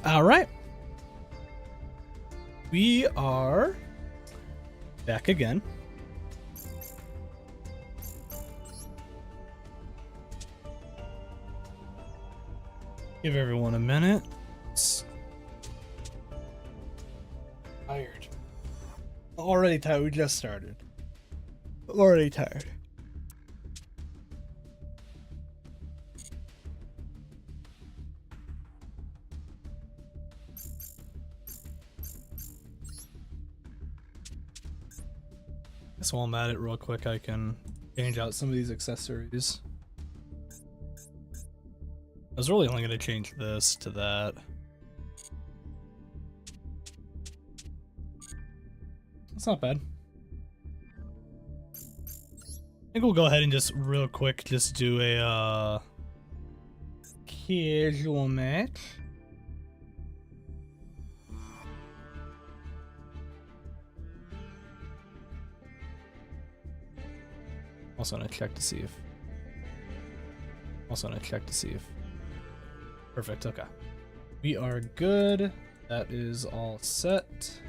All right. We are back again. Give everyone a minute. Tired. Already tired. We just started. Already tired. Guess while I'm at it real quick, I can change out some of these accessories. I was really only going to change this to that. That's not bad. I think we'll go ahead and just real quick just do a casual match. Also gonna check to see if perfect. Okay, we are good. That is all set.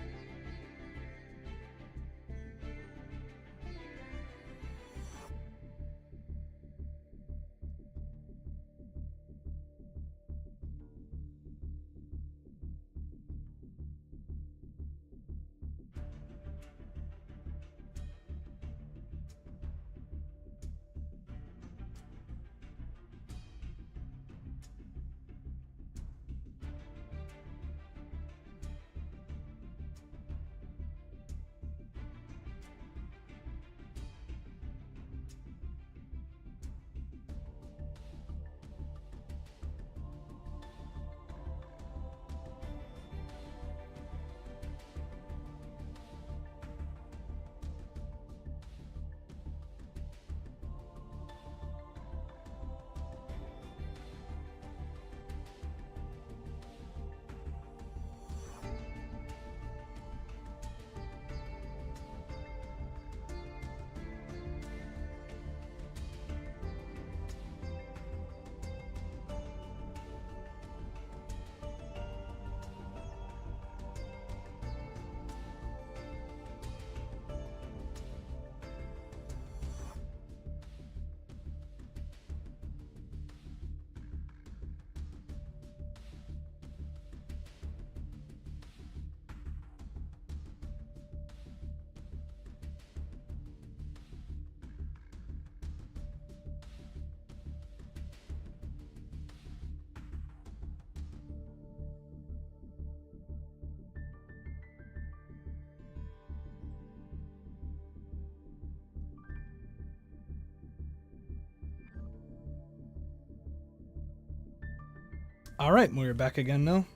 All right, we're back again now.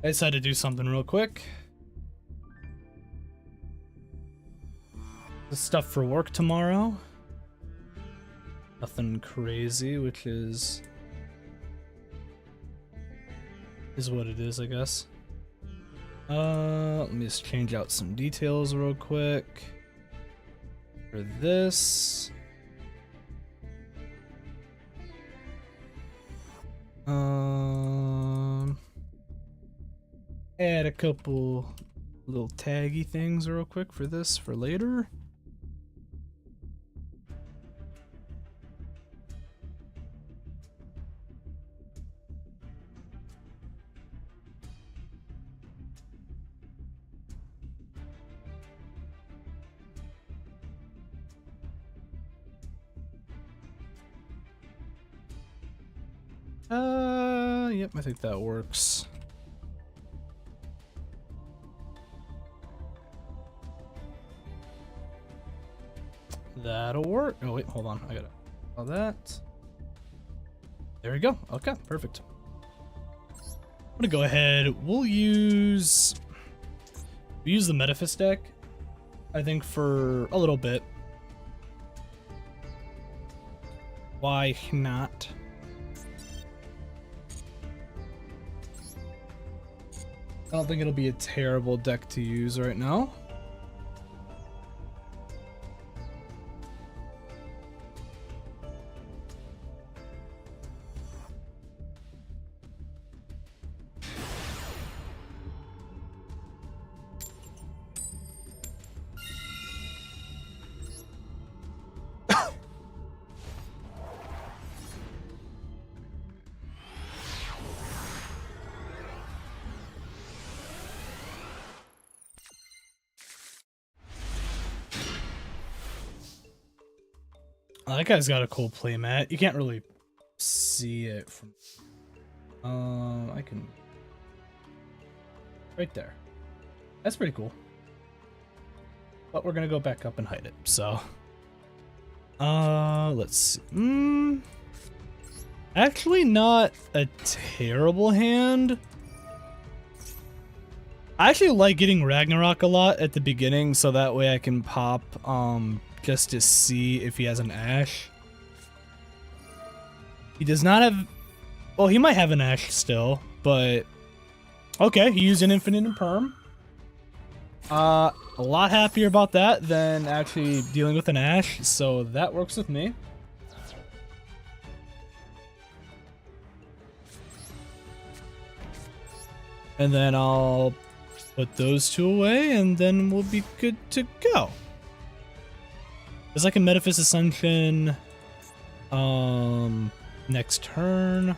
I decided to do something real quick. The stuff for work tomorrow. Nothing crazy, which is what it is, I guess. Let me just change out some details real quick. For this. Add a couple little taggy things real quick for this for later. Yep, I think that works. That'll work. Oh wait, hold on. I gotta all that. There we go. Okay, perfect. I'm gonna go ahead. We'll use the Metaphys deck, I think, for a little bit. Why not? I don't think it'll be a terrible deck to use right now. That guy's got a cool playmat. You can't really see it from... I can... Right there. That's pretty cool. But we're gonna go back up and hide it, so... let's see. Actually not a terrible hand. I actually like getting Ragnarok a lot at the beginning, so that way I can pop, just to see if he has an Ashe. He does not have... Well, he might have an Ashe still, but... Okay, he used an Infinite and Perm. A lot happier about that than actually dealing with an Ashe, so that works with me. And then I'll put those two away, and then we'll be good to go. There's like a Metaphys Ascension. Next turn.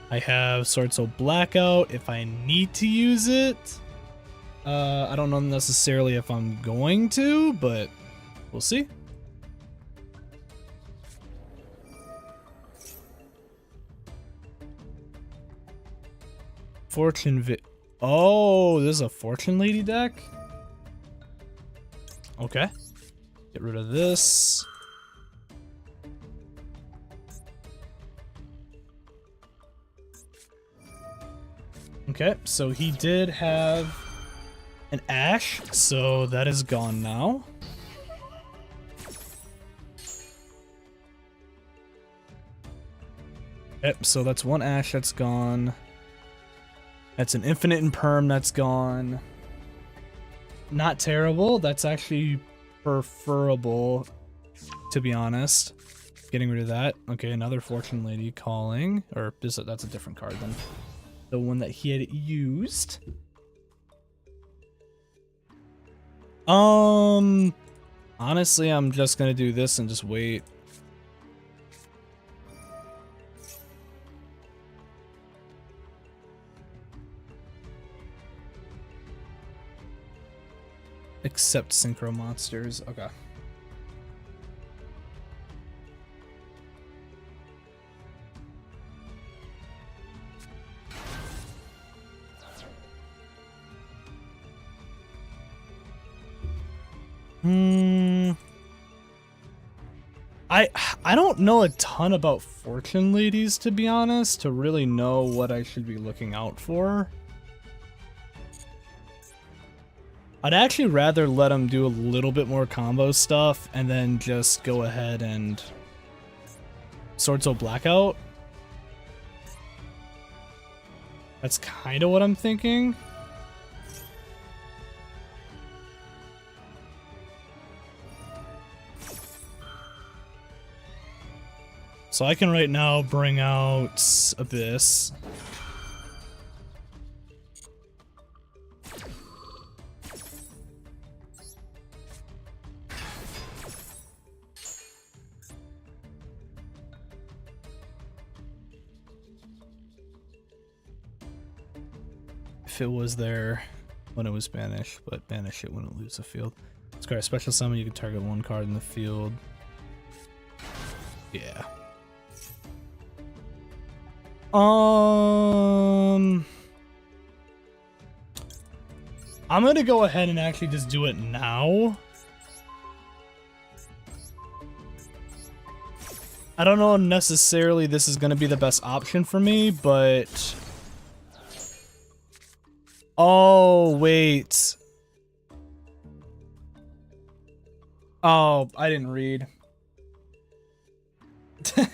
I have Sword Soul Blackout if I need to use it. I don't know necessarily if I'm going to, but we'll see. Oh, this is a Fortune Lady deck? Okay. Get rid of this. Okay, so he did have an Ashe, so that is gone now. Yep, so that's one Ashe that's gone. That's an Infinite and Perm that's gone. Not terrible. That's actually preferable, to be honest. Getting rid of that. Okay, another Fortune Lady calling. Or that's a different card than the one that he had used. Honestly, I'm just gonna do this and just wait. Except Synchro Monsters. Okay. I don't know a ton about Fortune Ladies, to be honest, to really know what I should be looking out for. I'd actually rather let him do a little bit more combo stuff and then just go ahead and Sword Soul Blackout. That's kind of what I'm thinking. So I can right now bring out Abyss. If it was there when it was banished, but banish it when it leaves the field. Discard a special summon, you can target one card in the field. Yeah. I'm gonna go ahead and actually just do it now. I don't know necessarily this is gonna be the best option for me, but... Oh, wait. Oh, I didn't read.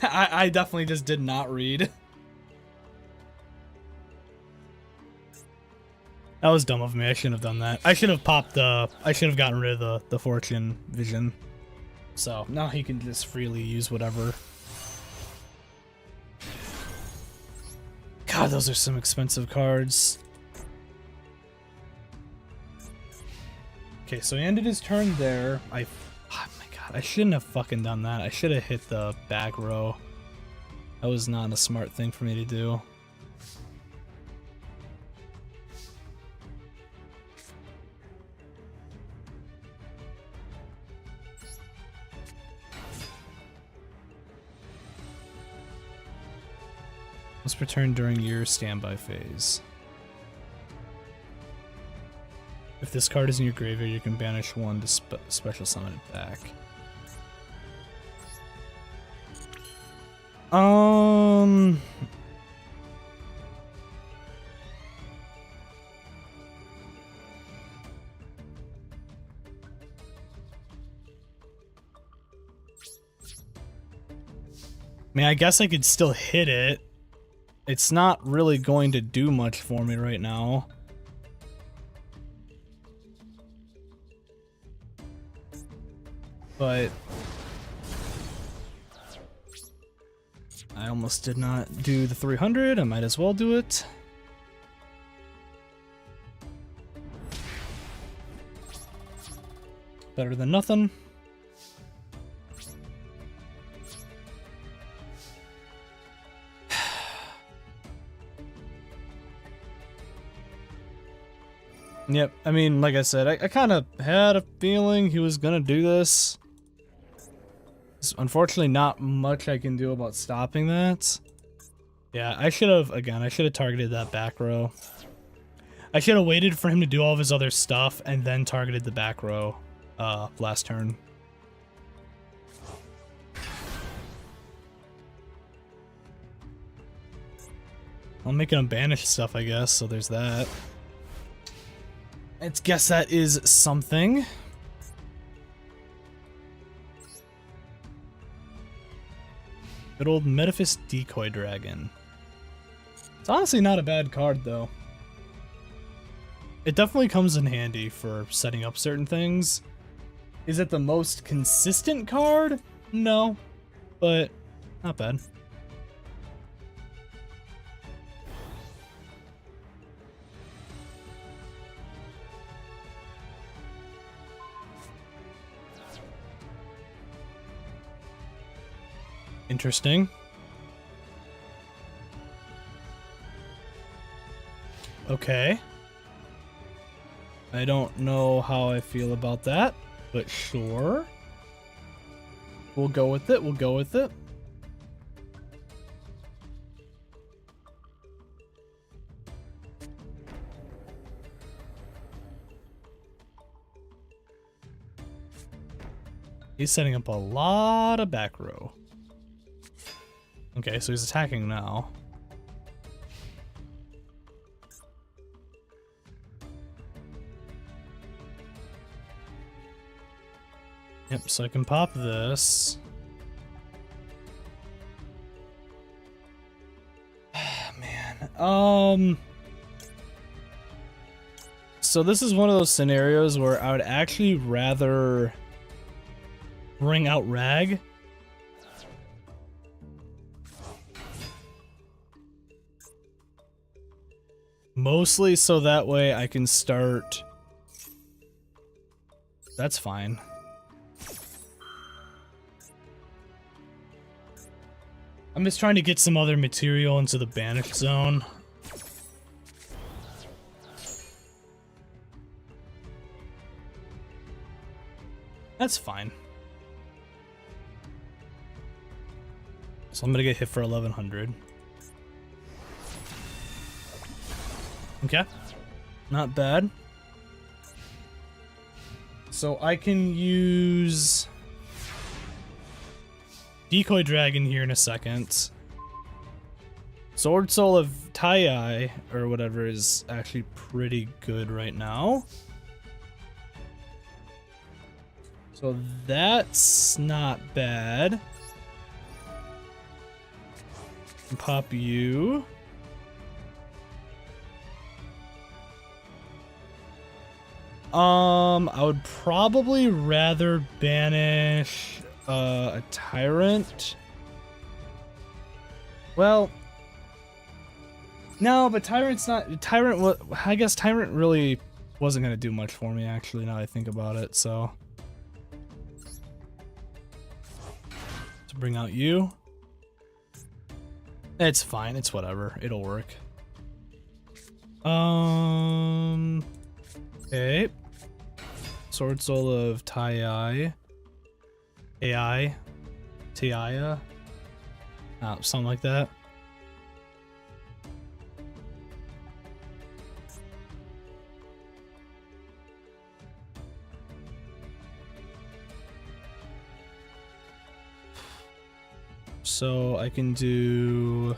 I definitely just did not read. That was dumb of me. I shouldn't have done that. I should have popped the... I should have gotten rid of the Fortune Vision. So, now he can just freely use whatever. God, those are some expensive cards. Okay, so he ended his turn there. Oh my god, I shouldn't have fucking done that. I should have hit the back row. That was not a smart thing for me to do. Must return during your standby phase. If this card is in your graveyard, you can banish one to special summon it back. I mean, I guess I could still hit it. It's not really going to do much for me right now. But I almost did not do the 300. I might as well do it. Better than nothing. Yep, I mean, like I said, I kind of had a feeling he was gonna do this. There's unfortunately not much I can do about stopping that. Yeah, I should have targeted that back row. I should have waited for him to do all of his other stuff and then targeted the back row last turn. I'm making him banish stuff, I guess, so there's that. I guess that is something. Good old Metaphys Decoy Dragon. It's honestly not a bad card, though. It definitely comes in handy for setting up certain things. Is it the most consistent card? No, but not bad. Interesting. Okay. I don't know how I feel about that, but sure. We'll go with it. We'll go with it. He's setting up a lot of back row. Okay, so he's attacking now. Yep, so I can pop this. Man. So this is one of those scenarios where I would actually rather bring out Rag. Mostly so that way I can start... That's fine. I'm just trying to get some other material into the banished zone. That's fine. So I'm gonna get hit for 1100. Okay, not bad. So I can use Decoy Dragon here in a second. Sword Soul of Tai, or whatever, is actually pretty good right now. So that's not bad. Pop you. I would probably rather banish a Tyrant. Well, no, but Tyrant's not... Tyrant, I guess Tyrant really wasn't going to do much for me, actually, now I think about it, so... To bring out you. It's fine, it's whatever, it'll work. Okay. Sword Soul of Tai. AI. Tiaya. Something like that. So I can do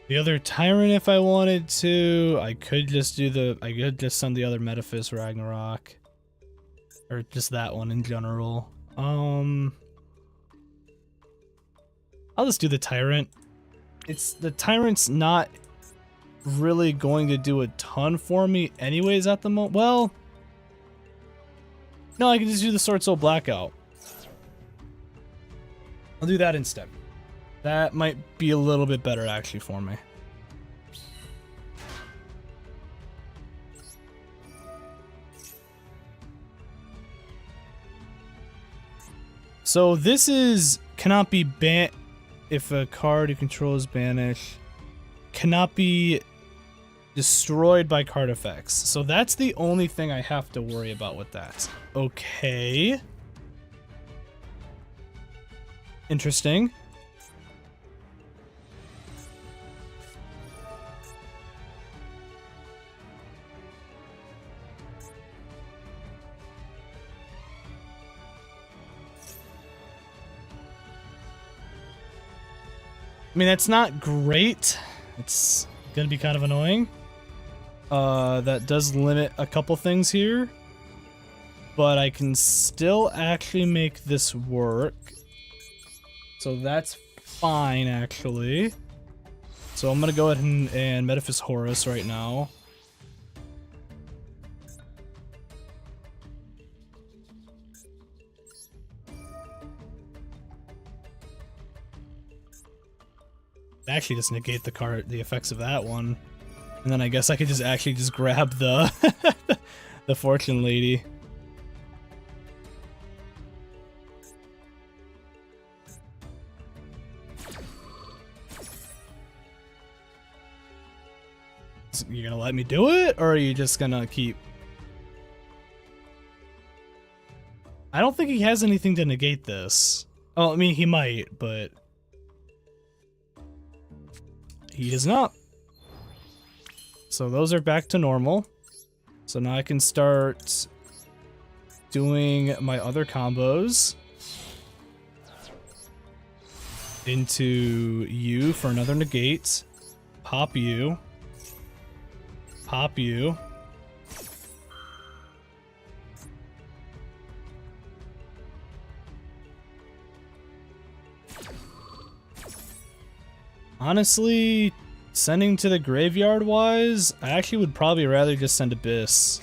the other Tyrant if I wanted to. I could just send the other Metaphys Ragnarok. Or just that one in general. I'll just do the Tyrant. The Tyrant's not really going to do a ton for me anyways at the moment. Well, no, I can just do the Sword Soul Blackout. I'll do that instead. That might be a little bit better actually for me. So this cannot be banned if a card you control is banished. Cannot be destroyed by card effects. So that's the only thing I have to worry about with that. Okay. Interesting. I mean, that's not great. It's gonna be kind of annoying. That does limit a couple things here. But I can still actually make this work. So that's fine, actually. So I'm gonna go ahead and Metaphys Horus right now. Actually just negate the effects of that one. And then I guess I could just actually just grab the the Fortune Lady. You gonna let me do it, or are you just gonna keep... I don't think he has anything to negate this. Oh, I mean, he might, but... he does not. So those are back to normal. So now I can start doing my other combos into you for another negate. Pop you. Pop you. Honestly, sending to the graveyard wise, I actually would probably rather just send Abyss.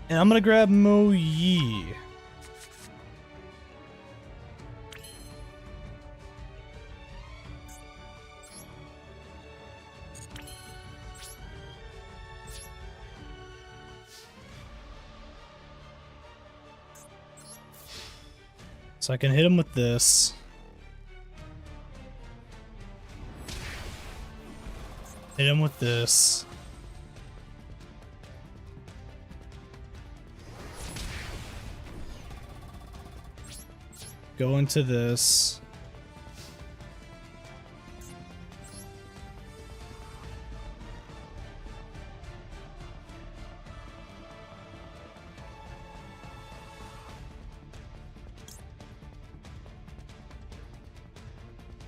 And I'm gonna grab Mo Yi. So I can hit him with this. Hit him with this. Go into this.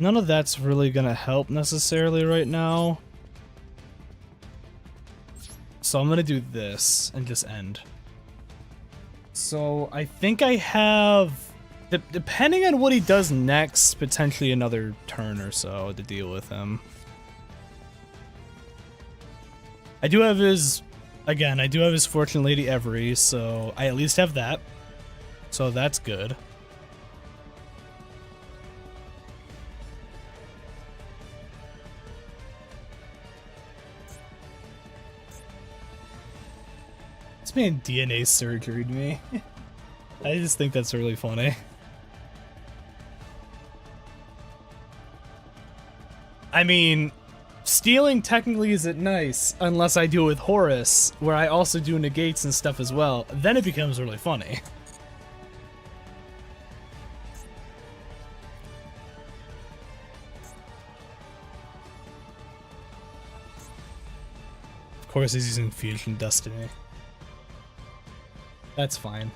None of that's really gonna help necessarily right now. So I'm gonna do this and just end. So I think I have, depending on what he does next, potentially another turn or so to deal with him. I do have his, again, I do have his Fortune Lady Every, so I at least have that. So that's good. This man DNA surgery'd me. I just think that's really funny. I mean, stealing technically isn't nice unless I do it with Horus, where I also do negates and stuff as well. Then it becomes really funny. course he's using Fusion Destiny. That's fine.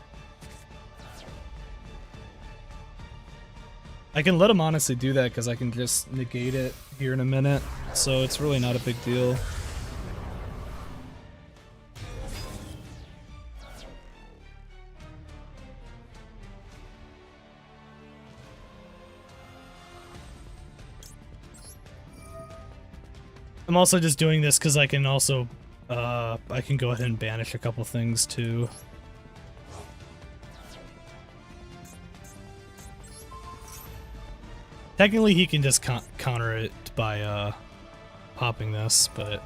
I can let him honestly do that because I can just negate it here in a minute, so it's really not a big deal. I'm also just doing this because I can also, I can go ahead and banish a couple things too. Technically, he can just counter it by popping this, but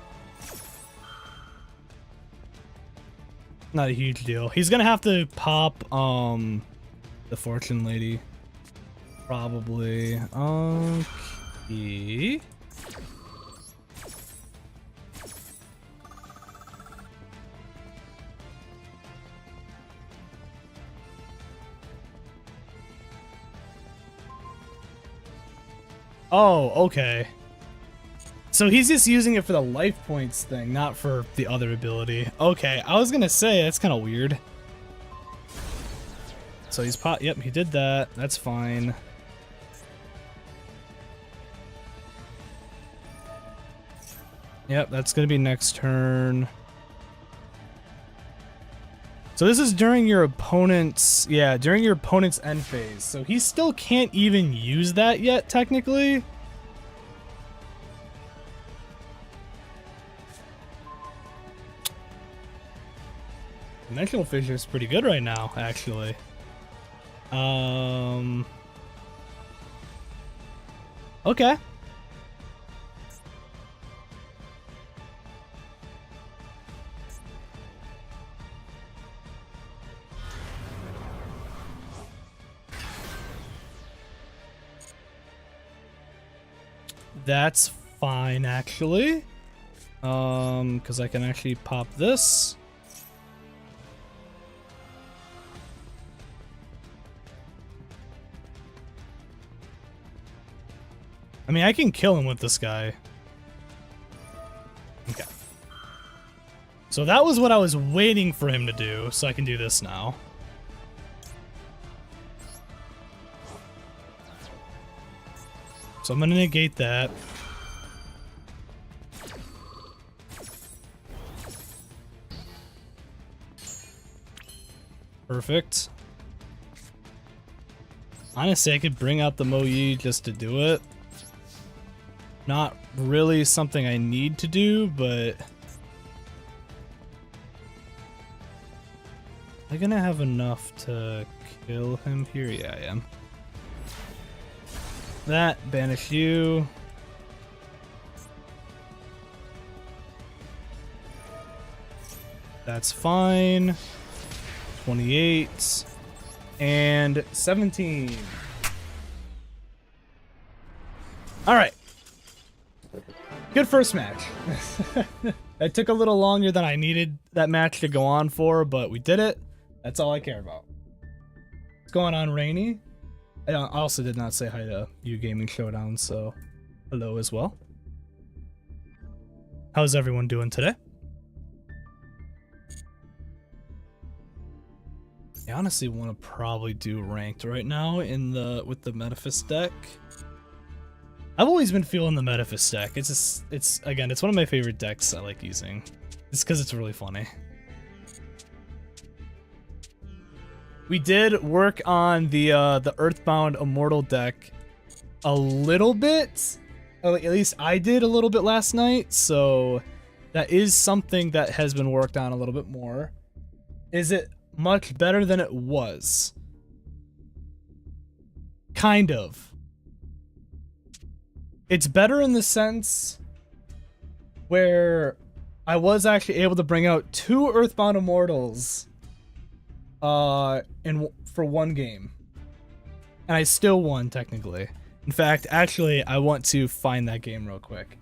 not a huge deal. He's gonna have to pop the Fortune Lady, probably. Okay. Oh, okay. So he's just using it for the life points thing, not for the other ability. Okay, I was gonna say, that's kind of weird. So he's yep, he did that. That's fine. Yep, that's gonna be next turn. So this is during your opponent's, yeah, during your opponent's end phase. So he still can't even use that yet, technically. Dimensional Fissure is pretty good right now, actually. Okay. That's fine, actually. Because I can actually pop this. I mean, I can kill him with this guy. Okay. So that was what I was waiting for him to do, so I can do this now. So I'm gonna negate that. Perfect. Honestly, I could bring out the Mo Yi just to do it. Not really something I need to do, but... Am I gonna have enough to kill him here? Yeah, I am. That, banish you. That's fine. 28 and 17. All right. Good first match. It took a little longer than I needed that match to go on for, but we did it. That's all I care about. What's going on, Rainy? I also did not say hi to you, Gaming Showdown, so hello as well. How's everyone doing today? I honestly want to probably do ranked right now with the Metaphys deck. I've always been feeling the Metaphys deck. It's again, it's one of my favorite decks I like using. It's because it's really funny. We did work on the Earthbound Immortal deck a little bit. At least I did a little bit last night, so that is something that has been worked on a little bit more. Is it much better than it was? Kind of. It's better in the sense where I was actually able to bring out 2 Earthbound Immortals for one game, and I still won technically. In fact, actually, I want to find that game real quick.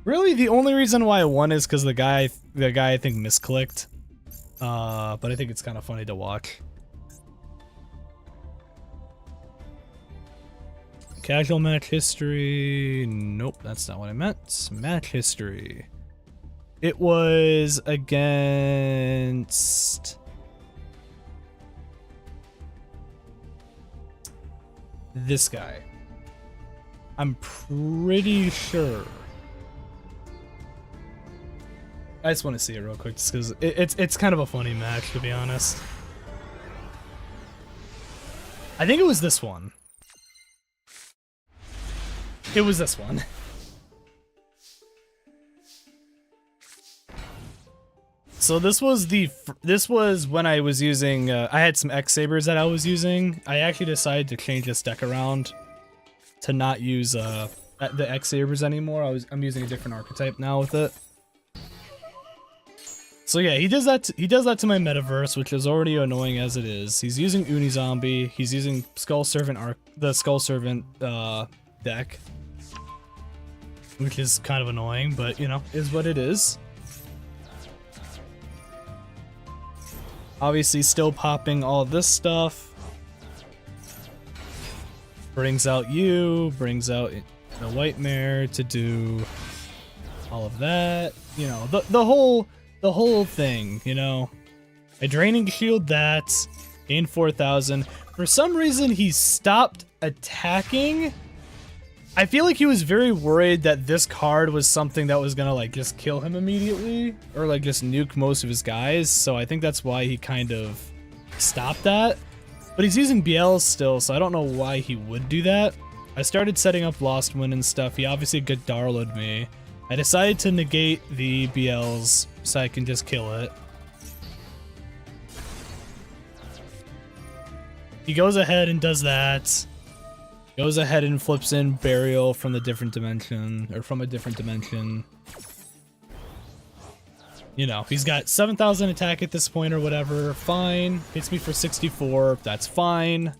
Really, the only reason why I won is because the guy I think misclicked. But I think it's kind of funny to watch. Casual match history. Nope, that's not what I meant. Match history. It was against this guy. I'm pretty sure. I just want to see it real quick just because it's kind of a funny match, to be honest. I think it was this one. It was this one. So this was when I was using, I had some X-Sabers that I was using. I actually decided to change this deck around to not use the X-Sabers anymore. I'm using a different archetype now with it. So yeah, he does that to my Metaverse, which is already annoying as it is. He's using Unizombie, he's using the Skull Servant deck, which is kind of annoying, but you know, is what it is. Obviously still popping all this stuff. Brings out you, brings out the White Mare to do all of that. You know, the whole thing, you know. A Draining Shield that, gain 4,000. For some reason he stopped attacking. I feel like he was very worried that this card was something that was gonna like just kill him immediately or like just nuke most of his guys, so I think that's why he kind of stopped that. But he's using BLs still, so I don't know why he would do that. I started setting up Lost Wind and stuff. He obviously Godarlo'd me. I decided to negate the BLs so I can just kill it. He goes ahead and does that. Goes ahead and flips in Burial from the different dimension, or from a different dimension. You know, he's got 7,000 attack at this point or whatever. Fine. Hits me for 64. That's fine.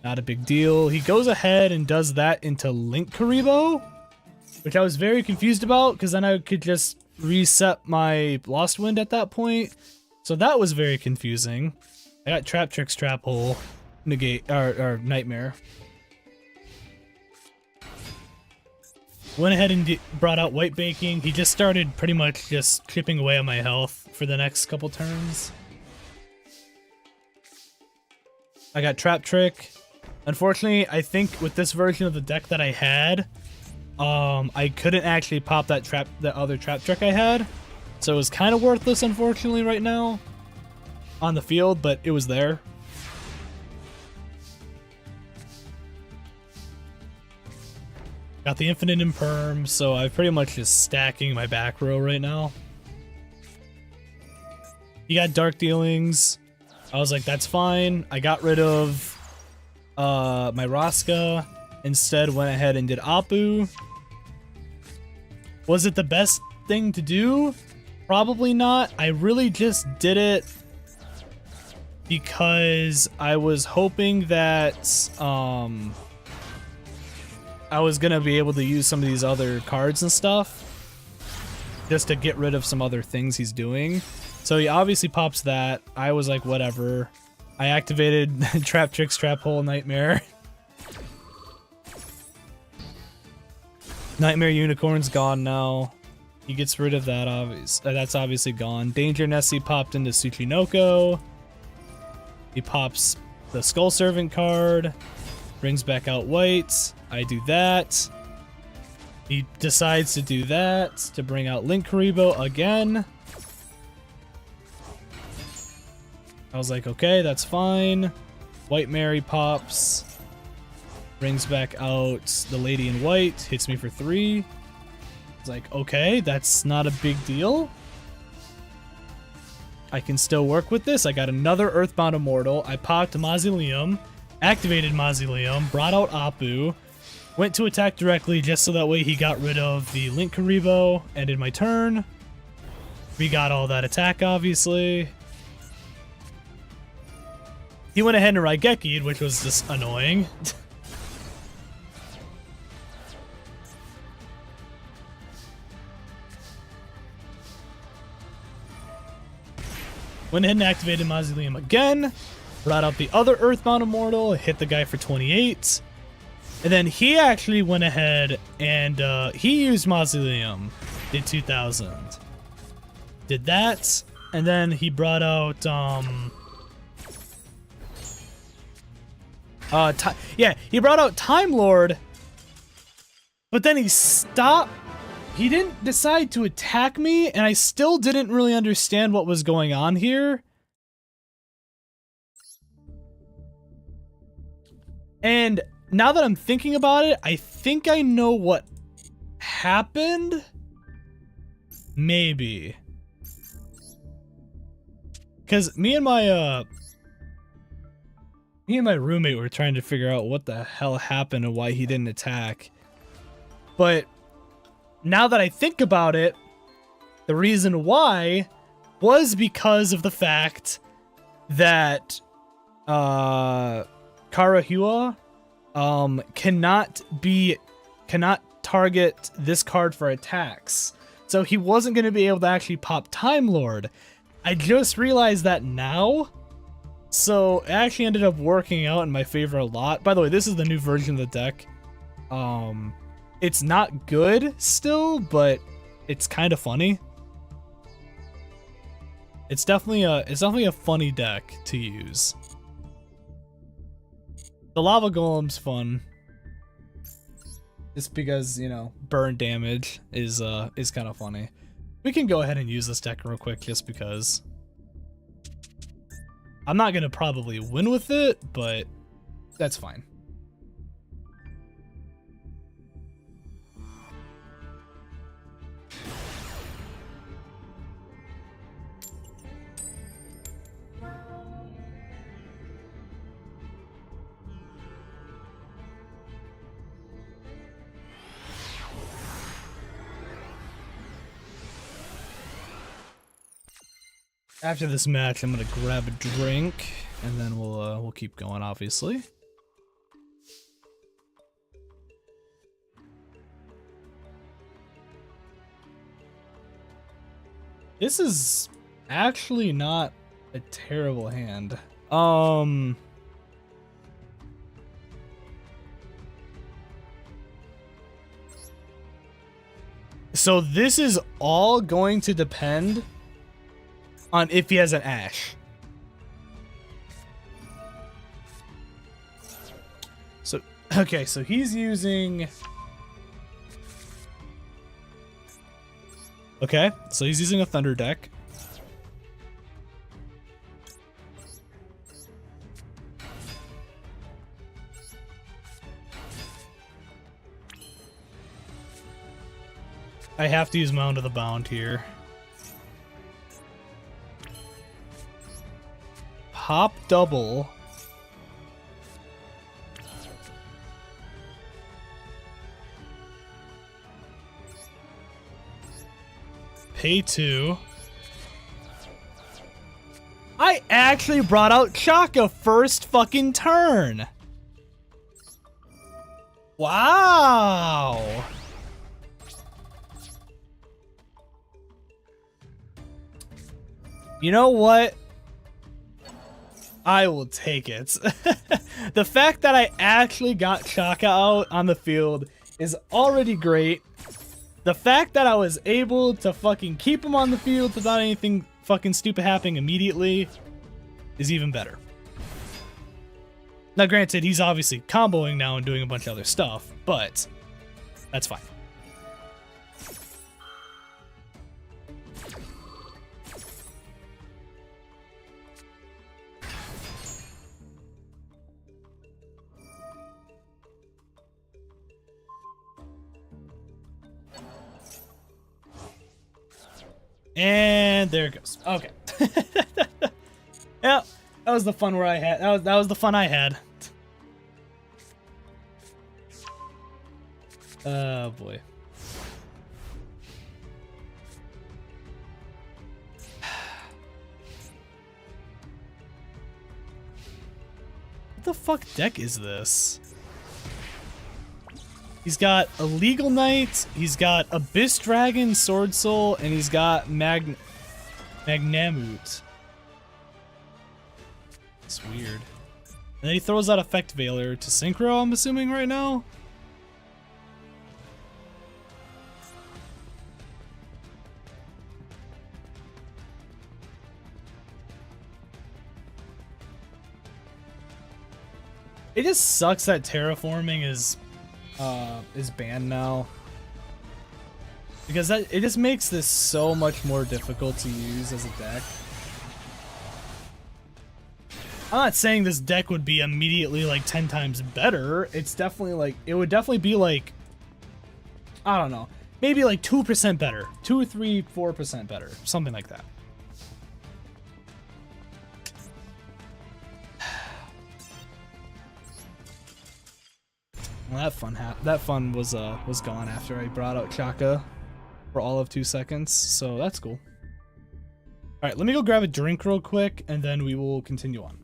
Not a big deal. He goes ahead and does that into Link Karibo, which I was very confused about because then I could just reset my Lost Wind at that point. So that was very confusing. I got Trap Tricks, Trap Hole, negate, or Nightmare. Went ahead and brought out White Baking. He just started pretty much just chipping away on my health for the next couple turns. I got Trap Trick. Unfortunately, I think with this version of the deck that I had, I couldn't actually pop that other Trap Trick I had. So it was kind of worthless, unfortunately, right now on the field, but it was there. Got the Infinite Imperm, so I'm pretty much just stacking my back row right now. He got Dark Dealings. I was like, that's fine. I got rid of my Raska. Instead, went ahead and did Apu. Was it the best thing to do? Probably not. I really just did it because I was hoping that I was gonna be able to use some of these other cards and stuff just to get rid of some other things he's doing. So he obviously pops that. I was like, whatever. I activated Trap Tricks, Trap Hole, Nightmare. Nightmare Unicorn's gone now. He gets rid of that, that's obviously gone. Danger Nessie popped into Tsuchinoko. He pops the Skull Servant card. Brings back out White. I do that. He decides to do that to bring out Link Karibo again. I was like, okay, that's fine. White Mary pops. Brings back out the Lady in White. Hits me for 3. It's like, okay, that's not a big deal. I can still work with this. I got another Earthbound Immortal. I popped Mausoleum. Activated Mausoleum. Brought out Apu. Went to attack directly just so that way he got rid of the Link Karibo. Ended my turn. We got all that attack, obviously. He went ahead and Raigeki'd, which was just annoying. Went ahead and activated Mausoleum again. Brought out the other Earthbound Immortal. Hit the guy for 28. And then he actually went ahead and he used Mausoleum. Did 2,000. Did that, and then he brought out he brought out Time Lord, but then he stopped. He didn't decide to attack me, and I still didn't really understand what was going on here. And now that I'm thinking about it, I think I know what happened. Maybe. Because me and my roommate were trying to figure out what the hell happened and why he didn't attack. But now that I think about it, the reason why was because of the fact that Karahua cannot target this card for attacks. So he wasn't going to be able to actually pop Time Lord. I just realized that now. So it actually ended up working out in my favor a lot. By the way, this is the new version of the deck. It's not good still, but it's kind of funny. It's definitely a funny deck to use. The Lava Golem's fun. Just because, you know, burn damage is kind of funny. We can go ahead and use this deck real quick just because. I'm not gonna probably win with it, but that's fine. After this match, I'm gonna grab a drink, and then we'll keep going, obviously. This is actually not a terrible hand. So this is all going to depend on if he has an Ash. So, okay, so he's using... Okay, so he's using a Thunder deck. I have to use Mound of the Bound here. Pop double. Pay 2. I actually brought out Chaka first fucking turn. Wow. You know what? I will take it. The fact that I actually got Chaka out on the field is already great. The fact that I was able to fucking keep him on the field without anything fucking stupid happening immediately is even better. Now granted, he's obviously comboing now and doing a bunch of other stuff, but that's fine. And there it goes. Okay. Yeah, that was the fun where I had. That was the fun I had. Oh boy. What the fuck deck is this? He's got Illegal Knight, he's got Abyss Dragon, Sword Soul, and he's got Magnamut. It's weird. And then he throws out Effect Veiler to Synchro, I'm assuming, right now? It just sucks that terraforming is banned now. Because it just makes this so much more difficult to use as a deck. I'm not saying this deck would be immediately like 10 times better. It's definitely like, it would definitely be like, I don't know, maybe like 2% better. 2, 3, 4% better. Something like that. Well, that fun was gone after I brought out Chaka for all of 2 seconds, so that's cool. All right, let me go grab a drink real quick, and then we will continue on.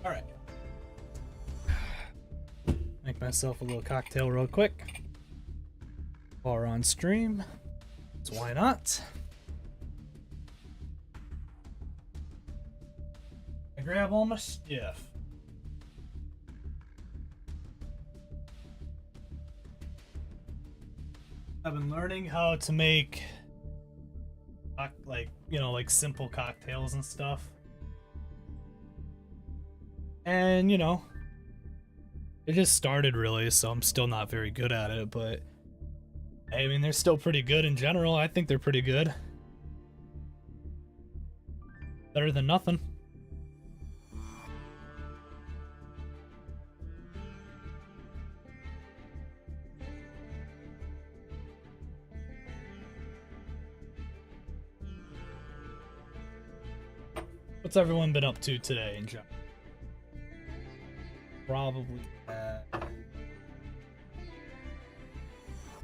All right. Make myself a little cocktail real quick while we're on stream. So why not? grab all my stuff. I've been learning how to make like, you know, like simple cocktails and stuff. And, you know, it just started really, so I'm still not very good at it, but I mean, they're still pretty good in general. I think they're pretty good. Better than nothing. What's everyone been up to today in general? Probably a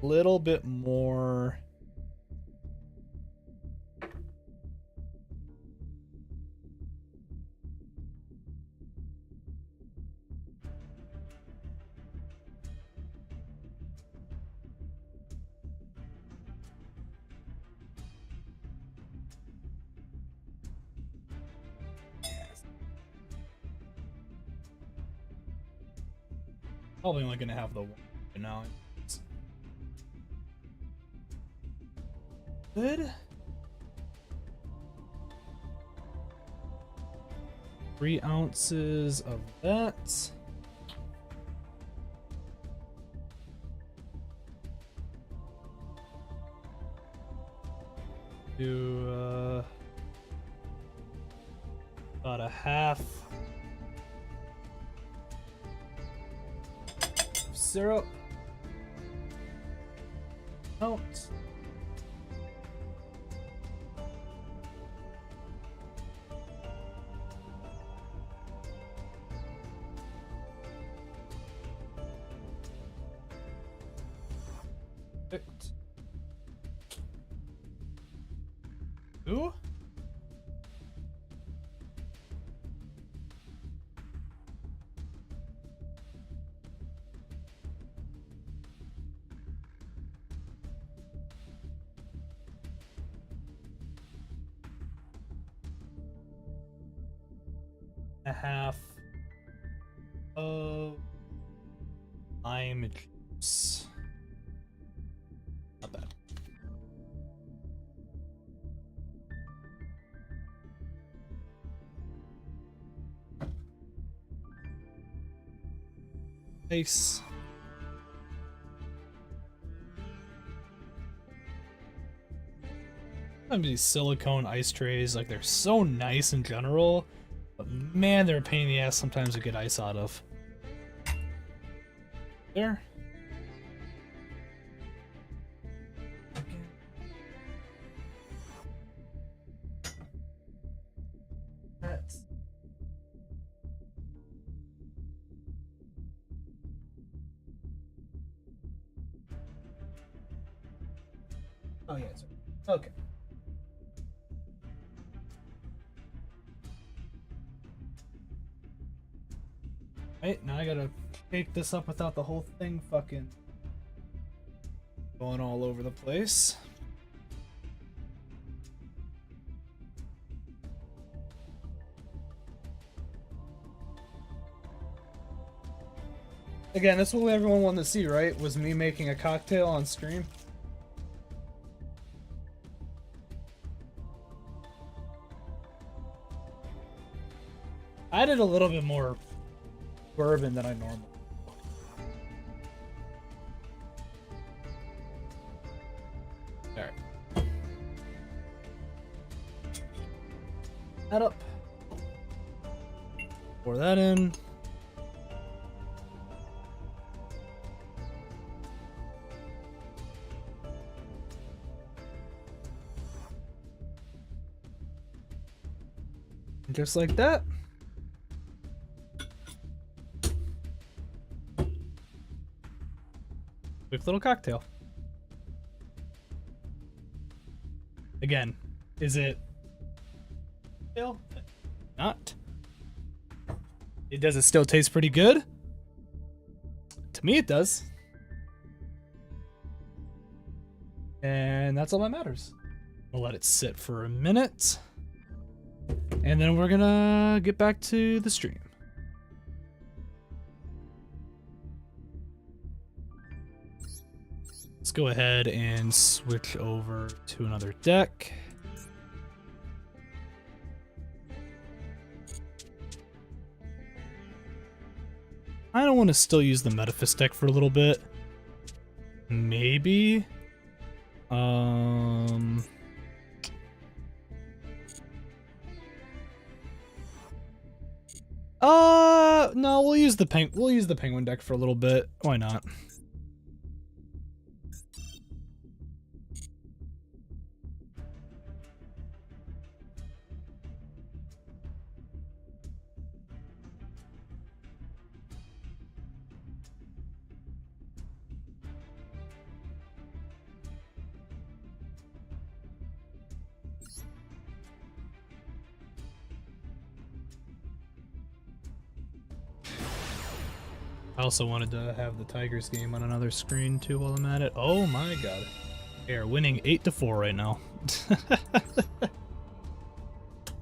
little bit more probably only gonna have the one right now. Good. 3 ounces of that. Do about a half syrup. Out. Perfect. Ooh. A half of lime juice. Not bad. Nice. These silicone ice trays, like, they're so nice in general. But man, they're a pain in the ass sometimes to get ice out of. There. That's... Oh yeah, it's okay. Right, now I gotta shake this up without the whole thing fucking going all over the place. Again, that's what everyone wanted to see, right? Was me making a cocktail on stream. I added a little bit more bourbon than I normally. Alright. That up. Pour that in. And just like that. Quick little cocktail. Again, is it still not? Does it still taste pretty good? To me, it does. And that's all that matters. We'll let it sit for a minute. And And then we're gonna get back to the stream. Let's go ahead and switch over to another deck. I don't want to still use the Metaphys deck for a little bit. Maybe. No, we'll use the penguin deck for a little bit. Why not? I also wanted to have the Tigers game on another screen too while I'm at it. Oh my god. They are winning 8-4 right now.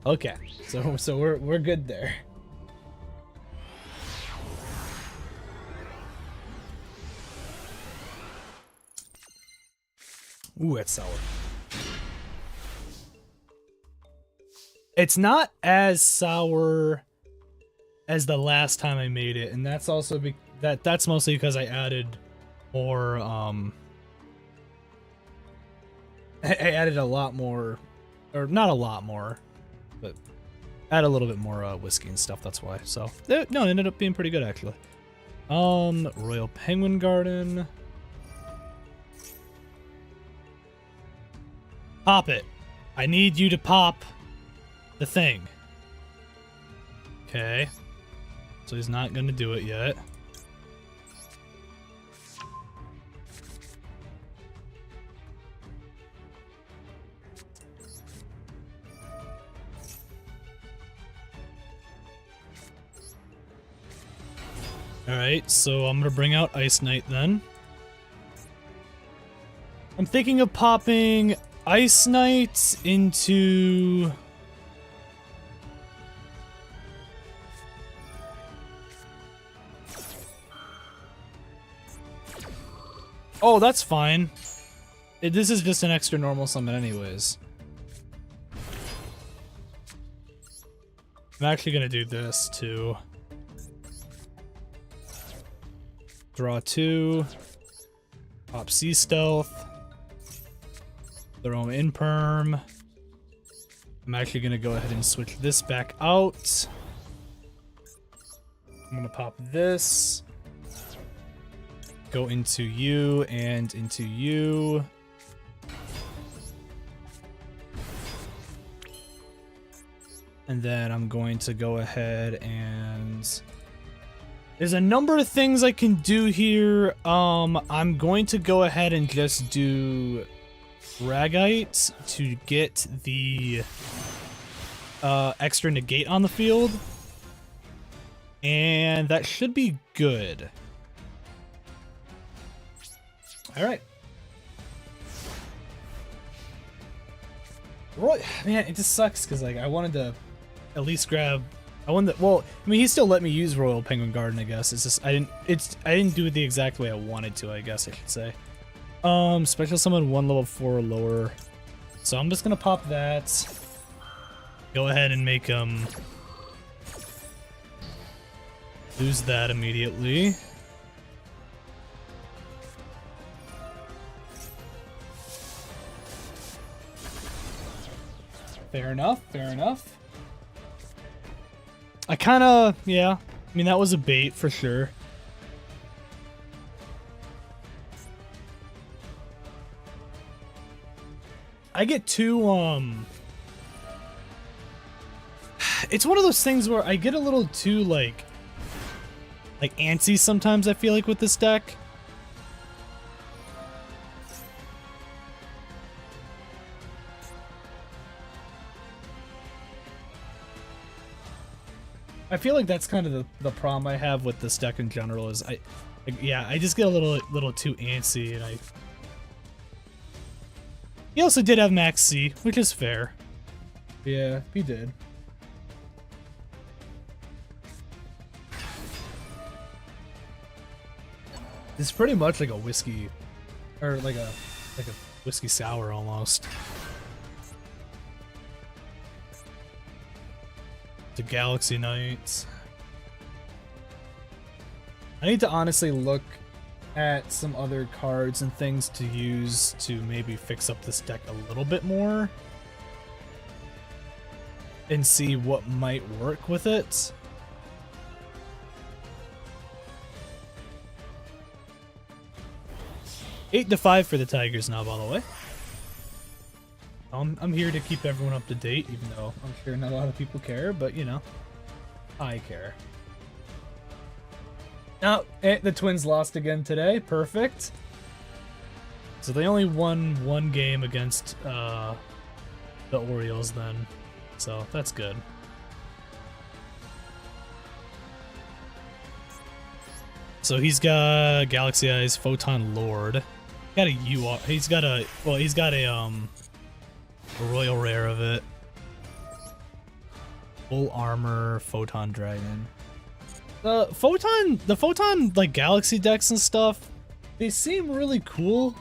Okay, so we're good there. Ooh, that's sour. It's not as sour as the last time I made it, and that's also that's mostly because I added more I added a lot more, or not a lot more, but add a little bit more whiskey and stuff, that's why. So no, it ended up being pretty good actually. Royal Penguin Garden. Pop it. I need you to pop the thing. Okay. So he's not gonna do it yet. Alright, so I'm gonna bring out Ice Knight then. I'm thinking of popping Ice Knight into... Oh, that's fine. This is just an extra normal summon anyways. I'm actually gonna do this too. Draw 2. Pop Sea Stealth. Throw him in perm. I'm actually gonna go ahead and switch this back out. I'm gonna pop this. Go into you and into you. And then I'm going to go ahead and... There's a number of things I can do here. I'm going to go ahead and just do Fragite to get the extra negate on the field. And that should be good. Alright. Man, it just sucks because like I wanted to at least grab... well, I mean, he still let me use Royal Penguin Garden, I guess. It's just I didn't do it the exact way I wanted to, I guess I should say. Special summon 1 level 4 or lower. So I'm just gonna pop that. Go ahead and make him lose that immediately. Fair enough, fair enough. I kinda, yeah. I mean, that was a bait for sure. I get too, it's one of those things where I get a little too, like antsy sometimes, I feel like, with this deck. I feel like that's kind of the problem I have with this deck in general is I just get a little too antsy, and he also did have Max C, which is fair. Yeah, he did. It's pretty much like a whiskey, or like a whiskey sour almost. The Galaxy Knights. I need to honestly look at some other cards and things to use to maybe fix up this deck a little bit more and see what might work with it. Eight to 5 for the Tigers now, by the way. I'm here to keep everyone up to date, even though I'm sure not a lot of people care, but you know, I care. Now, the Twins lost again today. Perfect. So they only won one game against the Orioles then. So that's good. So he's got Galaxy Eyes, Photon Lord. He's got a Royal Rare of it. Full Armor, Photon Dragon. The Photon like Galaxy decks and stuff, they seem really cool.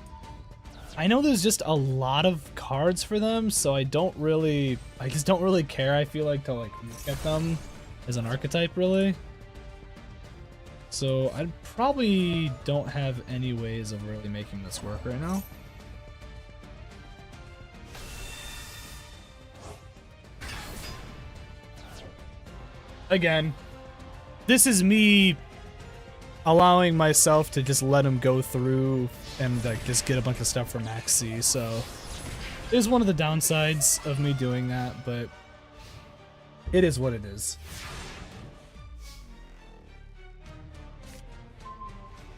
I know there's just a lot of cards for them, so I just don't really care, I feel like, to like look at them as an archetype really. So I probably don't have any ways of really making this work right now. Again, this is me allowing myself to just let him go through and like just get a bunch of stuff for Max C, so it is one of the downsides of me doing that, but it is what it is.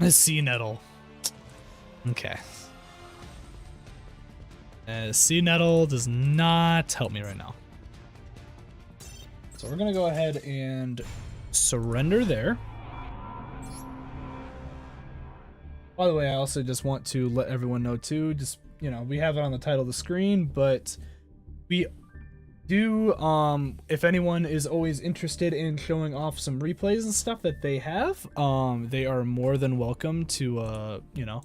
A Sea Nettle. Okay. Sea Nettle does not help me right now. So we're gonna go ahead and surrender there. By the way, I also just want to let everyone know too, just, you know, we have it on the title of the screen, but we do, if anyone is always interested in showing off some replays and stuff that they have, they are more than welcome to, you know,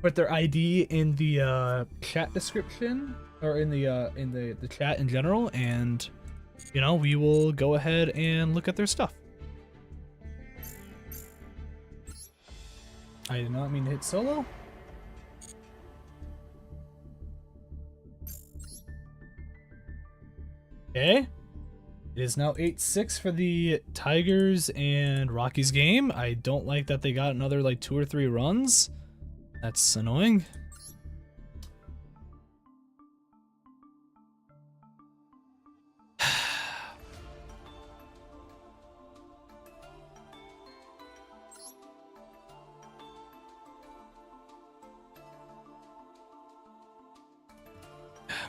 put their ID in the chat description, or in the chat in general, and you know, we will go ahead and look at their stuff. I did not mean to hit solo. Okay. It is now 8-6 for the Tigers and Rockies game. I don't like that they got another like 2 or 3 runs. That's annoying.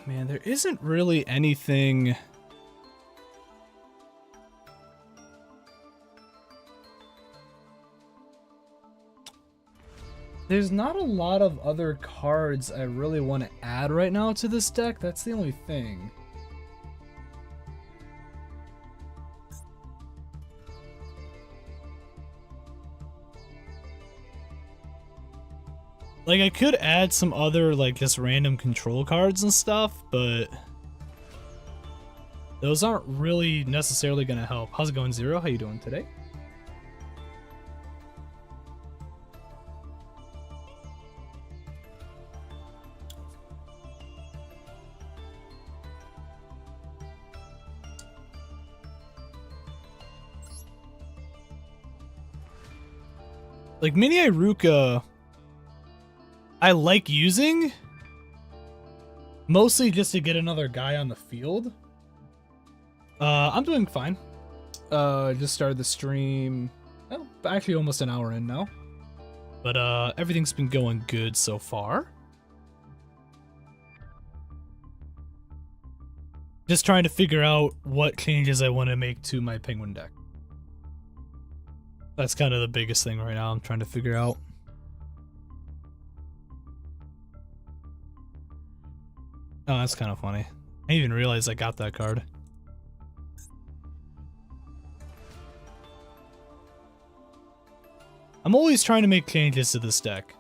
Man, there isn't really anything. There's not a lot of other cards I really want to add right now to this deck. That's the only thing. Like, I could add some other, like, just random control cards and stuff, but those aren't really necessarily going to help. How's it going, Zero? How you doing today? Like, Mini Iruka, I like using, mostly just to get another guy on the field. I'm doing fine. Just started the stream, well, actually almost an hour in now. But everything's been going good so far. Just trying to figure out what changes I want to make to my Penguin deck. That's kind of the biggest thing right now I'm trying to figure out. Oh, that's kind of funny. I didn't even realize I got that card. I'm I'm always trying to make changes to this deck.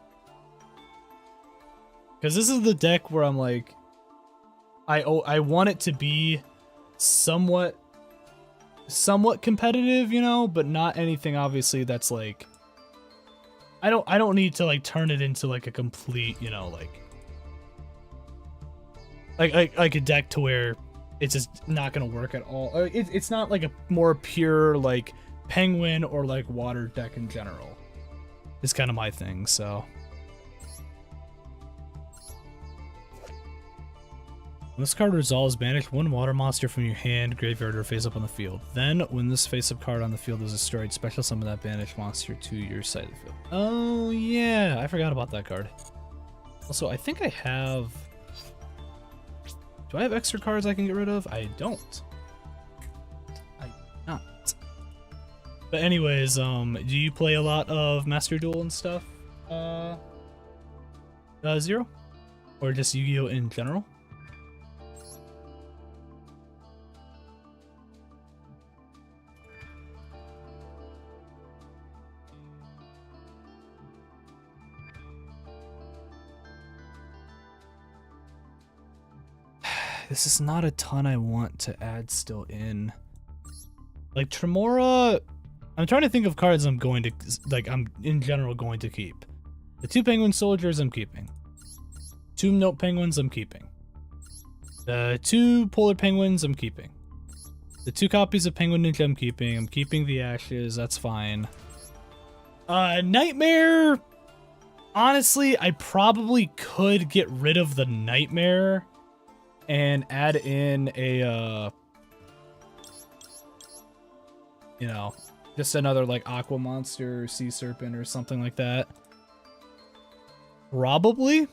Because this is the deck where I'm like, I want it to be somewhat competitive, you know, but not anything obviously that's like, I don't need to like turn it into like a complete, you know, like a deck to where it's just not gonna work at all. It's not like a more pure like penguin or like water deck in general. It's kind of my thing, so. When this card resolves, banish one water monster from your hand, graveyard, or face up on the field. Then, when this face-up card on the field is destroyed, special summon that banished monster to your side of the field. Oh, yeah. I forgot about that card. Also, I think I have... Do I have extra cards I can get rid of? I don't. I do not. But anyways, do you play a lot of Master Duel and stuff? Zero? Or just Yu-Gi-Oh! In general? This is not a ton I want to add still in. Like Tremora, I'm trying to think of cards I'm going to, like I'm in general going to keep. The 2 Penguin Soldiers I'm keeping. 2 Note Penguins I'm keeping. The 2 Polar Penguins I'm keeping. The 2 copies of Penguin Ninja I'm keeping. I'm keeping the Ashes, that's fine. Nightmare, honestly, I probably could get rid of the Nightmare and add in a, you know, just another like Aqua Monster, Sea Serpent, or something like that. Probably.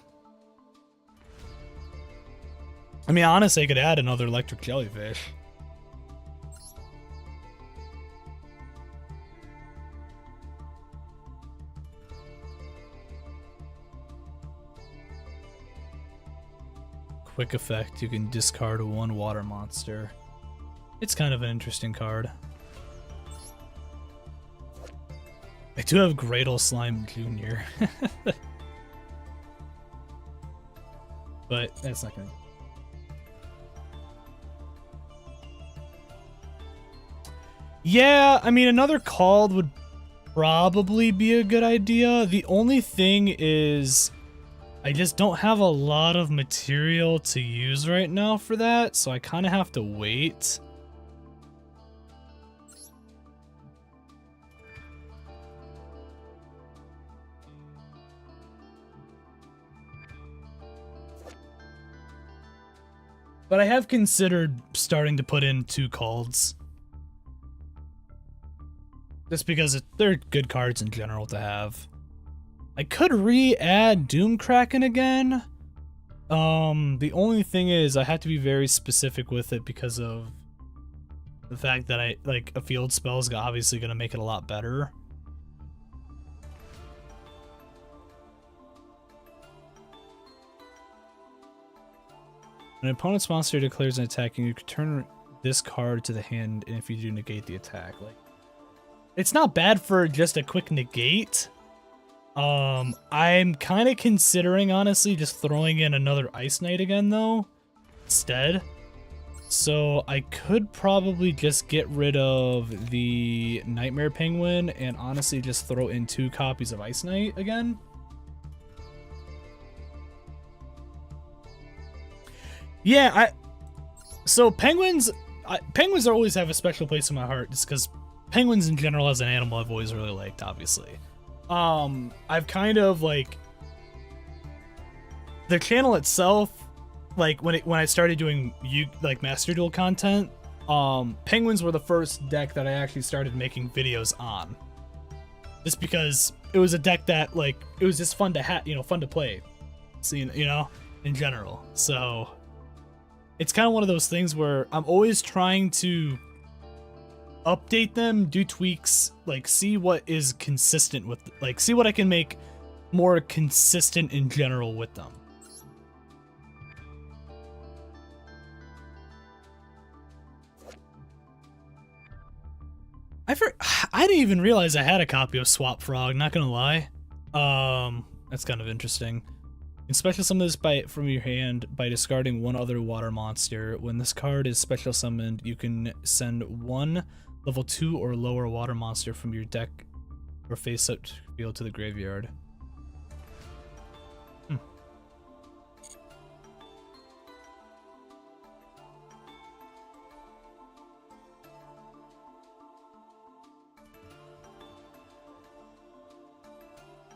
I mean, honestly, I could add another Electric Jellyfish. Quick effect, you can discard 1 water monster. It's kind of an interesting card. I do have Gradle Slime Jr. But that's not gonna... Yeah, I mean, another called would probably be a good idea. The only thing is, I just don't have a lot of material to use right now for that, so I kind of have to wait. But I have considered starting to put in 2 calls. Just because they're good cards in general to have. I could re-add Doomkraken again. The only thing is I have to be very specific with it because of the fact that a field spell is obviously going to make it a lot better. When an opponent's monster declares an attack, you can turn this card to the hand, and if you do, negate the attack. Like, it's not bad for just a quick negate. I'm kind of considering, honestly, just throwing in another Ice Knight again, though, instead. So I could probably just get rid of the Nightmare Penguin and honestly just throw in 2 copies of Ice Knight again. Yeah, so penguins always have a special place in my heart just because penguins in general as an animal I've always really liked, obviously. I've kind of like the channel itself, like when I started doing Master Duel content, penguins were the first deck that I actually started making videos on. Just because it was a deck that like it was just fun to fun to play. So, you know, in general. So it's kind of one of those things where I'm always trying to update them, do tweaks, like see what is consistent with, like see what I can make more consistent in general with them. I I didn't even realize I had a copy of Swap Frog, not gonna lie. That's kind of interesting. You can special summon this from your hand by discarding one other water monster. When this card is special summoned, you can send one level 2 or lower water monster from your deck or face-up field to the graveyard. Hmm.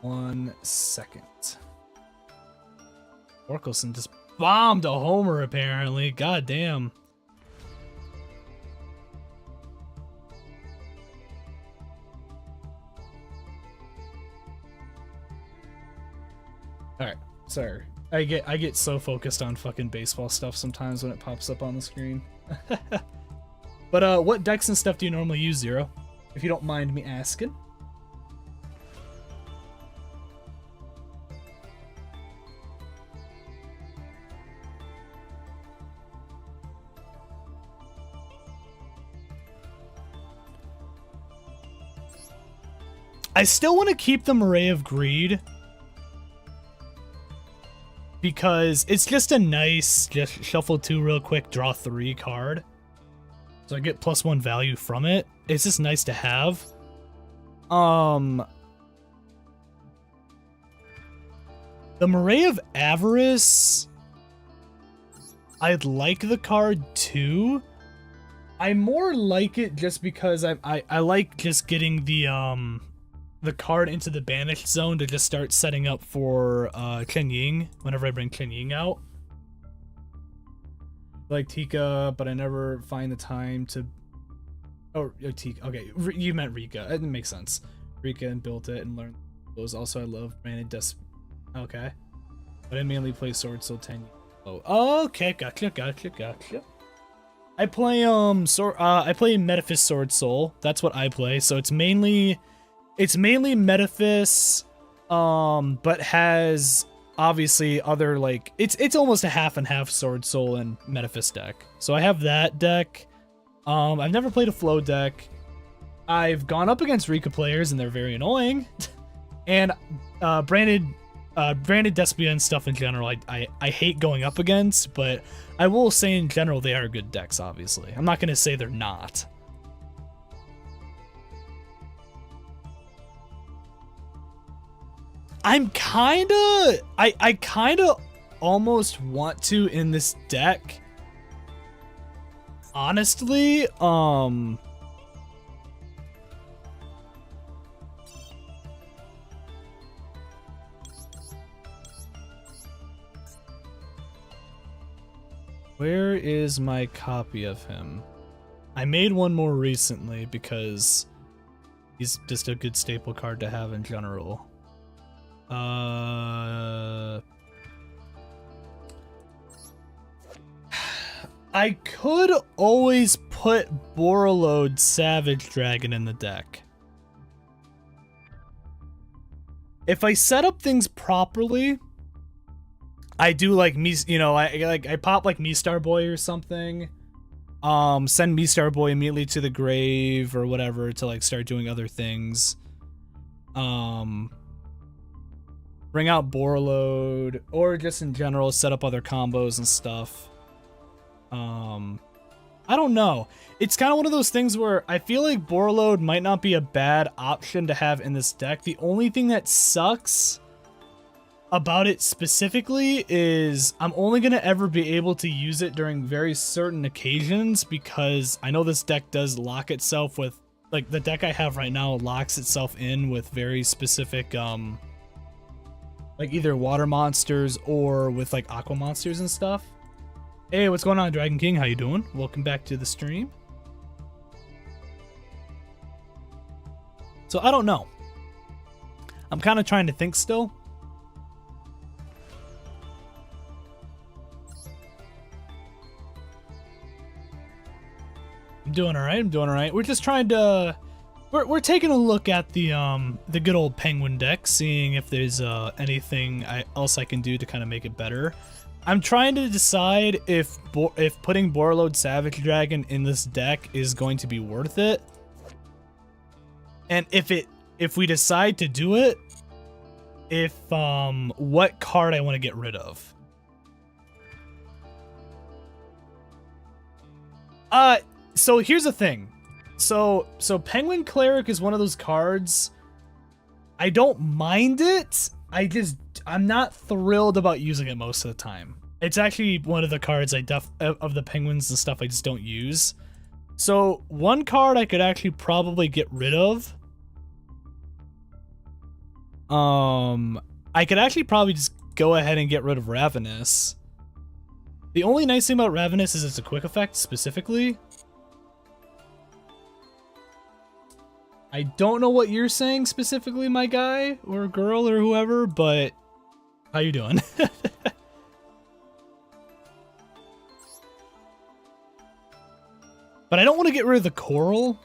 One second. Orkelson just bombed a homer, apparently. God damn. Alright, sorry. I get so focused on fucking baseball stuff sometimes when it pops up on the screen. But what decks and stuff do you normally use, Zero? If you don't mind me asking. I still want to keep the Array of Greed because it's just a nice, just shuffle 2 real quick, draw 3 card. So I get +1 value from it. It's just nice to have. The Array of Avarice, I'd like the card too. I more like it just because I like just getting the card into the banished zone to just start setting up for Chen Ying whenever I bring Chen Ying out. Like Tika, but I never find the time to... Oh, Tika. Okay, you meant Rika. It makes sense. Rika and built it and learned those. Also, I love Branded Des... Okay. But I mainly play Sword Soul 10. Oh, okay, gotcha. I play I play Metaphys Sword Soul. That's what I play. So it's mainly Metaphys, but has obviously other, like, it's almost a half and half Sword Soul and Metaphys deck. So I have that deck. I've never played a flow deck. I've gone up against Rika players and they're very annoying. And branded Despia and stuff in general, I hate going up against, but I will say in general they are good decks, obviously. I'm not gonna say they're not. I kinda almost want to in this deck. Honestly, where is my copy of him? I made one more recently because he's just a good staple card to have in general. I could always put Borreload Savage Dragon in the deck. If I set up things properly, I do like me, you know, I pop like Mistar Boy or something. Send Mistar Boy immediately to the grave or whatever to like start doing other things. Bring out Borreload, or just in general set up other combos and stuff. I don't know. It's kind of one of those things where I feel like Borreload might not be a bad option to have in this deck. The only thing that sucks about it specifically is I'm only going to ever be able to use it during very certain occasions, because I know this deck does lock itself with, like, the deck I have right now locks itself in with very specific, like either water monsters or with like aqua monsters and stuff. Hey, what's going on, Dragon King? How you doing? Welcome back to the stream. So I don't know. I'm kind of trying to think still. I'm doing all right. We're just trying to... We're taking a look at the good old Penguin deck, seeing if there's anything else I can do to kind of make it better. I'm trying to decide if putting Borreload Savage Dragon in this deck is going to be worth it. And if we decide to do it, what card I want to get rid of. So here's the thing. So Penguin Cleric is one of those cards. I don't mind it. I'm not thrilled about using it most of the time. It's actually one of the cards of the penguins and stuff I just don't use. So one card I could actually probably get rid of. I could actually probably just go ahead and get rid of Ravenous. The only nice thing about Ravenous is it's a quick effect specifically. I don't know what you're saying specifically, my guy or girl or whoever, but how you doing? But I don't want to get rid of the coral.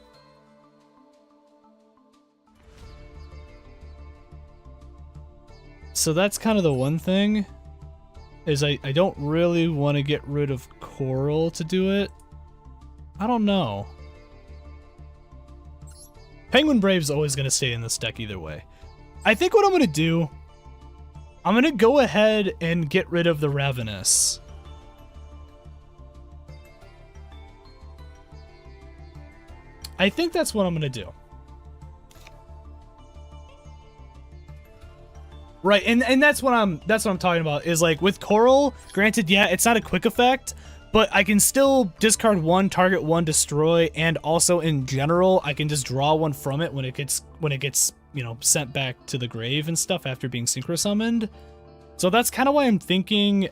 So that's kind of the one thing, is I don't really want to get rid of coral to do it. I don't know. Penguin Brave's always going to stay in this deck either way. I think what I'm going to do, I'm going to go ahead and get rid of the Ravenous. I think that's what I'm going to do. Right, and that's what I'm talking about, is like with Coral, granted, yeah, it's not a quick effect, but I can still discard one, target one, destroy, and also in general, I can just draw one from it when it gets, you know, sent back to the grave and stuff after being synchro summoned. So that's kind of why I'm thinking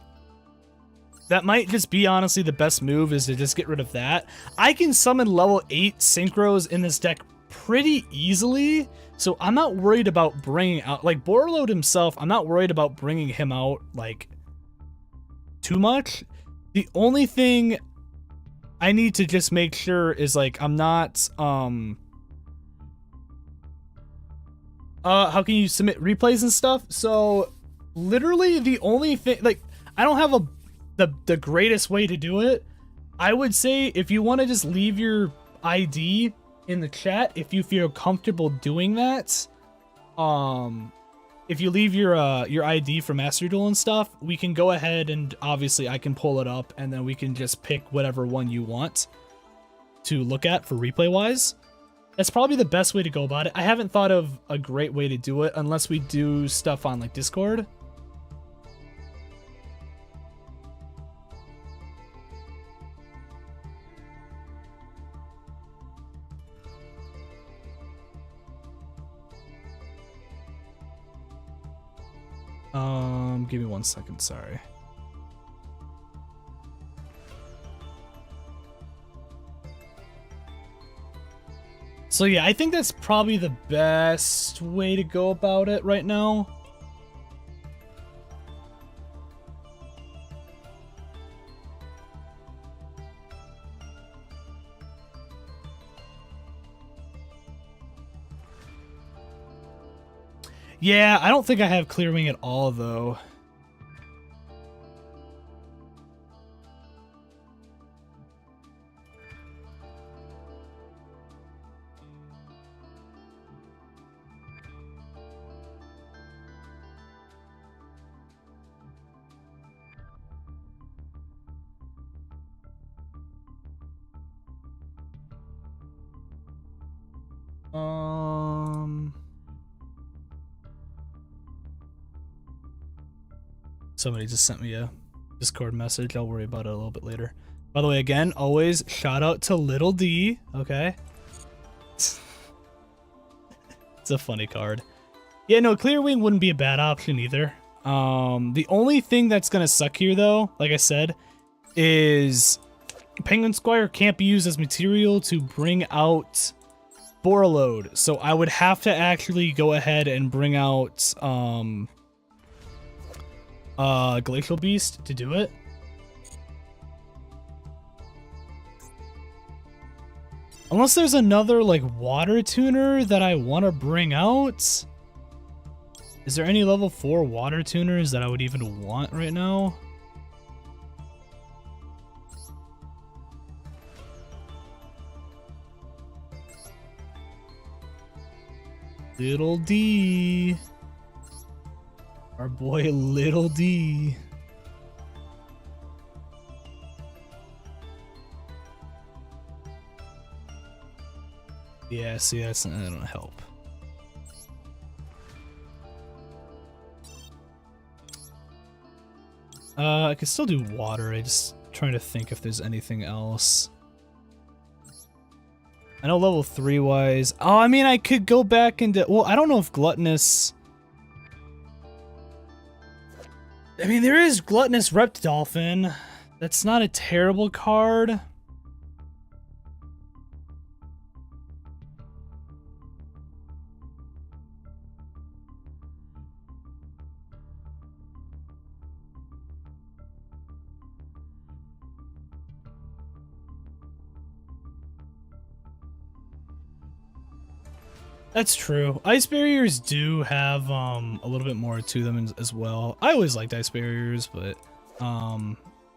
that might just be honestly the best move, is to just get rid of that. I can summon level 8 synchros in this deck pretty easily, so I'm not worried about bringing out, like, Borreload himself, I'm not worried about bringing him out, like, too much. The only thing I need to just make sure is, like, I'm not, how can you submit replays and stuff? So, literally the only thing, like, I don't have the greatest way to do it. I would say if you want to just leave your ID in the chat, if you feel comfortable doing that, if you leave your ID for Master Duel and stuff, we can go ahead and obviously I can pull it up and then we can just pick whatever one you want to look at for replay wise. That's probably the best way to go about it. I haven't thought of a great way to do it unless we do stuff on like Discord. Give me 1 second, sorry. So yeah, I think that's probably the best way to go about it right now. Yeah, I don't think I have Clear Wing at all, though. Somebody just sent me a Discord message. I'll worry about it a little bit later. By the way, again, always shout out to Little D, okay? It's a funny card. Yeah, no, Clear Wing wouldn't be a bad option either. The only thing that's gonna suck here, though, like I said, is Penguin Squire can't be used as material to bring out Borreload. So I would have to actually go ahead and bring out, Glacial Beast to do it. Unless there's another, like, water tuner that I want to bring out. Is there any level 4 water tuners that I would even want right now? Little D. Our boy Little D. Yeah, see, that don't help. I could still do water. I just trying to think if there's anything else. I know level 3 wise. Oh, I mean, I could go back into. Well, I don't know if gluttonous. I mean, there is gluttonous Reptidolphin. That's not a terrible card. That's true. Ice barriers do have a little bit more to them as well. I always liked ice barriers, but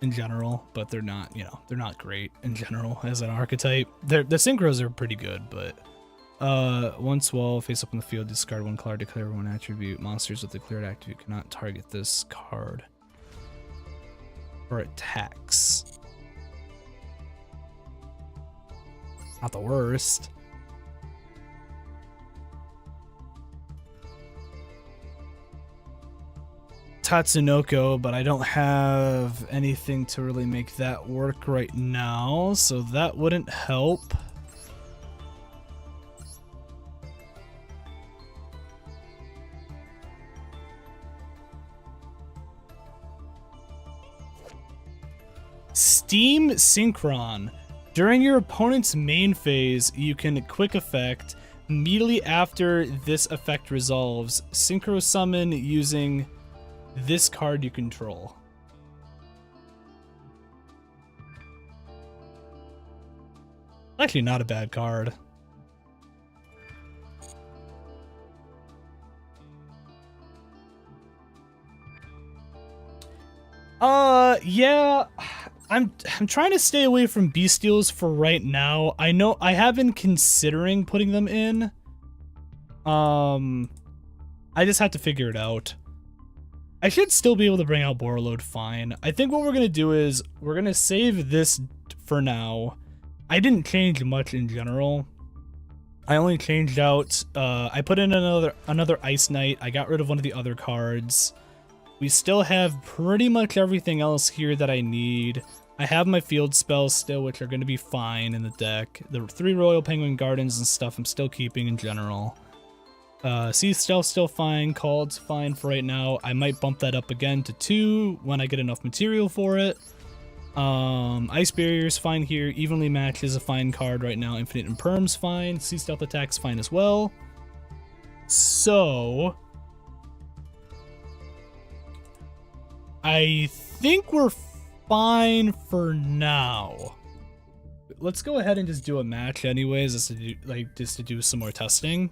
in general, but they're not, you know, they're not great in general as an archetype. The synchros are pretty good, but once while face up in the field, discard one card, declare one attribute. Monsters with declared attribute cannot target this card for attacks. Not the worst. Tatsunoko, but I don't have anything to really make that work right now, so that wouldn't help. Steam Synchron. During your opponent's main phase, you can quick effect. Immediately after this effect resolves, synchro summon using this card you control. Actually, not a bad card. Yeah, I'm trying to stay away from bestials for right now. I know I have been considering putting them in. I just have to figure it out. I should still be able to bring out Borreload fine. I think what we're going to do is we're going to save this for now. I didn't change much in general. I only changed out, I put in another Ice Knight. I got rid of one of the other cards. We still have pretty much everything else here that I need. I have my field spells still, which are going to be fine in the deck. The 3 Royal Penguin Gardens and stuff I'm still keeping in general. Sea Stealth still fine, Called's fine for right now. I might bump that up again to 2 when I get enough material for it. Ice Barrier's fine here, Evenly Matched is a fine card right now, Infinite Imperm's fine, Sea Stealth Attack's fine as well. So I think we're fine for now. Let's go ahead and just do a match anyways, just to do some more testing.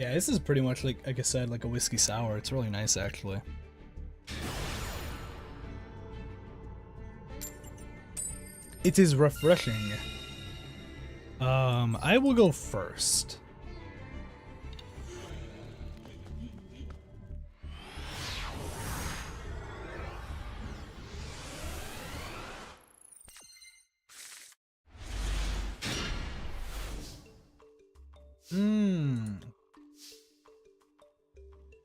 Yeah, this is pretty much like I said, like a whiskey sour. It's really nice, actually. It is refreshing. I will go first.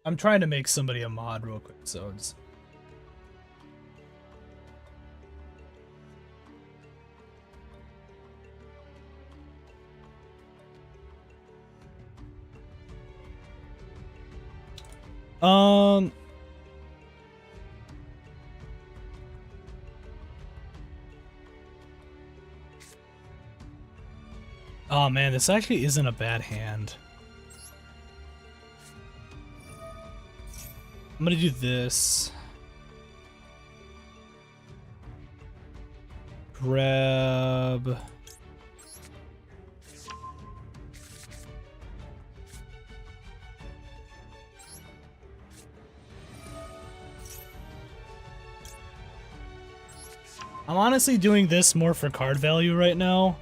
I'm trying to make somebody a mod real quick, so it's... Oh man, this actually isn't a bad hand. I'm gonna do this. grab... I'm honestly doing this more for card value right now.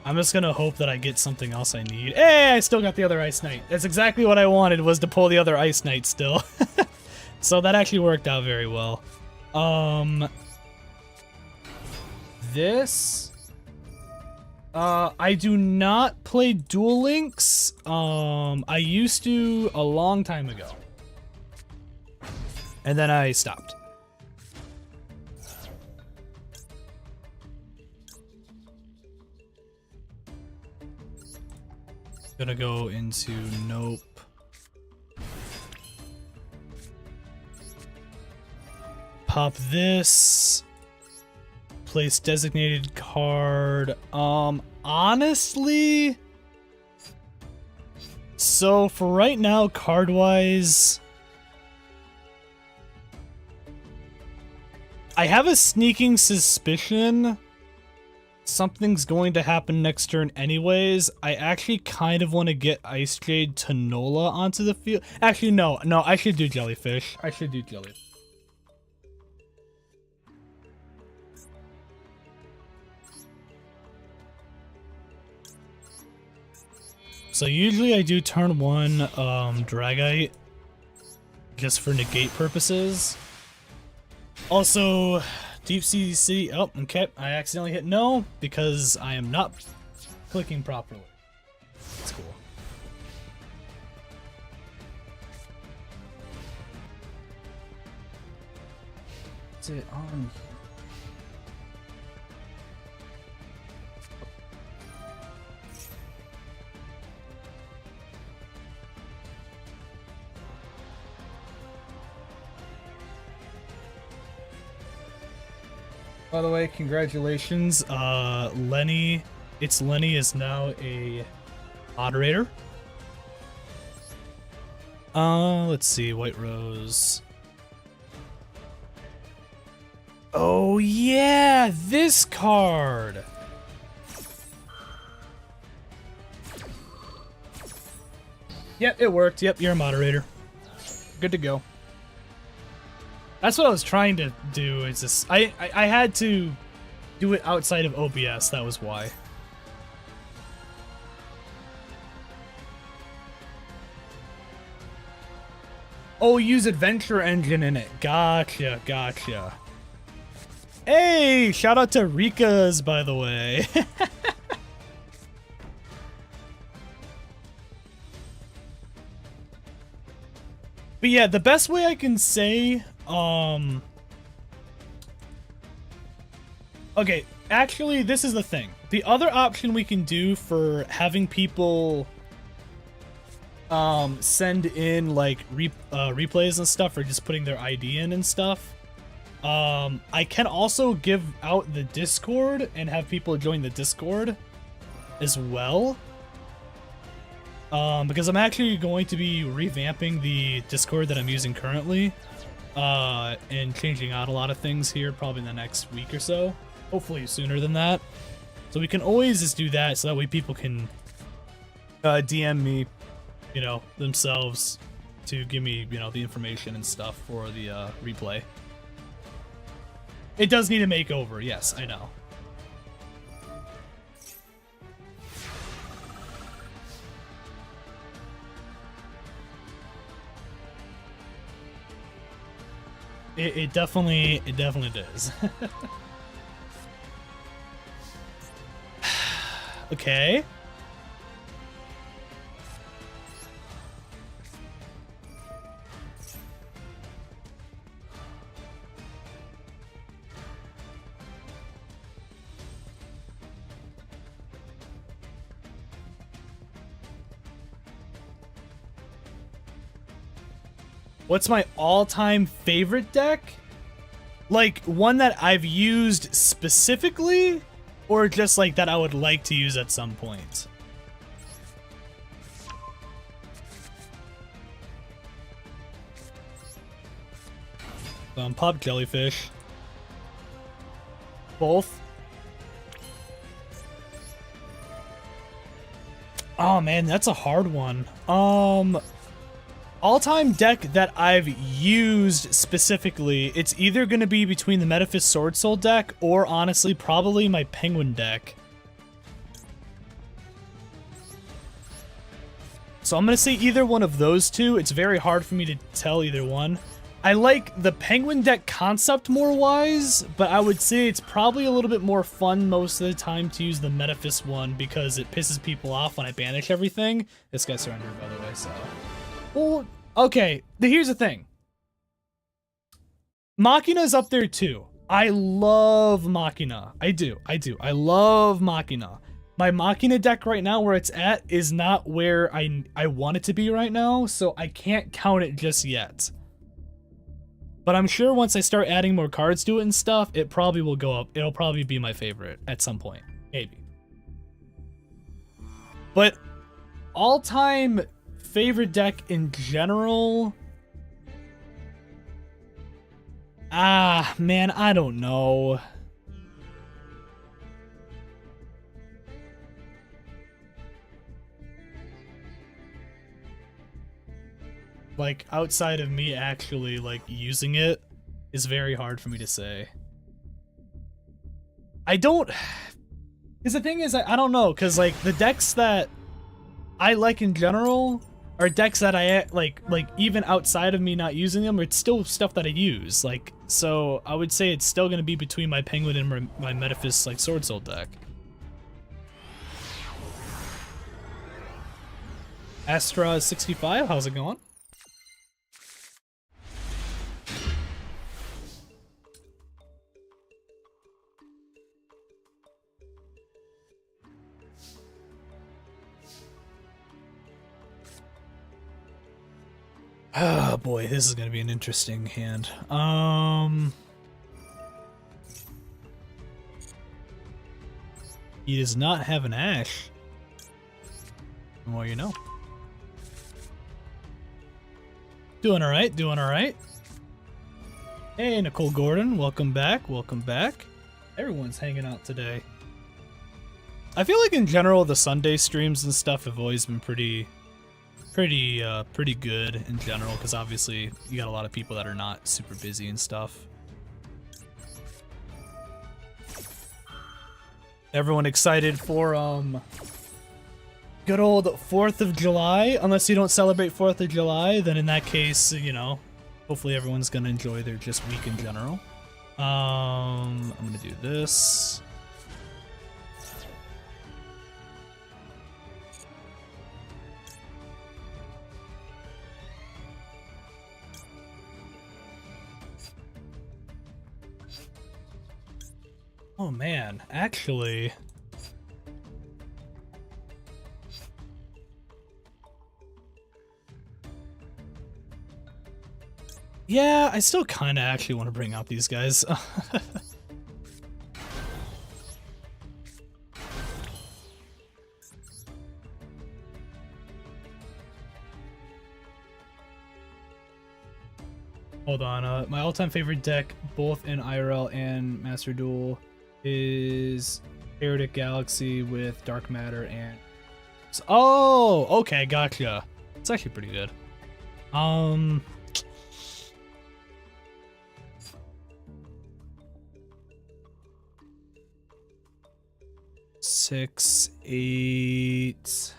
I'm just gonna hope that I get something else I need. Hey, I still got the other Ice Knight. That's exactly what I wanted, was to pull the other Ice Knight still. So that actually worked out very well. This... I do not play Duel Links. I used to a long time ago. And then I stopped. Gonna go into nope. Pop this. Place designated card. Honestly, so for right now, card-wise, I have a sneaking suspicion something's going to happen next turn anyways. I actually kind of want to get Ice Jade to Nola onto the field. Actually, no, I should do Jellyfish. I should do Jellyfish. So usually I do turn 1 Dragite just for negate purposes. Also, Deep Sea City. Oh, okay. I accidentally hit no because I am not clicking properly. That's cool. What's it on? By the way, congratulations, Lenny. Lenny is now a moderator. Let's see, White Rose. Oh yeah, this card. Yep, it worked. Yep, you're a moderator. Good to go. That's what I was trying to do. It's just I had to do it outside of OBS. That was why. Oh, use Adventure Engine in it. Gotcha, gotcha. Hey, shout out to Rika's, by the way. But yeah, the best way I can say, okay, actually, this is the thing. The other option we can do for having people send in like replays and stuff, or just putting their ID in and stuff. I can also give out the Discord and have people join the Discord as well. Because I'm actually going to be revamping the Discord that I'm using currently, and changing out a lot of things here probably in the next week or so. Hopefully sooner than that. So we can always just do that, so that way people can DM me, you know, themselves to give me, you know, the information and stuff for the replay. It does need a makeover, yes, I know. It definitely does. Okay. What's my all-time favorite deck? Like, one that I've used specifically, or just like that I would like to use at some point? Pop Jellyfish. Both. Oh man, that's a hard one. All-time deck that I've used specifically, it's either going to be between the Metaphys Sword Soul deck or honestly probably my Penguin deck. So I'm going to say either one of those two. It's very hard for me to tell either one. I like the Penguin deck concept more wise, but I would say it's probably a little bit more fun most of the time to use the Metaphys one because it pisses people off when I banish everything. This guy surrendered, by the way, so... Well, okay, here's the thing. Machina's up there too. I love Machina. I do. I love Machina. My Machina deck right now, where it's at, is not where I want it to be right now, so I can't count it just yet. But I'm sure once I start adding more cards to it and stuff, it probably will go up. It'll probably be my favorite at some point. Maybe. But all-time favorite deck in general? Ah, man, I don't know. Like, outside of me actually, like, using it is very hard for me to say. I don't... Because the thing is, I don't know, because, like, the decks that I like in general are decks that I, like, even outside of me not using them, it's still stuff that I use. Like, so I would say it's still going to be between my Penguin and my Metaphys, like, Sword Soul deck. Astra 65, how's it going? Oh boy, this is gonna be an interesting hand. He does not have an Ash. Well, you know. Doing alright, doing alright. Hey, Nicole Gordon, welcome back, welcome back. Everyone's hanging out today. I feel like in general the Sunday streams and stuff have always been pretty good in general, because obviously you got a lot of people that are not super busy and stuff. Everyone excited for good old 4th of July? Unless you don't celebrate 4th of July, then in that case, you know, hopefully everyone's gonna enjoy their just week in general. I'm gonna do this. Oh man, actually... Yeah, I still kinda actually want to bring out these guys. Hold on, my all-time favorite deck, both in IRL and Master Duel, is Heretic Galaxy with Dark Matter and... Oh, okay, gotcha. It's actually pretty good. 6, 8...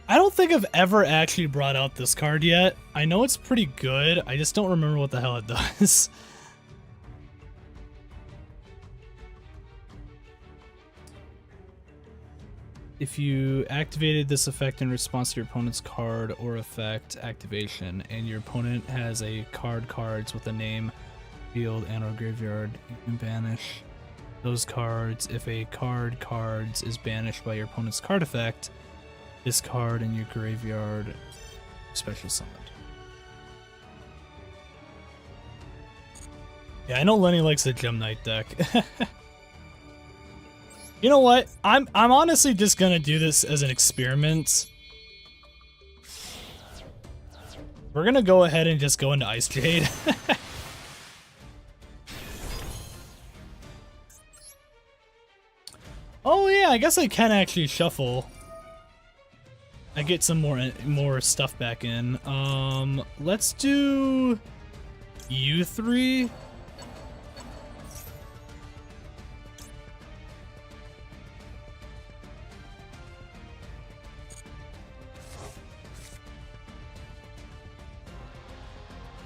I don't think I've ever actually brought out this card yet. I know it's pretty good, I just don't remember what the hell it does. If you activated this effect in response to your opponent's card or effect activation, and your opponent has a cards with a name, field, and or graveyard, you can banish those cards. If a cards is banished by your opponent's card effect, this card in your graveyard special summoned. Yeah, I know Lenny likes the Gem Knight deck. You know what? I'm honestly just gonna do this as an experiment. We're gonna go ahead and just go into Ice Jade. Oh yeah, I guess I can actually shuffle. I get some more stuff back in. Let's do U3.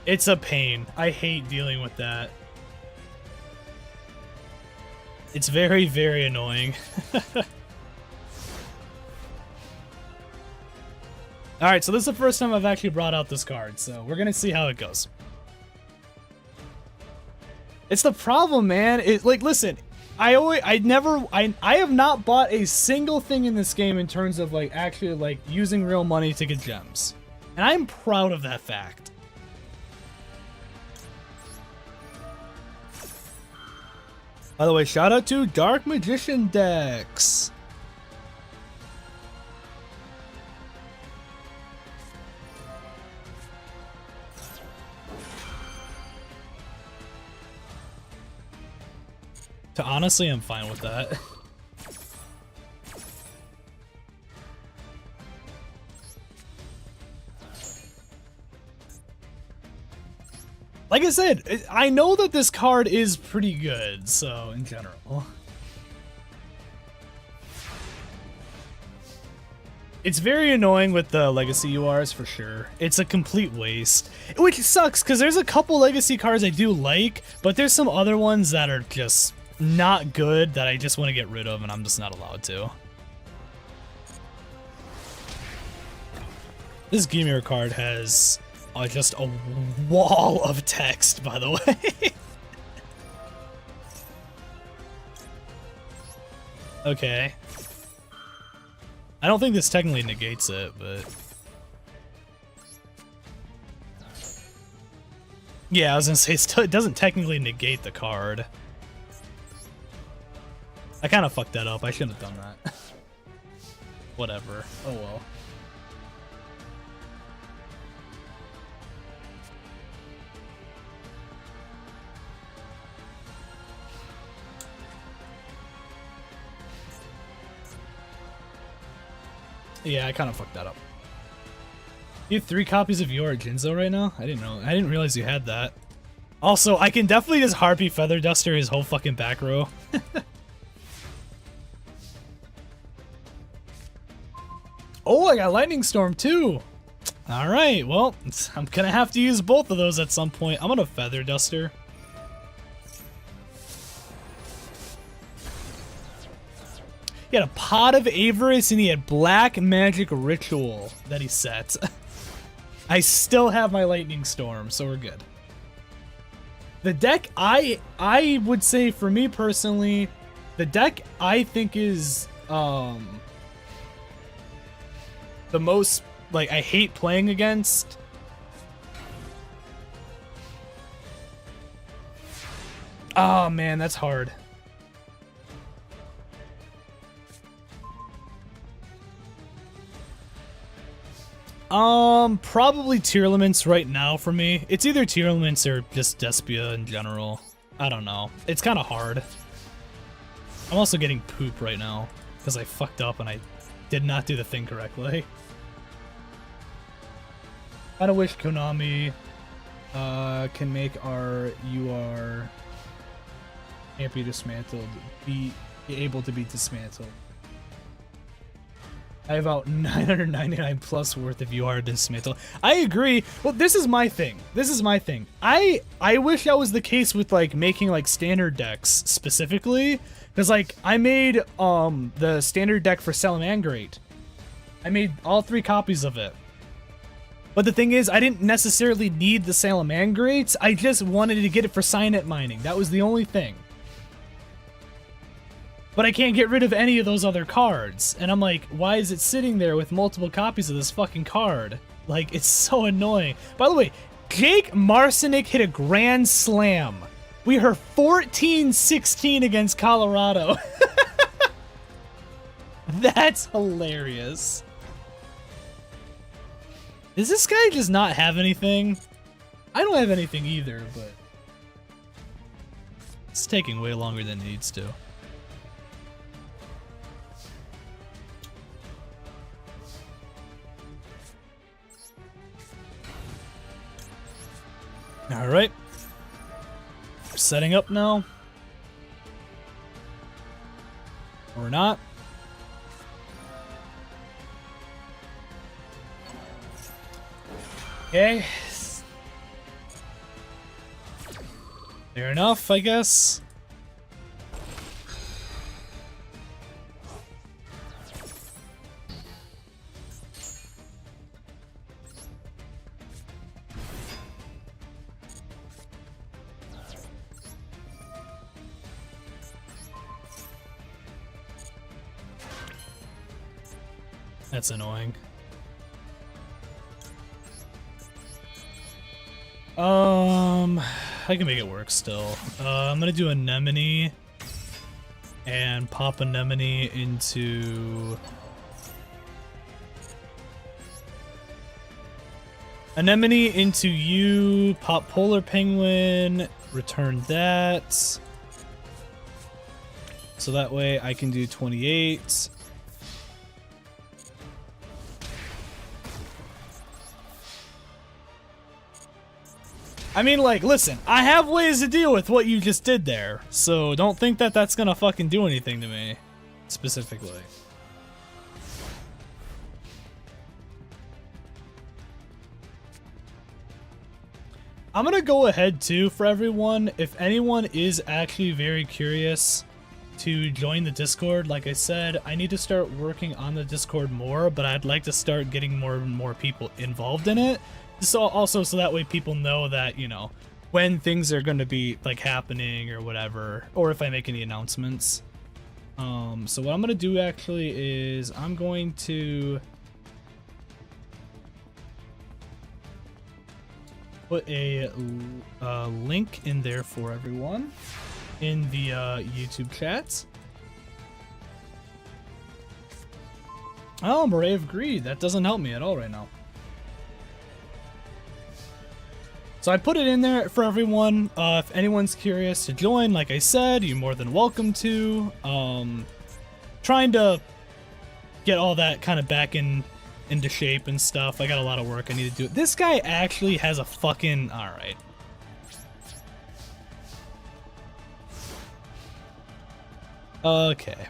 It's a pain. I hate dealing with that. It's very, very annoying. Alright, so this is the first time I've actually brought out this card, so we're gonna see how it goes. It's the problem, man. Like, listen, I have not bought a single thing in this game in terms of, like, actually, like, using real money to get gems. And I'm proud of that fact. By the way, shout out to Dark Magician decks. Honestly, I'm fine with that. Like I said, I know that this card is pretty good, so in general. It's very annoying with the legacy URs for sure. It's a complete waste. Which sucks, because there's a couple legacy cards I do like, but there's some other ones that are just not good that I just want to get rid of, and I'm just not allowed to. This Gimir card has just a wall of text, by the way. Okay. I don't think this technically negates it, but... Yeah, I was gonna say, it doesn't technically negate the card. I kind of fucked that up. I shouldn't have done that. Whatever. Oh well. Yeah, I kind of fucked that up. You have 3 copies of your Jinzo right now? I didn't know. I didn't realize you had that. Also, I can definitely just Harpy Feather Duster his whole fucking back row. Oh, I got Lightning Storm too. All right, well, I'm gonna have to use both of those at some point. I'm gonna Feather Duster. He had a Pot of Avarice and he had Black Magic Ritual that he set. I still have my Lightning Storm, so we're good. The deck, I would say for me personally, the deck I think is the most, like, I hate playing against. Oh man, that's hard. Probably Tearlaments right now for me. It's either Tearlaments or just Despia in general. I don't know. It's kind of hard. I'm also getting poop right now because I fucked up and I did not do the thing correctly. I kinda wish Konami can make our UR can't be dismantled be able to be dismantled. I have about 999 plus worth of UR dismantle. I agree. Well, this is my thing. This is my thing. I wish that was the case with like making like standard decks specifically, because like I made the standard deck for Salamangrate. I made all 3 copies of it. But the thing is, I didn't necessarily need the Salamangrates. I just wanted to get it for Signet mining. That was the only thing. but I can't get rid of any of those other cards. And I'm like, why is it sitting there with multiple copies of this fucking card? Like, it's so annoying. By the way, Jake Marcinick hit a grand slam. We are 14-16 against Colorado. That's hilarious. Does this guy just not have anything? I don't have anything either, but it's taking way longer than it needs to. All right. We're setting up now. Or not. Okay. Fair enough, I guess. That's annoying. I can make it work still. I'm gonna do Anemone and pop Anemone into you, pop Polar Penguin, return that. So that way I can do 28. I mean, like, listen, I have ways to deal with what you just did there, so don't think that that's gonna fucking do anything to me, specifically. I'm gonna go ahead, too, for everyone. If anyone is actually very curious to join the Discord, like I said, I need to start working on the Discord more, but I'd like to start getting more and more people involved in it. So also, so that way people know that, you know, when things are going to be like happening or whatever, or if I make any announcements. So what I'm going to do actually is I'm going to put a link in there for everyone in the YouTube chat. Oh, Moray of Greed. That doesn't help me at all right now. So I put it in there for everyone. If anyone's curious to join, like I said, you're more than welcome to. Trying to get all that kind of back into shape and stuff. I got a lot of work I need to do. This guy actually has a fucking... Alright. Okay.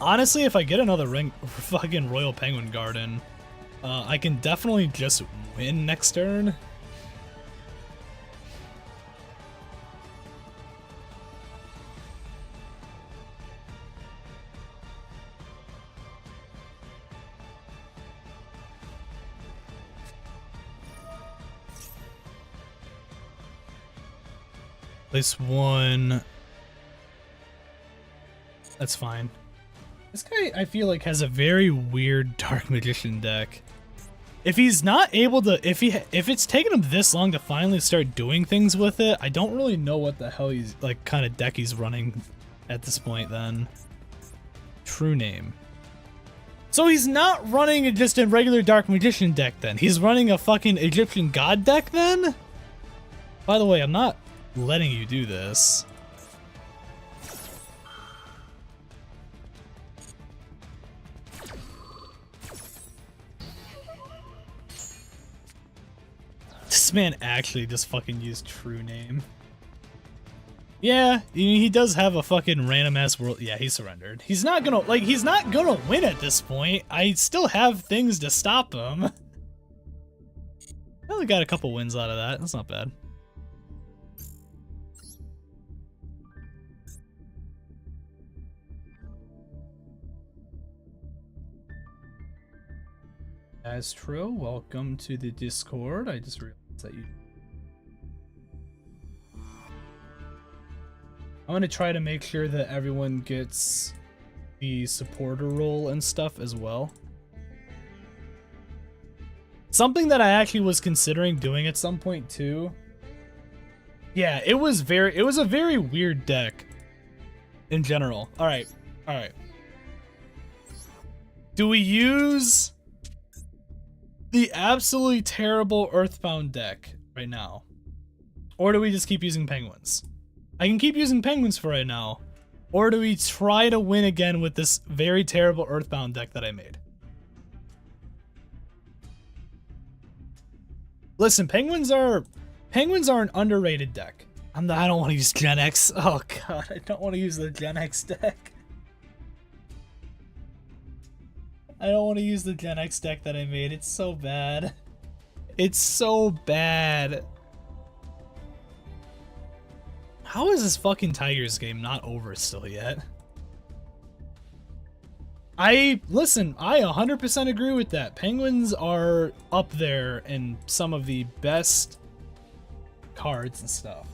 Honestly, if I get another fucking Royal Penguin Garden... I can definitely just win next turn. Place one. That's fine. This guy, I feel like, has a very weird Dark Magician deck. If he's not able to, if it's taken him this long to finally start doing things with it, I don't really know what the hell he's, like, kind of deck he's running at this point then. True name. So he's not running just a regular Dark Magician deck then. He's running a fucking Egyptian God deck then? By the way, I'm not letting you do this. This man actually just fucking used True Name. Yeah, he does have a fucking random ass world. Yeah, he surrendered. He's not gonna, like, he's not gonna win at this point. I still have things to stop him. I only got a couple wins out of that. That's not bad. Astro, welcome to the Discord. I just realized that you... I'm gonna try to make sure that everyone gets the supporter role and stuff as well. Something that I actually was considering doing at some point too. Yeah, it was a very weird deck in general. All right. Do we use the absolutely terrible Earthbound deck right now? Or do we just keep using penguins? I can keep using penguins for right now. Or do we try to win again with this very terrible Earthbound deck that I made? Listen, penguins are an underrated deck. I don't want to use Gen X. Oh god, I don't want to use the Gen X deck. I don't want to use the Gen X deck that I made. It's so bad. It's so bad. How is this fucking Tigers game not over still yet? Listen, I 100% agree with that. Penguins are up there in some of the best cards and stuff.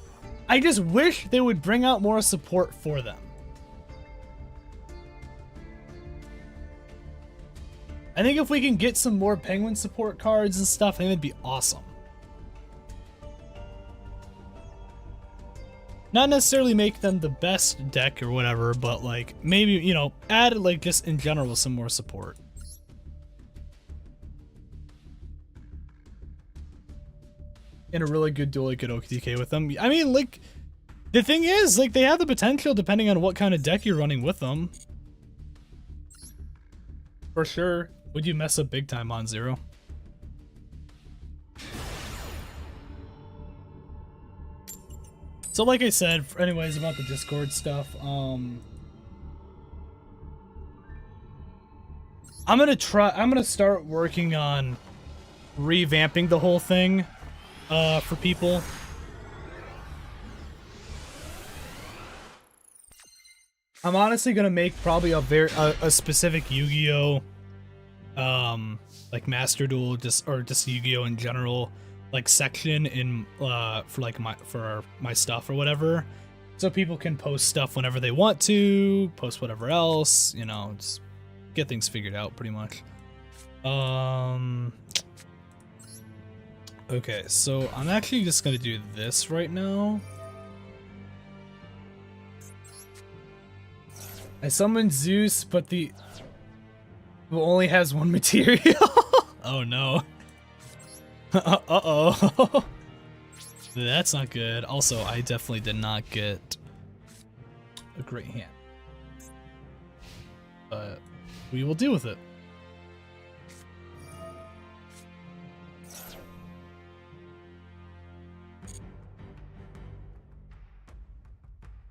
I just wish they would bring out more support for them. I think if we can get some more Penguin support cards and stuff, I think that'd be awesome. Not necessarily make them the best deck or whatever, but like maybe, you know, add like just in general some more support. In a really good duel, like good OTK with them. I mean, like, the thing is, like, they have the potential depending on what kind of deck you're running with them. For sure. Would you mess up big time on Zero? So like I said, anyways, about the Discord stuff, I'm gonna start working on revamping the whole thing for people. I'm honestly gonna make probably a specific Yu-Gi-Oh like Master Duel just Yu-Gi-Oh in general like section in for my stuff or whatever, so people can post stuff whenever they want to, post whatever else, you know, just get things figured out pretty much. Okay, so I'm actually just gonna do this right now. I summoned Zeus, but the only has one material. Oh no. Uh-oh. That's not good. Also, I definitely did not get a great hand. But we will deal with it.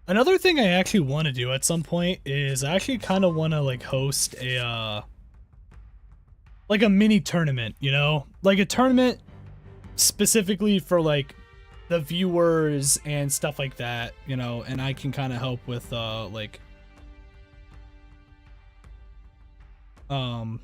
Another thing I actually want to do at some point is I actually kind of want to like host a like a mini tournament, you know? Like a tournament specifically for like the viewers and stuff like that, you know, and I can kind of help with like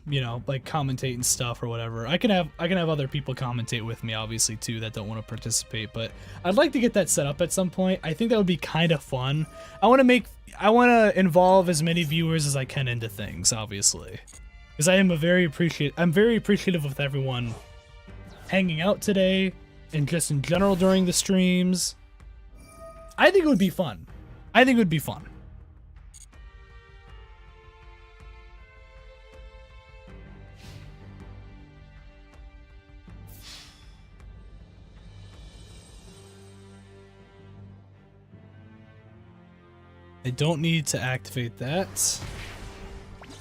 you know, like commentate and stuff or whatever. I can have other people commentate with me obviously too that don't want to participate, but I'd like to get that set up at some point. I think that would be kind of fun. I want to involve as many viewers as I can into things, obviously. Because I'm very appreciative of everyone hanging out today and just in general during the streams. I think it would be fun. I don't need to activate that.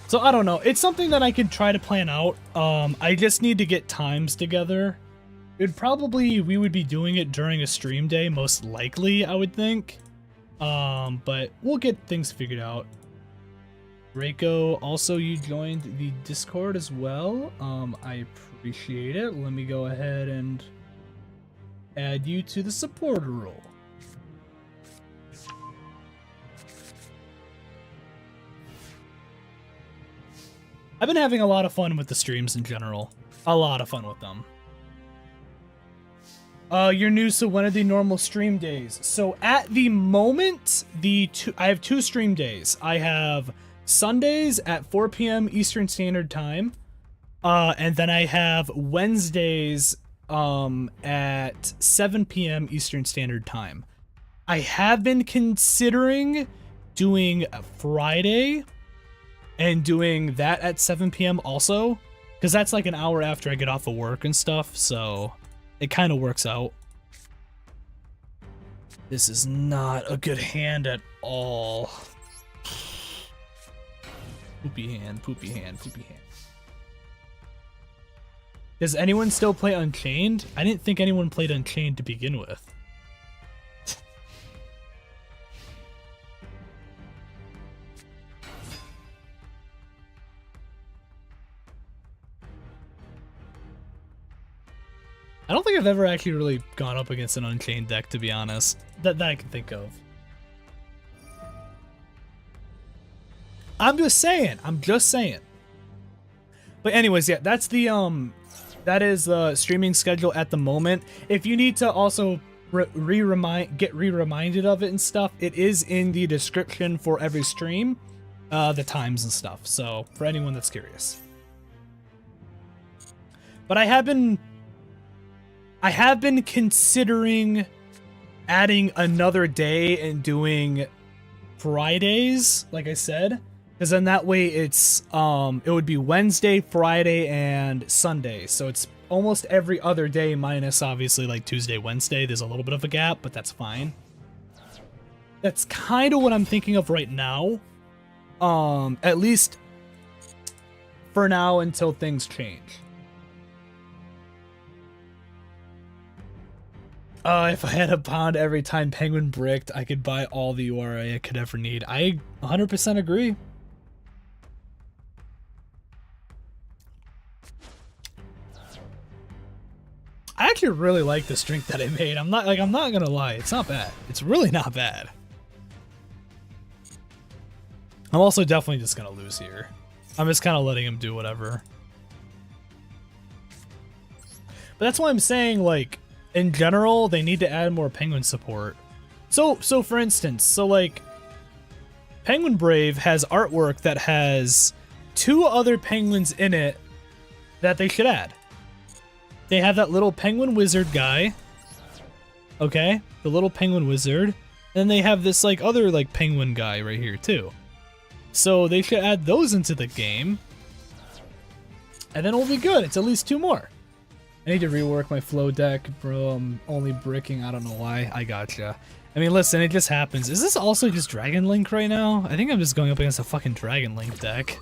So I don't know. It's something that I could try to plan out. I just need to get times together. We would be doing it during a stream day, most likely, I would think. But we'll get things figured out. Reiko, also you joined the Discord as well. I appreciate it. Let me go ahead and add you to the supporter role. I've been having a lot of fun with the streams in general. A lot of fun with them. You're new, so when are the normal stream days? So at the moment, I have 2 stream days. I have Sundays at 4 p.m. Eastern Standard Time, and then I have Wednesdays at 7 p.m. Eastern Standard Time. I have been considering doing Friday and doing that at 7 p.m. also, because that's like an hour after I get off of work and stuff, so it kind of works out. This is not a good hand at all. Poopy hand, poopy hand, poopy hand. Does anyone still play Unchained? I didn't think anyone played Unchained to begin with. I don't think I've ever actually really gone up against an Unchained deck, to be honest, that I can think of. I'm just saying. But anyways, yeah, that's the that is the streaming schedule at the moment. If you need to also get re-reminded of it and stuff, it is in the description for every stream, the times and stuff. So for anyone that's curious. But I have been considering adding another day and doing Fridays, like I said, because then that way it's it would be Wednesday, Friday, and Sunday. So it's almost every other day minus obviously like Tuesday, Wednesday. There's a little bit of a gap, but that's fine. That's kind of what I'm thinking of right now. At least for now until things change. If I had a pound every time Penguin bricked, I could buy all the URA I could ever need. I 100% agree. I actually really like this drink that I made. I'm not gonna lie, it's not bad. It's really not bad. I'm also definitely just gonna lose here. I'm just kind of letting him do whatever. But that's why I'm saying, like, in general, they need to add more Penguin support. So for instance, like, Penguin Brave has artwork that has 2 other penguins in it that they should add. They have that little penguin wizard guy. Okay, the little penguin wizard. And they have this, like, other, like, penguin guy right here, too. So they should add those into the game. And then we'll be good. It's at least 2 more. I need to rework my flow deck, bro. I'm only bricking. I don't know why. I gotcha. I mean, listen, it just happens. Is this also just Dragon Link right now? I think I'm just going up against a fucking Dragon Link deck.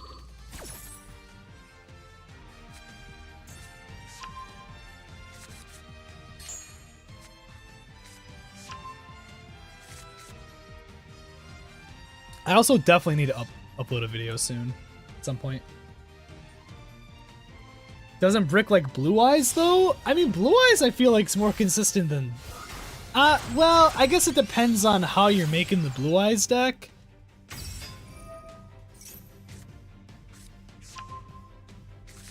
I also definitely need to upload a video soon. At some point. Doesn't brick like Blue Eyes, though? I mean, Blue Eyes I feel like is more consistent than... well, I guess it depends on how you're making the Blue Eyes deck.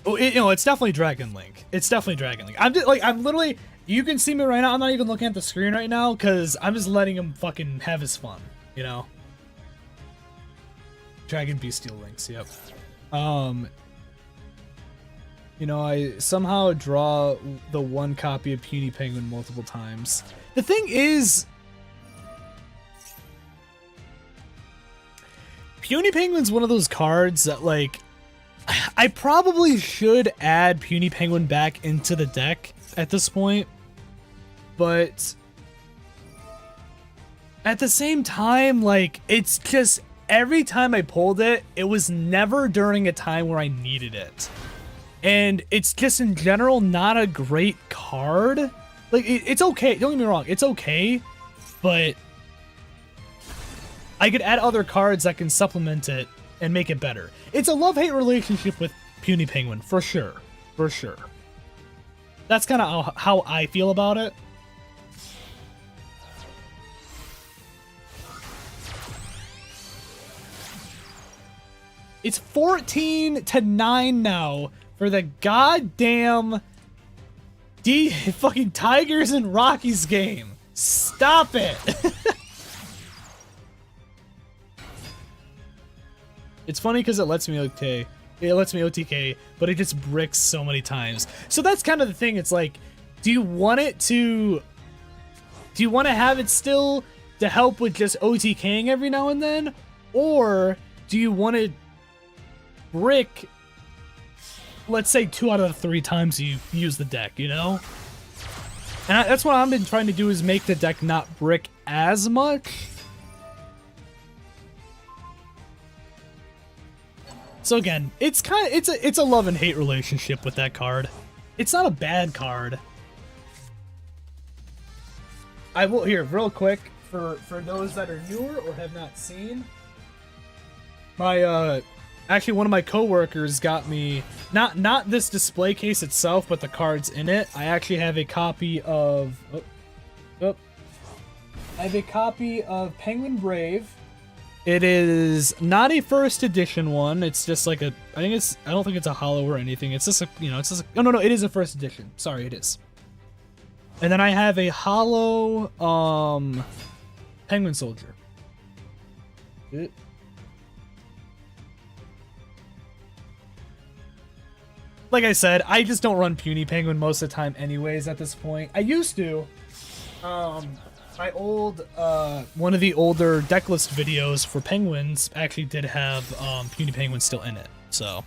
Oh, it's definitely Dragon Link. It's definitely Dragon Link. I'm literally... You can see me right now. I'm not even looking at the screen right now, because I'm just letting him fucking have his fun, you know? Dragon Bestial Links, yep. You know, I somehow draw the 1 copy of Puny Penguin multiple times. The thing is, Puny Penguin's one of those cards that, like, I probably should add Puny Penguin back into the deck at this point, but at the same time, like, it's just every time I pulled it, it was never during a time where I needed it. And it's just in general not a great card. Like, it's okay, don't get me wrong, it's okay, but I could add other cards that can supplement it and make it better. It's a love-hate relationship with Puny Penguin, for sure. For sure. That's kind of how I feel about it. It's 14-9 now for the goddamn fucking Tigers and Rockies game. Stop it. It's funny because it lets me OTK, but it just bricks so many times. So that's kind of the thing. It's like, do you want to have it still to help with just OTKing every now and then? Or do you want to brick, let's say 2 out of the 3 times you use the deck, you know? And that's what I've been trying to do, is make the deck not brick as much. So again, it's a love and hate relationship with that card. It's not a bad card. I will, here real quick, for those that are newer or have not seen, my actually one of my coworkers got me not this display case itself, but the cards in it. I actually have a copy of I have a copy of Penguin Brave. It is not a first edition one. It's just like a, I don't think it's a hollow or anything. It's just a, oh no, it is a first edition. Sorry, it is. And then I have a hollow Penguin Soldier. Like I said, I just don't run Puny Penguin most of the time anyways at this point. I used to. My old, one of the older decklist videos for Penguins actually did have Puny Penguin still in it, so.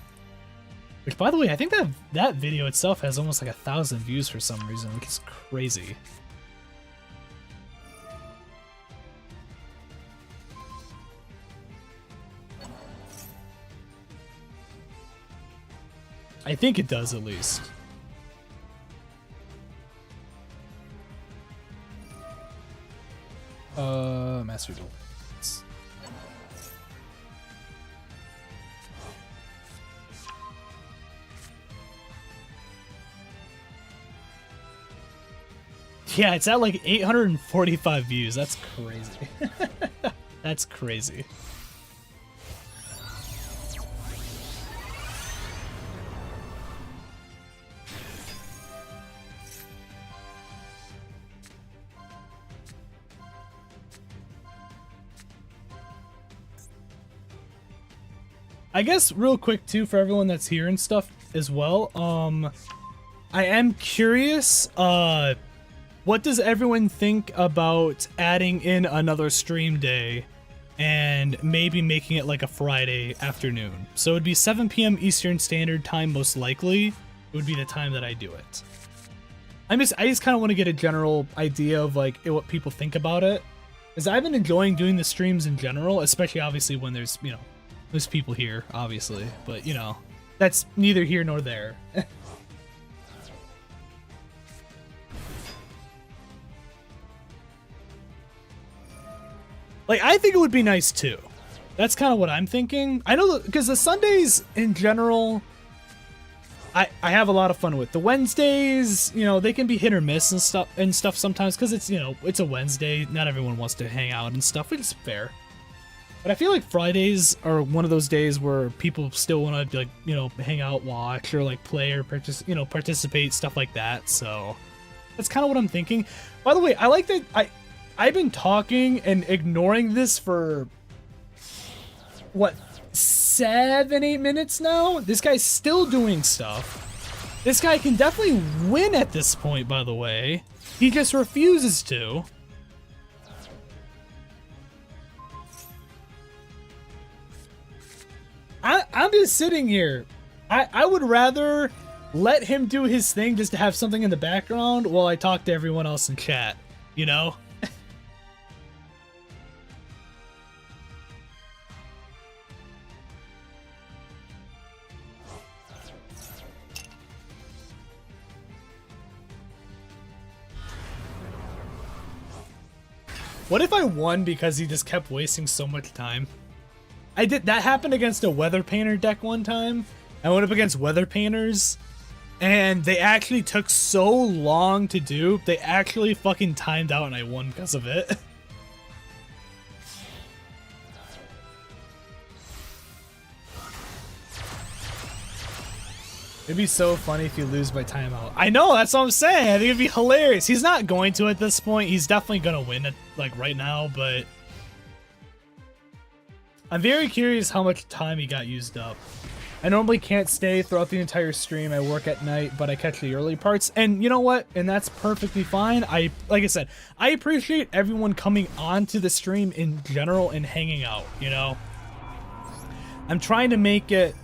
Which, by the way, I think that video itself has almost like 1,000 views for some reason, which is crazy. I think it does, at least. Master Duel. Yeah, it's at like 845 views. That's crazy. That's crazy. I guess real quick too, for everyone that's here and stuff as well, I am curious, what does everyone think about adding in another stream day and maybe making it like a Friday afternoon? So it'd be 7 p.m. Eastern Standard Time, most likely. It would be the time that I do it. I just kind of want to get a general idea of like what people think about it, because I've been enjoying doing the streams in general, especially obviously when there's, there's people here, obviously, but that's neither here nor there. Like, I think it would be nice too. That's kind of what I'm thinking. I know, because the Sundays in general, I have a lot of fun with. The Wednesdays, they can be hit or miss and stuff sometimes, because it's, it's a Wednesday. Not everyone wants to hang out and stuff, which is fair. But I feel like Fridays are one of those days where people still want to, like, hang out, watch, or like play or participate, stuff like that. So that's kind of what I'm thinking. By the way, I like that I've been talking and ignoring this for, what, 7-8 minutes now? This guy's still doing stuff. This guy can definitely win at this point, by the way. He just refuses to. I'm just sitting here. I would rather let him do his thing just to have something in the background while I talk to everyone else in chat, What if I won because he just kept wasting so much time? That happened against a Weather Painter deck one time. I went up against Weather Painters, and they actually took so long to do. They actually fucking timed out, and I won because of it. It'd be so funny if you lose by timeout. I know, that's what I'm saying. I think it'd be hilarious. He's not going to at this point. He's definitely gonna win it like right now, but I'm very curious how much time he got used up. I normally can't stay throughout the entire stream. I work at night, but I catch the early parts. And you know what? And that's perfectly fine. Like I said, I appreciate everyone coming onto the stream in general and hanging out, you know? I'm trying to make it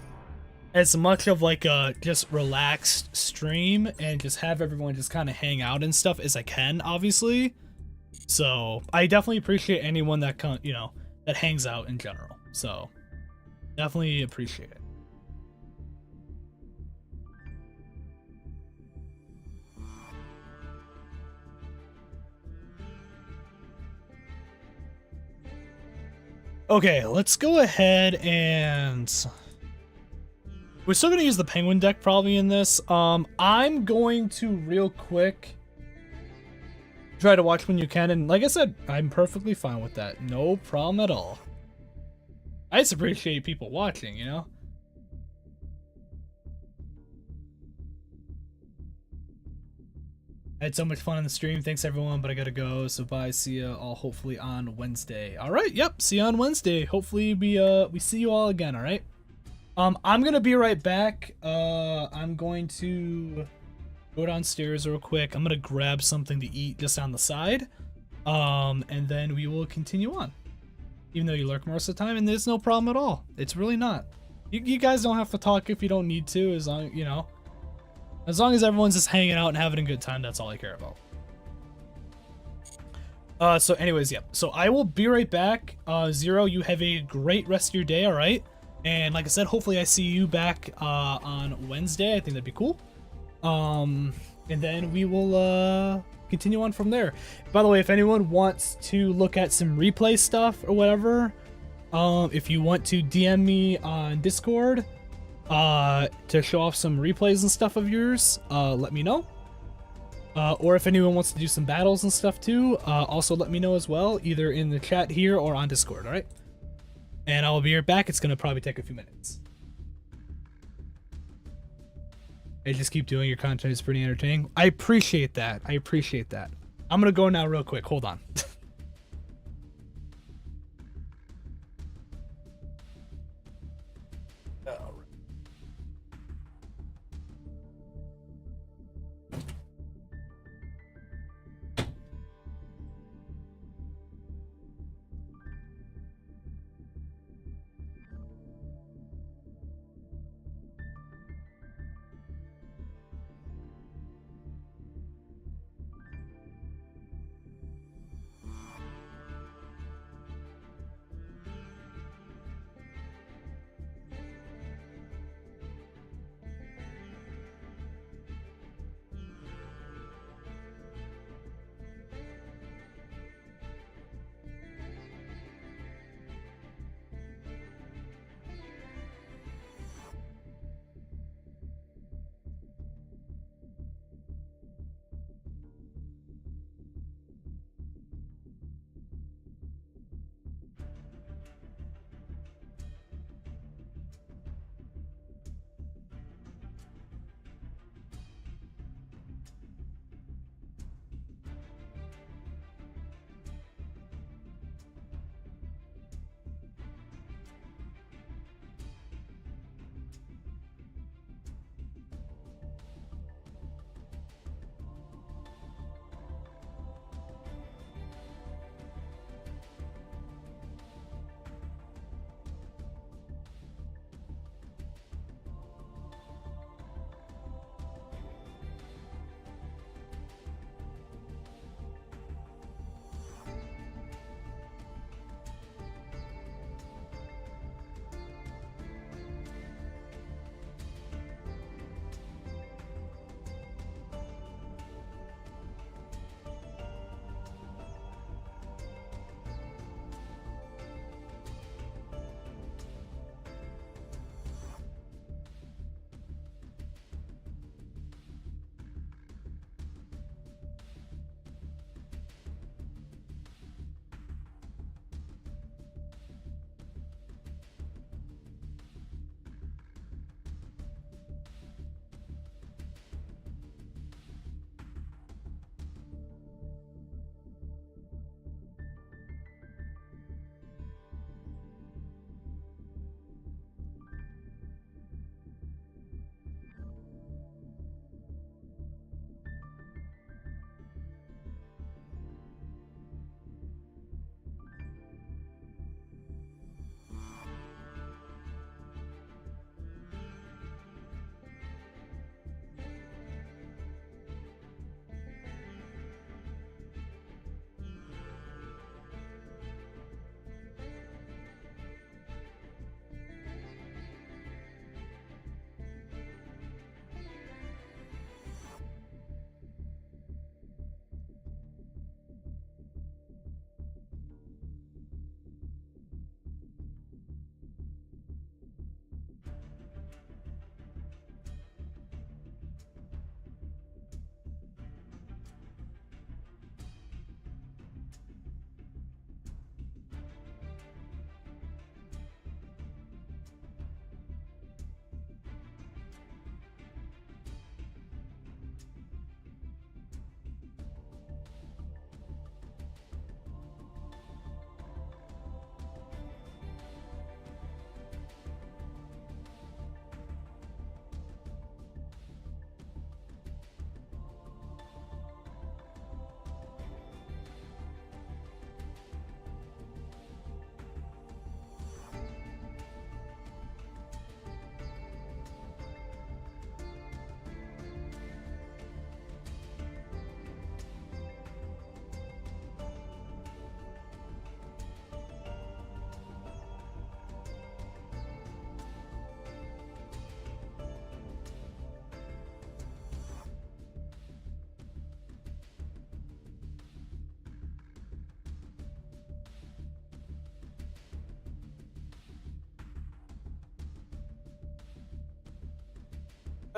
as much of like a just relaxed stream and just have everyone just kind of hang out and stuff as I can, obviously. So I definitely appreciate anyone that that hangs out in general. So definitely appreciate it. Okay, let's go ahead and we're still gonna use the penguin deck probably in this. I'm going to real quick try to watch when you can, and like I said, I'm perfectly fine with that. No problem at all. I just appreciate people watching, you know? I had so much fun on the stream. Thanks everyone, but I gotta go. So bye. See ya all hopefully on Wednesday. All right. Yep. See you on Wednesday. Hopefully we see you all again. All right. I'm gonna be right back. I'm going to go downstairs real quick. I'm gonna grab something to eat just on the side. And then we will continue on. Even though you lurk most of the time, and there's no problem at all. It's really not. You guys don't have to talk if you don't need to, as long, you know. As long as everyone's just hanging out and having a good time, that's all I care about. So anyways, yeah. So I will be right back. Zero, you have a great rest of your day, all right? And like I said, hopefully I see you back on Wednesday. I think that'd be cool. And then we will continue on from there. By the way, if anyone wants to look at some replay stuff or whatever, if you want to DM me on Discord, to show off some replays and stuff of yours, let me know. Or if anyone wants to do some battles and stuff too, also let me know as well, either in the chat here or on Discord, alright? And I will be right back. It's gonna probably take a few minutes. Hey, just keep doing your content. It's pretty entertaining. I appreciate that. I appreciate that. I'm gonna go now real quick. Hold on.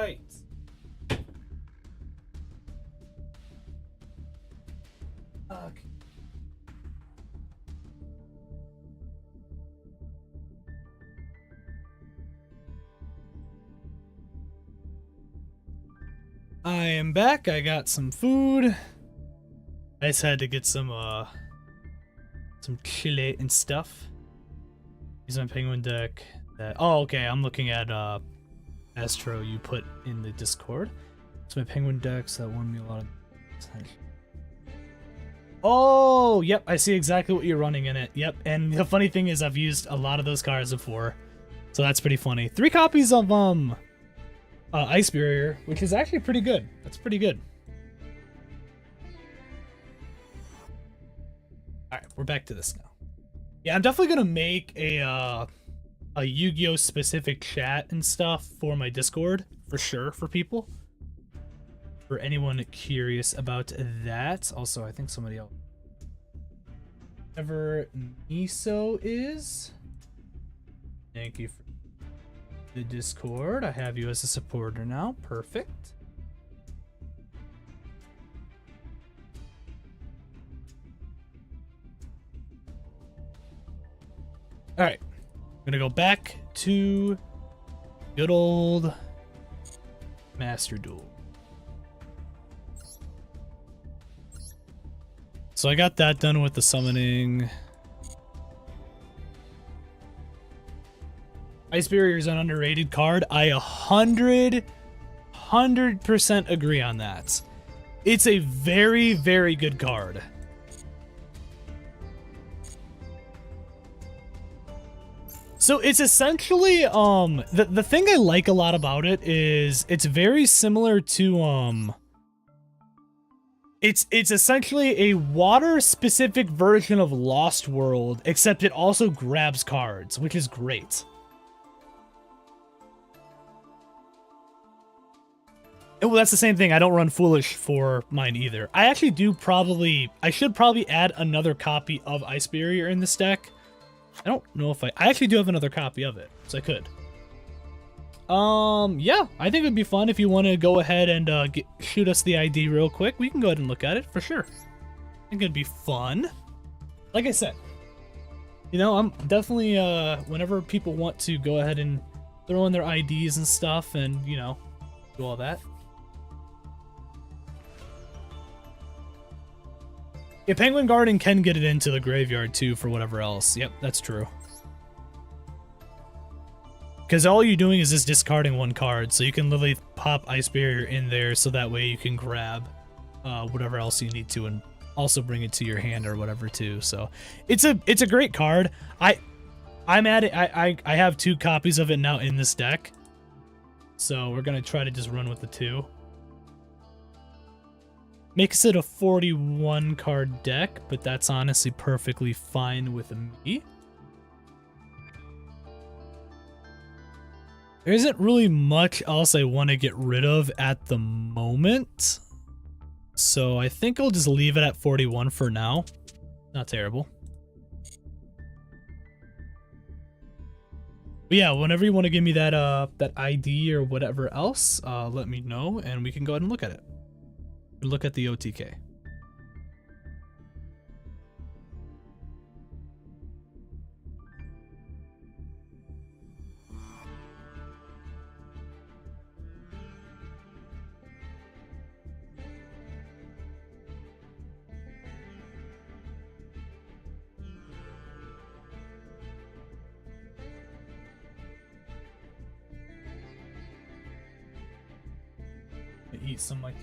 Right. Okay. I am back. I got some food. I just had to get some chili and stuff. Use my penguin deck. Oh, okay. I'm looking at Astro you put in the Discord. It's my penguin decks that won me a lot of time. Oh, yep. I see exactly what you're running in it. Yep. And the funny thing is, I've used a lot of those cards before, so that's pretty funny. 3 copies of Ice Barrier, which is actually pretty good. That's pretty good. Alright, we're back to this now. Yeah, I'm definitely gonna make a Yu-Gi-Oh! Specific chat and stuff for my Discord, for sure, for people. For anyone curious about that. Also, I think somebody else. Whatever Miso is. Thank you for the Discord. I have you as a supporter now. Perfect. All right, I'm gonna go back to good old Master Duel. So I got that done with the summoning. Ice Barrier is an underrated card. I 100% agree on that. It's a very, very good card. So it's essentially the thing I like a lot about it is it's very similar to it's essentially a water specific version of Lost World, except it also grabs cards, which is great. Well, that's the same thing. I don't run Foolish for mine either. I actually I should probably add another copy of Ice Barrier in this deck. I don't know if I actually do have another copy of it, so I could. Yeah, I think it'd be fun if you want to go ahead and shoot us the ID real quick. We can go ahead and look at it for sure. I think it'd be fun. Like I said, you know, I'm definitely whenever people want to go ahead and throw in their IDs and stuff, and you know, do all that. Yeah, Penguin Garden can get it into the graveyard too for whatever else. Yep, that's true. Because all you're doing is just discarding one card, so you can literally pop Ice Barrier in there so that way you can grab whatever else you need to and also bring it to your hand or whatever too. So it's a great card. I'm at it. I have 2 copies of it now in this deck. So we're gonna try to just run with the 2. Makes it a 41 card deck, but that's honestly perfectly fine with me. There isn't really much else I want to get rid of at the moment. So I think I'll just leave it at 41 for now. Not terrible. But yeah, whenever you want to give me that that ID or whatever else, let me know and we can go ahead and look at it. Look at the OTK. Eat some like.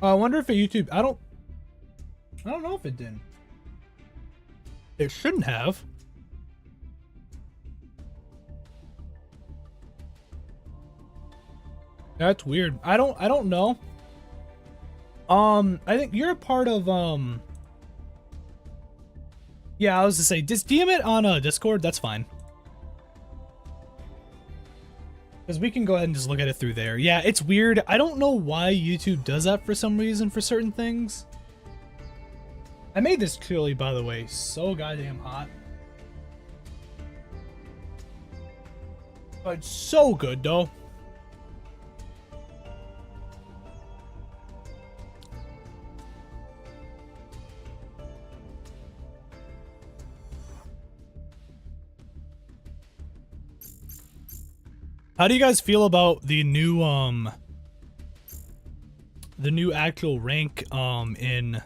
I wonder if YouTube. I don't know if it did. It shouldn't have. That's weird. I don't know. I think you're a part of Yeah, I was to say, just DM it on Discord. That's fine. Because we can go ahead and just look at it through there. Yeah, it's weird. I don't know why YouTube does that for some reason for certain things. I made this chili, by the way, so goddamn hot. But it's so good, though. How do you guys feel about the new actual rank in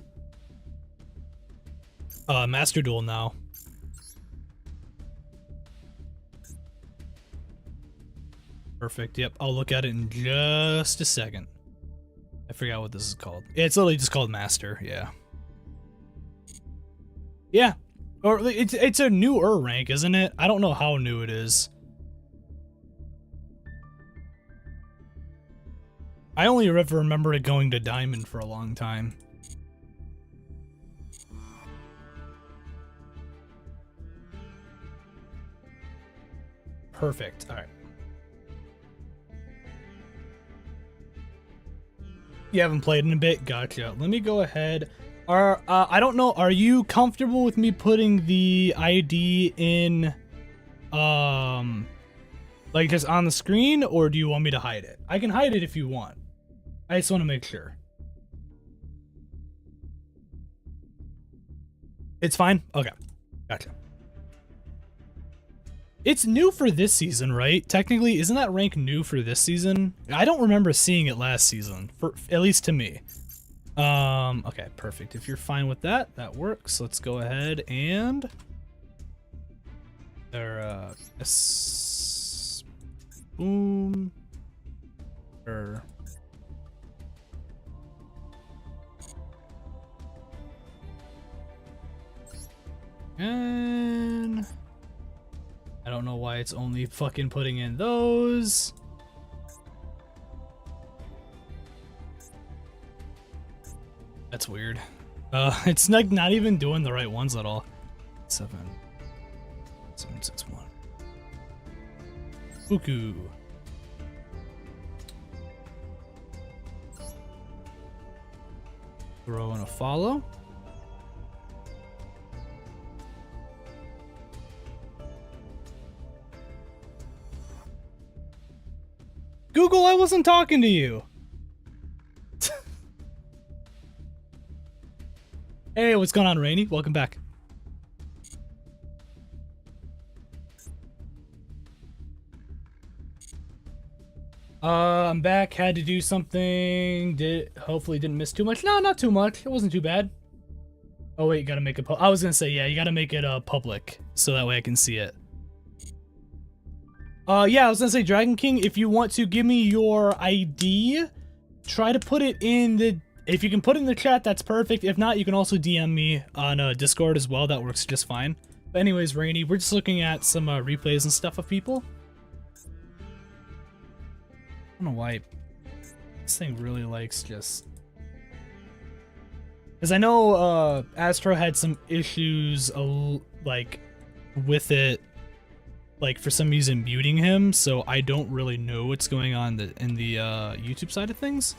Master Duel now? Perfect. Yep, I'll look at it in just a second. I forgot what this is called. It's literally just called Master. Yeah. Yeah. Or it's a newer rank, isn't it? I don't know how new it is. I only ever remember it going to Diamond for a long time. Perfect. All right. You haven't played in a bit? Gotcha. Let me go ahead. I don't know. Are you comfortable with me putting the ID in, like just on the screen, or do you want me to hide it? I can hide it if you want. I just want to make sure. It's fine? Okay. Gotcha. It's new for this season, right? Technically, isn't that rank new for this season? I don't remember seeing it last season, for at least to me. Okay, perfect. If you're fine with that, that works. Let's go ahead and boom. And I don't know why it's only fucking putting in those. That's weird. It's like not even doing the right ones at all. 761. Uku. Throw in a follow. Google, I wasn't talking to you. Hey, what's going on, Rainy? Welcome back. I'm back. Had to do something. Hopefully didn't miss too much. No, not too much. It wasn't too bad. Oh wait, you gotta make it. I was gonna say, yeah, you gotta make it public so that way I can see it. Yeah, I was gonna say, Dragon King, if you want to give me your ID, try to put it in the. If you can put it in the chat, that's perfect. If not, you can also DM me on Discord as well. That works just fine. But anyways, Rainy, we're just looking at some replays and stuff of people. I don't know why this thing really likes just... Because I know Astro had some issues like with it, like for some reason muting him, so I don't really know what's going on in the YouTube side of things.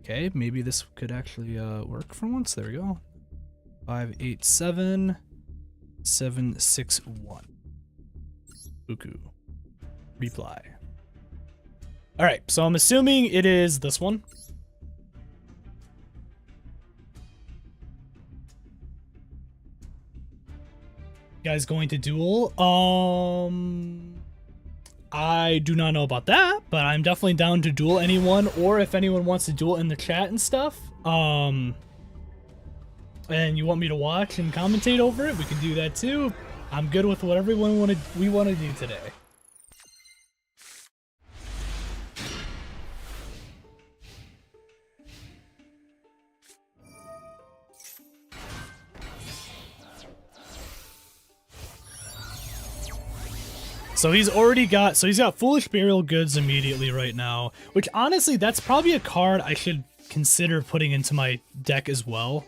Okay, maybe this could actually work for once. There we go. 587761. Uku. Reply. Alright, so I'm assuming it is this one. You guys going to duel? I do not know about that, but I'm definitely down to duel anyone, or if anyone wants to duel in the chat and stuff, and you want me to watch and commentate over it, we can do that too. I'm good with whatever we want to do today. So he's got Foolish Burial Goods immediately right now, which honestly, that's probably a card I should consider putting into my deck as well.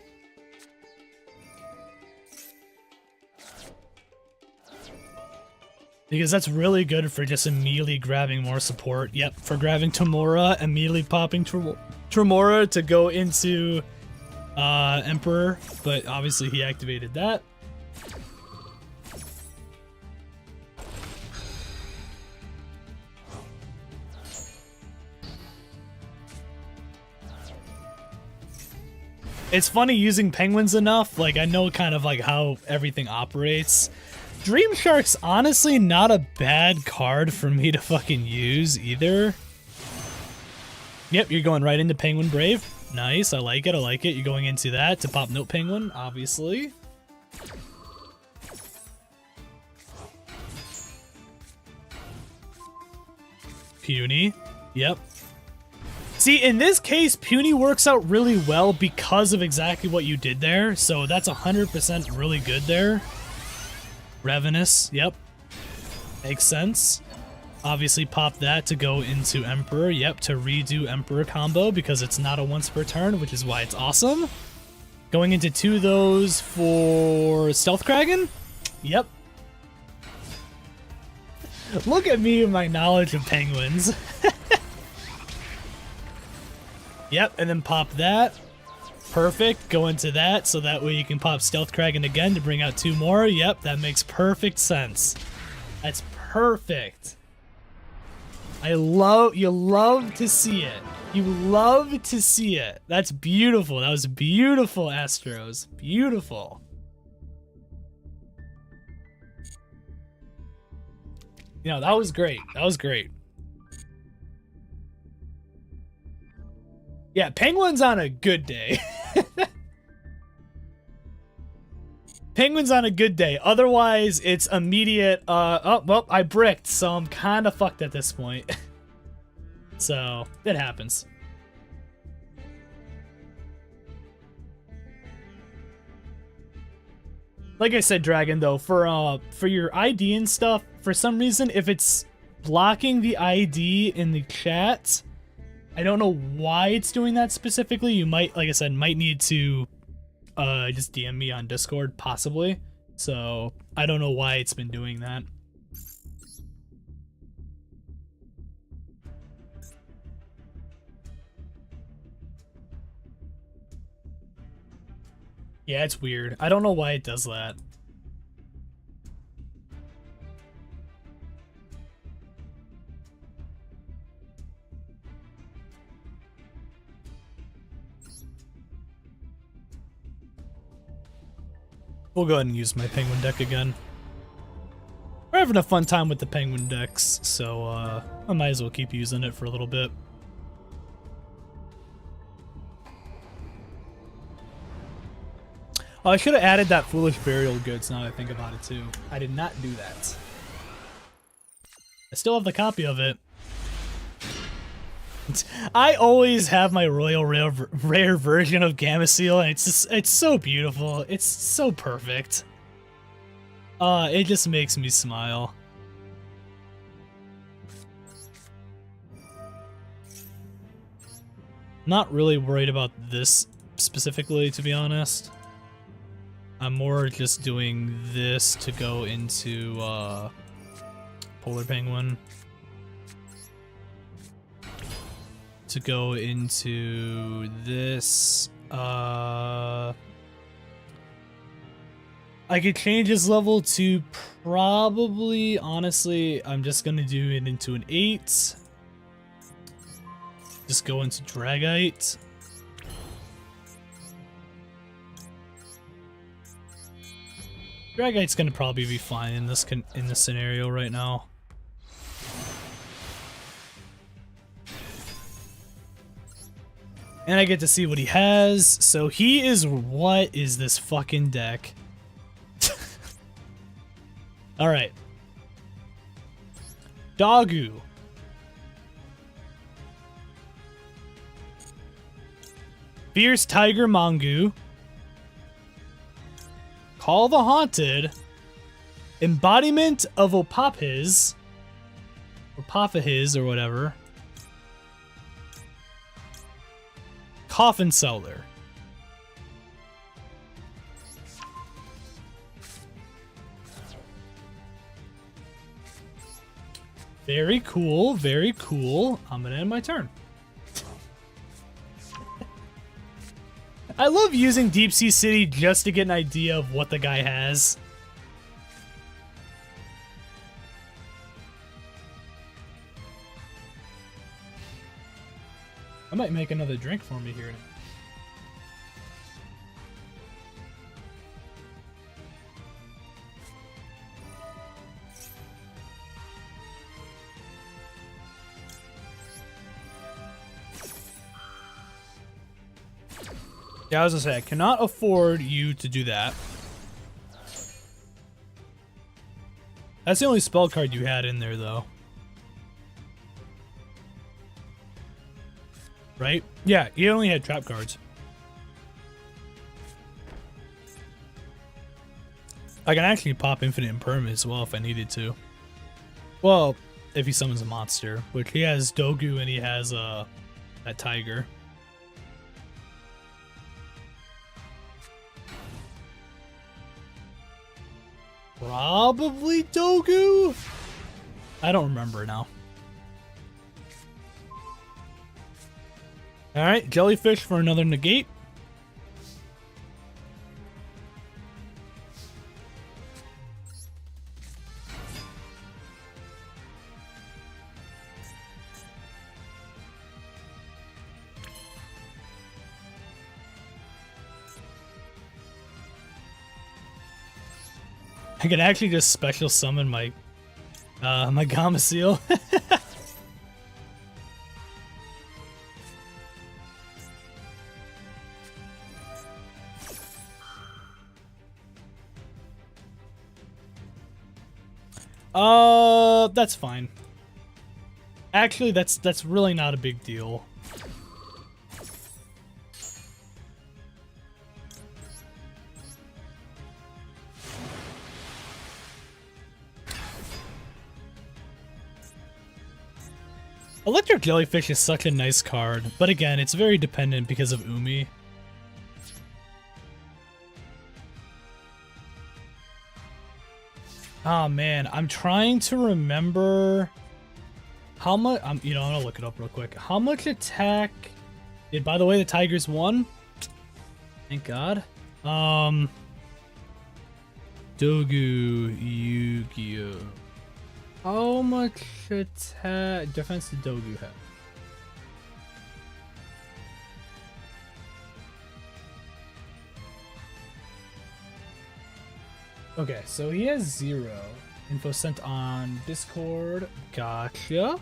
Because that's really good for just immediately grabbing more support. Yep, for grabbing Tamora, immediately popping Tremora to go into Emperor, but obviously he activated that. It's funny using penguins enough, like I know kind of like how everything operates. Dream Shark's honestly not a bad card for me to fucking use either. Yep, you're going right into Penguin Brave. Nice, I like it, I like it. You're going into that to pop Note Penguin, obviously. Puny, yep. See, in this case, Puny works out really well because of exactly what you did there, so that's 100% really good there. Ravenous, yep. Makes sense. Obviously pop that to go into Emperor, yep, to redo Emperor combo because it's not a once per turn, which is why it's awesome. Going into 2 of those for Stealth Kraken, yep. Look at me and my knowledge of penguins. Yep, and then pop that. Perfect, go into that, so that way you can pop Stealth Kraken again to bring out 2 more. Yep, that makes perfect sense. That's perfect. You love to see it. You love to see it. That's beautiful. That was beautiful, Astros. Beautiful. You know, that was great. That was great. Yeah, Penguin's on a good day. Penguin's on a good day. Otherwise, it's immediate, oh, well, I bricked, so I'm kind of fucked at this point. So, it happens. Like I said, Dragon, though, for your ID and stuff, for some reason, if it's blocking the ID in the chat, I don't know why it's doing that specifically. You might, like I said, might need to just DM me on Discord, possibly. So, I don't know why it's been doing that. Yeah, it's weird. I don't know why it does that. We'll go ahead and use my penguin deck again. We're having a fun time with the penguin decks, so I might as well keep using it for a little bit. Oh, I should have added that Foolish Burial Goods now that I think about it too. I did not do that. I still have the copy of it. I always have my Royal Rare version of Gameciel, and it's so beautiful. It's so perfect. It just makes me smile. Not really worried about this specifically, to be honest. I'm more just doing this to go into Polar Penguin. To go into this, I could change his level to probably, honestly, I'm just gonna do it into an 8. Just go into Dragite. Dragite's gonna probably be fine in this scenario right now. And I get to see what he has. So he is, what is this fucking deck? Alright. Dogu. Fierce Tiger Mongu. Call the Haunted. Embodiment of Opaphiz. Opaphiz or whatever. Coffin Seller. Very cool, very cool. I'm gonna end my turn. I love using Deep Sea City just to get an idea of what the guy has. I might make another drink for me here. Yeah, I was gonna say, I cannot afford you to do that. That's the only spell card you had in there, though. Right? Yeah, you only had trap cards. I can actually pop Infinite Impermanent as well if I needed to. Well, if he summons a monster, which he has Dogu and he has that tiger. Probably Dogu? I don't remember now. Alright, Jellyfish for another negate. I could actually just special summon my my Gamma Seal. That's fine. Actually, that's really not a big deal. Electric Jellyfish is such a nice card, but again, it's very dependent because of Umi. Oh man, I'm trying to remember how much. You know, I'm gonna look it up real quick. How much attack did? By the way, the Tigers won. Thank God. Dogu Yu-Gi-Oh. How much attack defense did Dogu have? Okay, so he has 0. Info sent on Discord. Gotcha.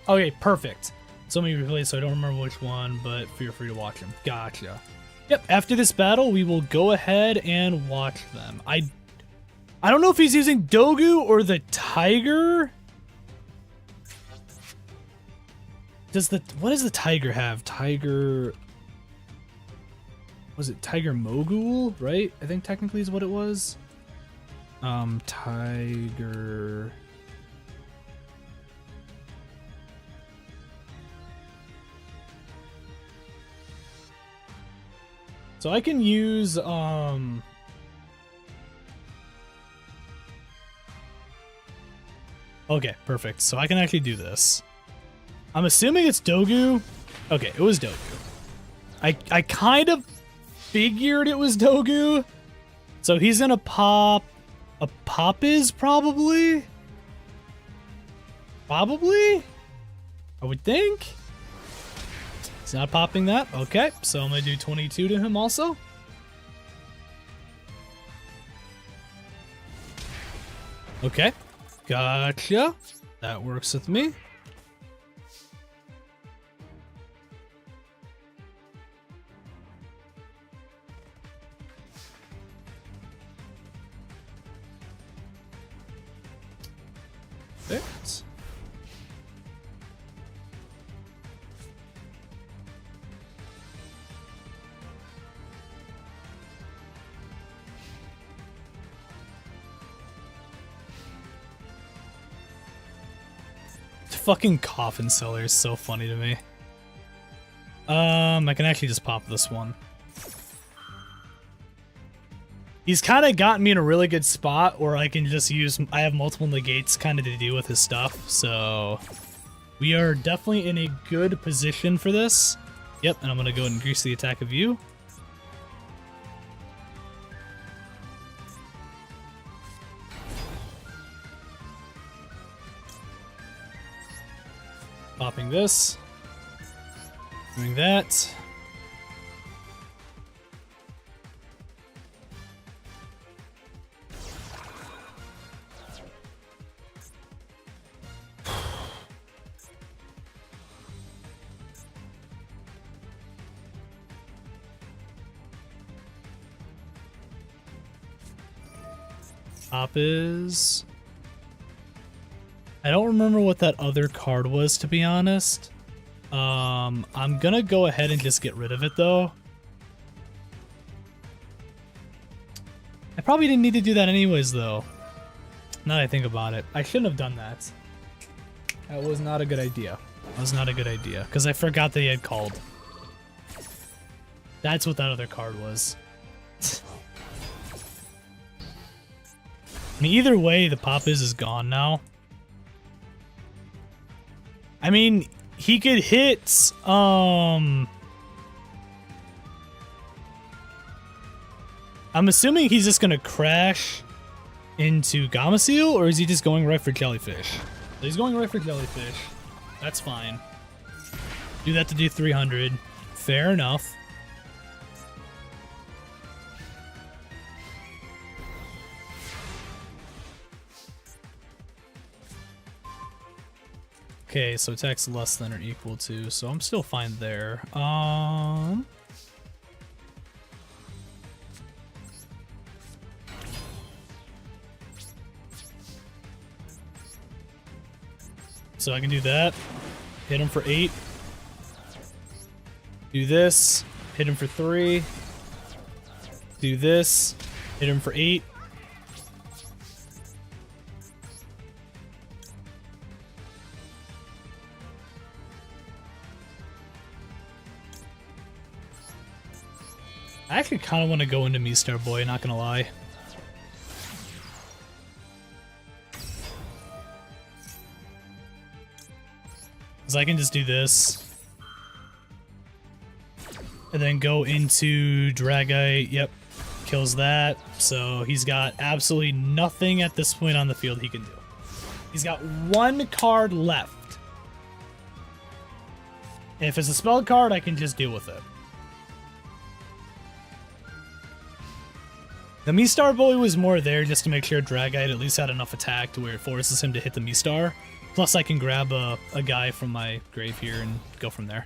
Okay, perfect. So many replays, so I don't remember which one, but feel free to watch them. Gotcha. Yep, after this battle, we will go ahead and watch them. I don't know if he's using Dogu or the Tiger. What does the Tiger have? Tiger... Was it Tiger Mogul, right? I think technically is what it was. Tiger... So I can use, Okay, perfect. So I can actually do this. I'm assuming it's Dogu. Okay, it was Dogu. I kind of figured it was Dogu. So he's gonna pop a Poppiz, probably? Probably? I would think. He's not popping that. Okay, so I'm gonna do 22 to him also. Okay. Gotcha. That works with me. Perfect. Fucking Coffin Seller is so funny to me. I can actually just pop this one. He's kind of gotten me in a really good spot where I can just use... I have multiple negates kind of to deal with his stuff, so... We are definitely in a good position for this. Yep, and I'm going to go ahead and increase the attack of you. Popping this. Doing that. Top is... I don't remember what that other card was, to be honest. I'm gonna go ahead and just get rid of it, though. I probably didn't need to do that anyways, though. Now that I think about it. I shouldn't have done that. That was not a good idea. That was not a good idea, because I forgot that he had called. That's what that other card was. I mean, either way, the Pop is gone now. I mean, he could hit, I'm assuming he's just gonna crash into Gameciel, or is he just going right for Jellyfish? So he's going right for Jellyfish. That's fine. Do that to do 300. Fair enough. Okay, so attack's less than or equal to, so I'm still fine there. So I can do that. Hit him for 8. Do this. Hit him for 3. Do this. Hit him for 8. I actually kind of want to go into Mistar Boy, not gonna lie. Because I can just do this. And then go into Dragite. Yep. Kills that. So he's got absolutely nothing at this point on the field he can do. He's got 1 card left. If it's a spell card, I can just deal with it. The Mistar Boy was more there just to make sure Dragite at least had enough attack to where it forces him to hit the Mistar. Plus I can grab a guy from my grave here and go from there.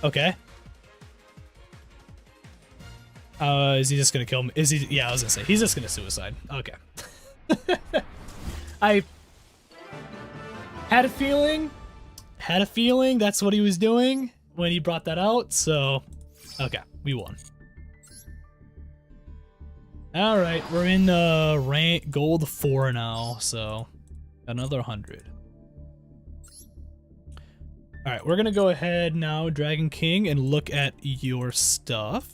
Okay. Is he just gonna kill me? Is he? Yeah, I was gonna say, he's just gonna suicide. Okay. I had a feeling that's what he was doing when he brought that out, so... Okay, we won. Alright, we're in rank gold 4 now, so another 100. Alright, we're gonna go ahead now, Dragon King, and look at your stuff.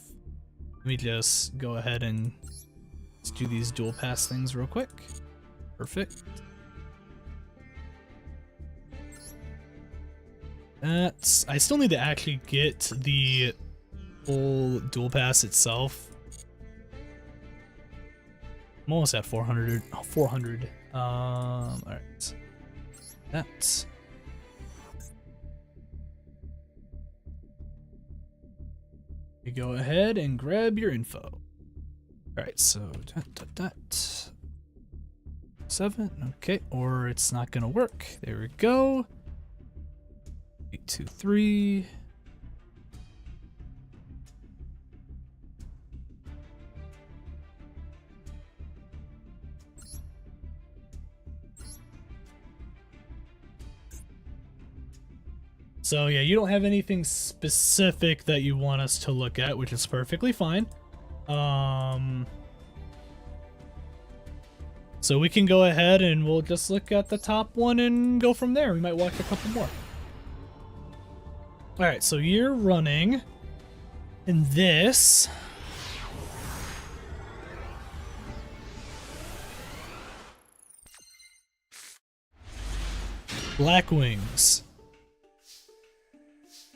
Let me just go ahead and let's do these dual pass things real quick. Perfect. That's... I still need to actually get the full dual pass itself. I'm almost at 400. Oh, 400. Alright. That's... You go ahead and grab your info. Alright, so... 7, okay, or it's not gonna work. There we go. 8, 2, 3... So yeah, you don't have anything specific that you want us to look at, which is perfectly fine. So we can go ahead and we'll just look at the top one and go from there. We might watch a couple more. Alright, so you're running And this... Black Wings.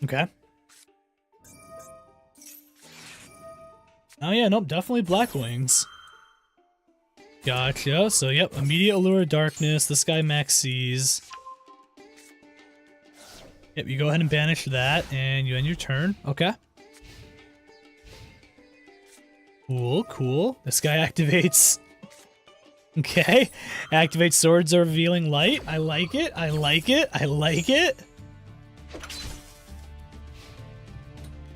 Okay. Oh yeah, nope, definitely Black Wings. Gotcha. So yep, immediate Allure of Darkness. This guy max sees. Yep, you go ahead and banish that, and you end your turn. Okay. Cool, cool. This guy activates. Okay. Activates Swords of Revealing Light. I like it. I like it. I like it.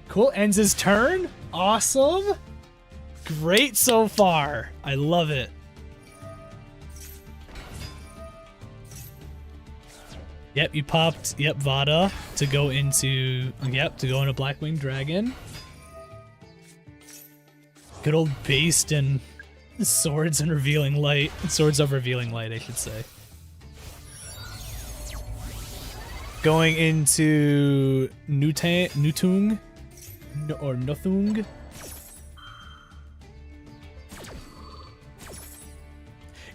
Cool. Ends his turn. Awesome. Great so far. I love it. Yep, you popped, yep, Vada to go into, Blackwing Dragon. Good old Based and Swords and Revealing Light. Swords of Revealing Light, I should say. Going into Nutung, or Nothung.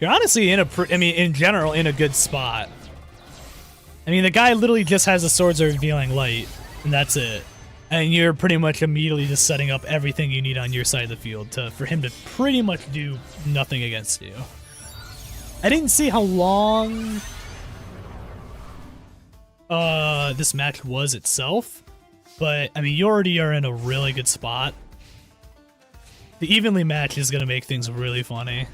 You're honestly in in general, in a good spot. I mean, the guy literally just has the Swords of Revealing Light, and that's it. And you're pretty much immediately just setting up everything you need on your side of the field for him to pretty much do nothing against you. I didn't see how long this match was itself, but I mean, you already are in a really good spot. The evenly match is going to make things really funny,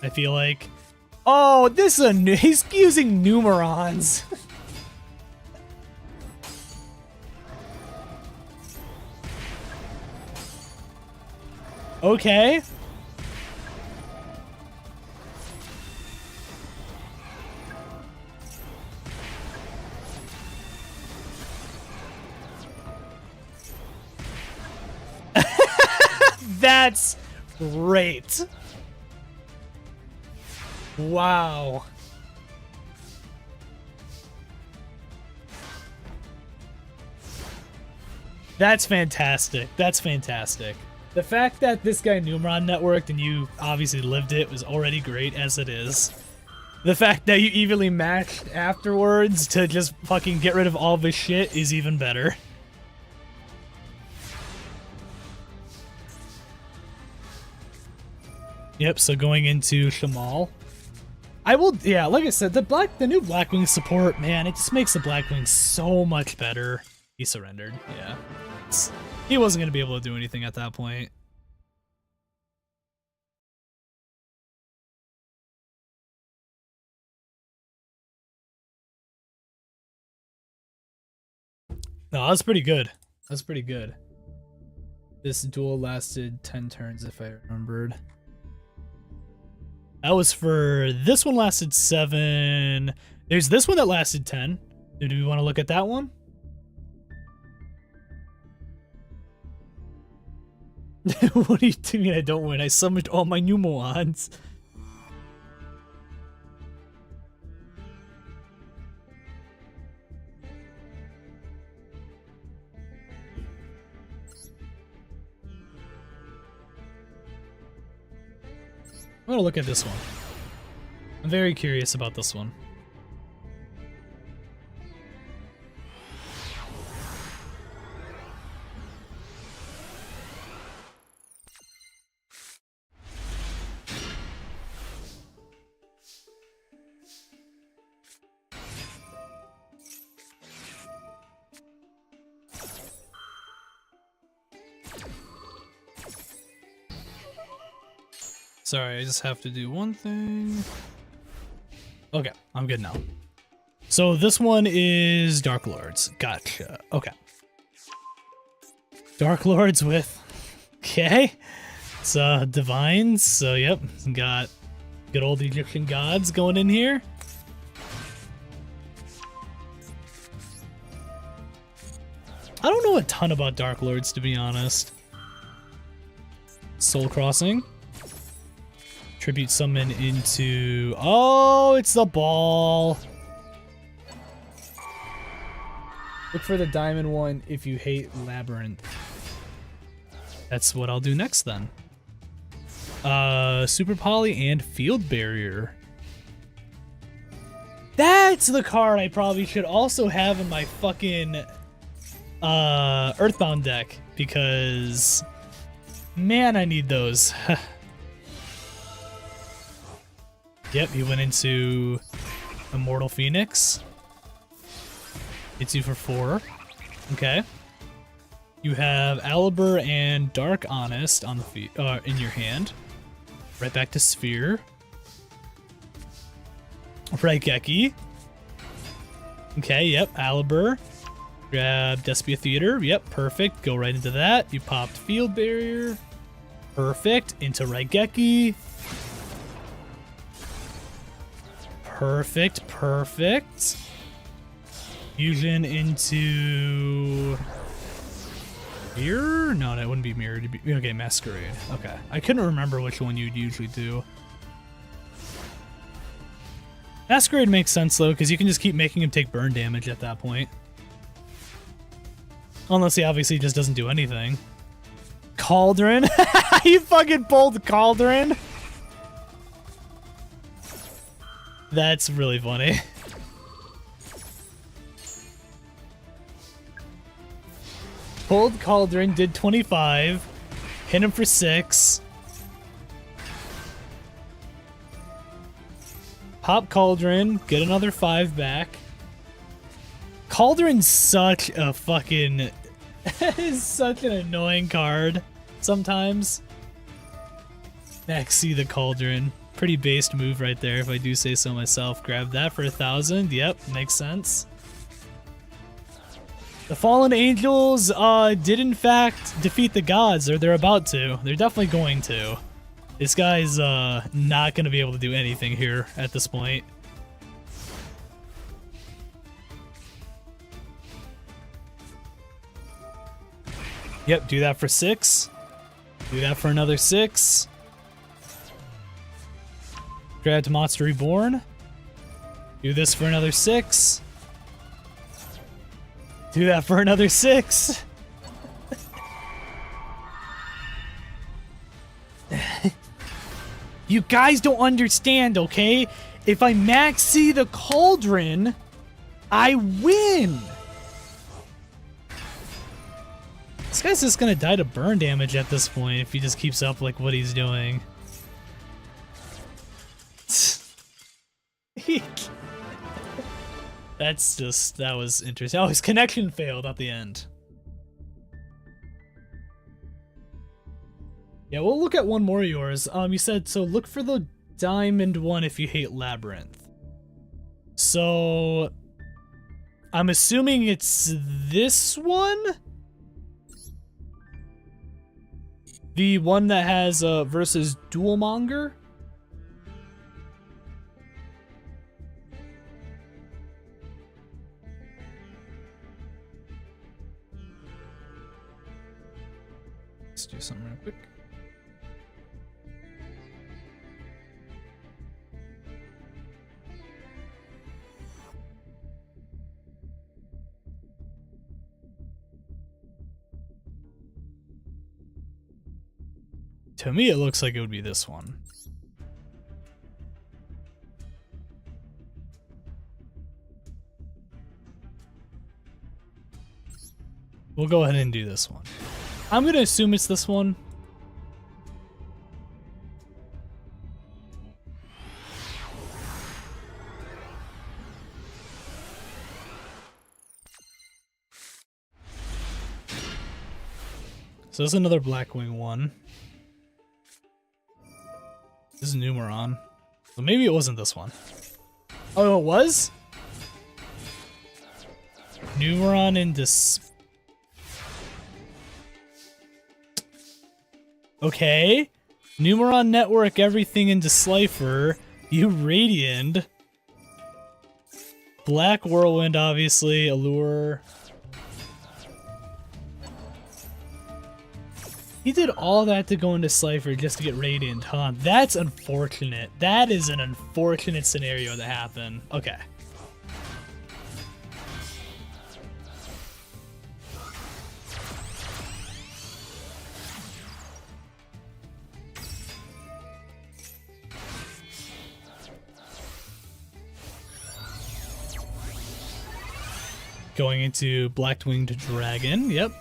I feel like. Oh, this is a he's using Numerons. Okay. That's great. Wow. That's fantastic. That's fantastic. The fact that this guy Numeron networked and you obviously lived it was already great as it is. The fact that you evenly matched afterwards to just fucking get rid of all this shit is even better. Yep, so going into Shamal. I will, yeah, like I said, the new Blackwing support, man, it just makes the Blackwing so much better. He surrendered, yeah. He wasn't going to be able to do anything at that point. No, that's pretty good. That's pretty good. This duel lasted 10 turns, if I remembered. That was for... This one lasted 7. There's this one that lasted 10. Do we want to look at that one? What do you mean I don't win? I summoned all my Numorons. I'm gonna look at this one. I'm very curious about this one. Sorry, I just have to do one thing. Okay, I'm good now. So this one is Dark Lords. Gotcha. Okay. Dark Lords with... Okay. It's Divines. So, yep. Got good old Egyptian gods going in here. I don't know a ton about Dark Lords, to be honest. Soul Crossing. Tribute summon into... Oh, it's the ball. Look for the diamond one if you hate Labyrinth. That's what I'll do next then. Super Poly and Field Barrier. That's the card I probably should also have in my fucking Earthbound deck, because man, I need those. Yep, he went into Immortal Phoenix. Hits you for 4. Okay. You have Aliber and Dark Honest on the in your hand. Right back to Sphere. Right, Geki. Okay, yep, Aliber. Grab Despia Theater. Yep, perfect. Go right into that. You popped Field Barrier. Perfect. Into Raigeki. Perfect, perfect. Fusion into... Mirror? No, that wouldn't be Mirror. It'd be... Okay, Masquerade. Okay. I couldn't remember which one you'd usually do. Masquerade makes sense, though, because you can just keep making him take burn damage at that point. Unless he obviously just doesn't do anything. Cauldron? You fucking pulled Cauldron? That's really funny. Pulled Cauldron, did 25. Hit him for 6. Pop Cauldron, get another 5 back. Cauldron's such a fucking... is such an annoying card sometimes. Maxi the Cauldron. Pretty based move right there, if I do say so myself. Grab that for 1,000. Yep, makes sense. The Fallen Angels did in fact defeat the gods, or they're about to. They're definitely going to. This guy's not going to be able to do anything here at this point. Yep, do that for 6. Do that for another 6. Grab to Monster Reborn. Do this for another 6. Do that for another 6. You guys don't understand, okay? If I maxi the Cauldron, I win. This guy's just gonna die to burn damage at this point if he just keeps up like what he's doing. That was interesting. Oh, his connection failed at the end. Yeah, we'll look at one more of yours. You said, so look for the diamond one if you hate Labyrinth. So, I'm assuming it's this one? The one that has versus Dual Monger? Let's do something real quick. To me, it looks like it would be this one. We'll go ahead and do this one. I'm gonna assume it's this one. So this is another Blackwing one. This is Numeron. So maybe it wasn't this one. Oh, it was? Numeron and Okay. Numeron network everything into Slifer. You Radiant. Black Whirlwind, obviously. Allure. He did all that to go into Slifer just to get Radiant, huh? That's unfortunate. That is an unfortunate scenario that happened. Okay. Going into Black Winged Dragon, yep.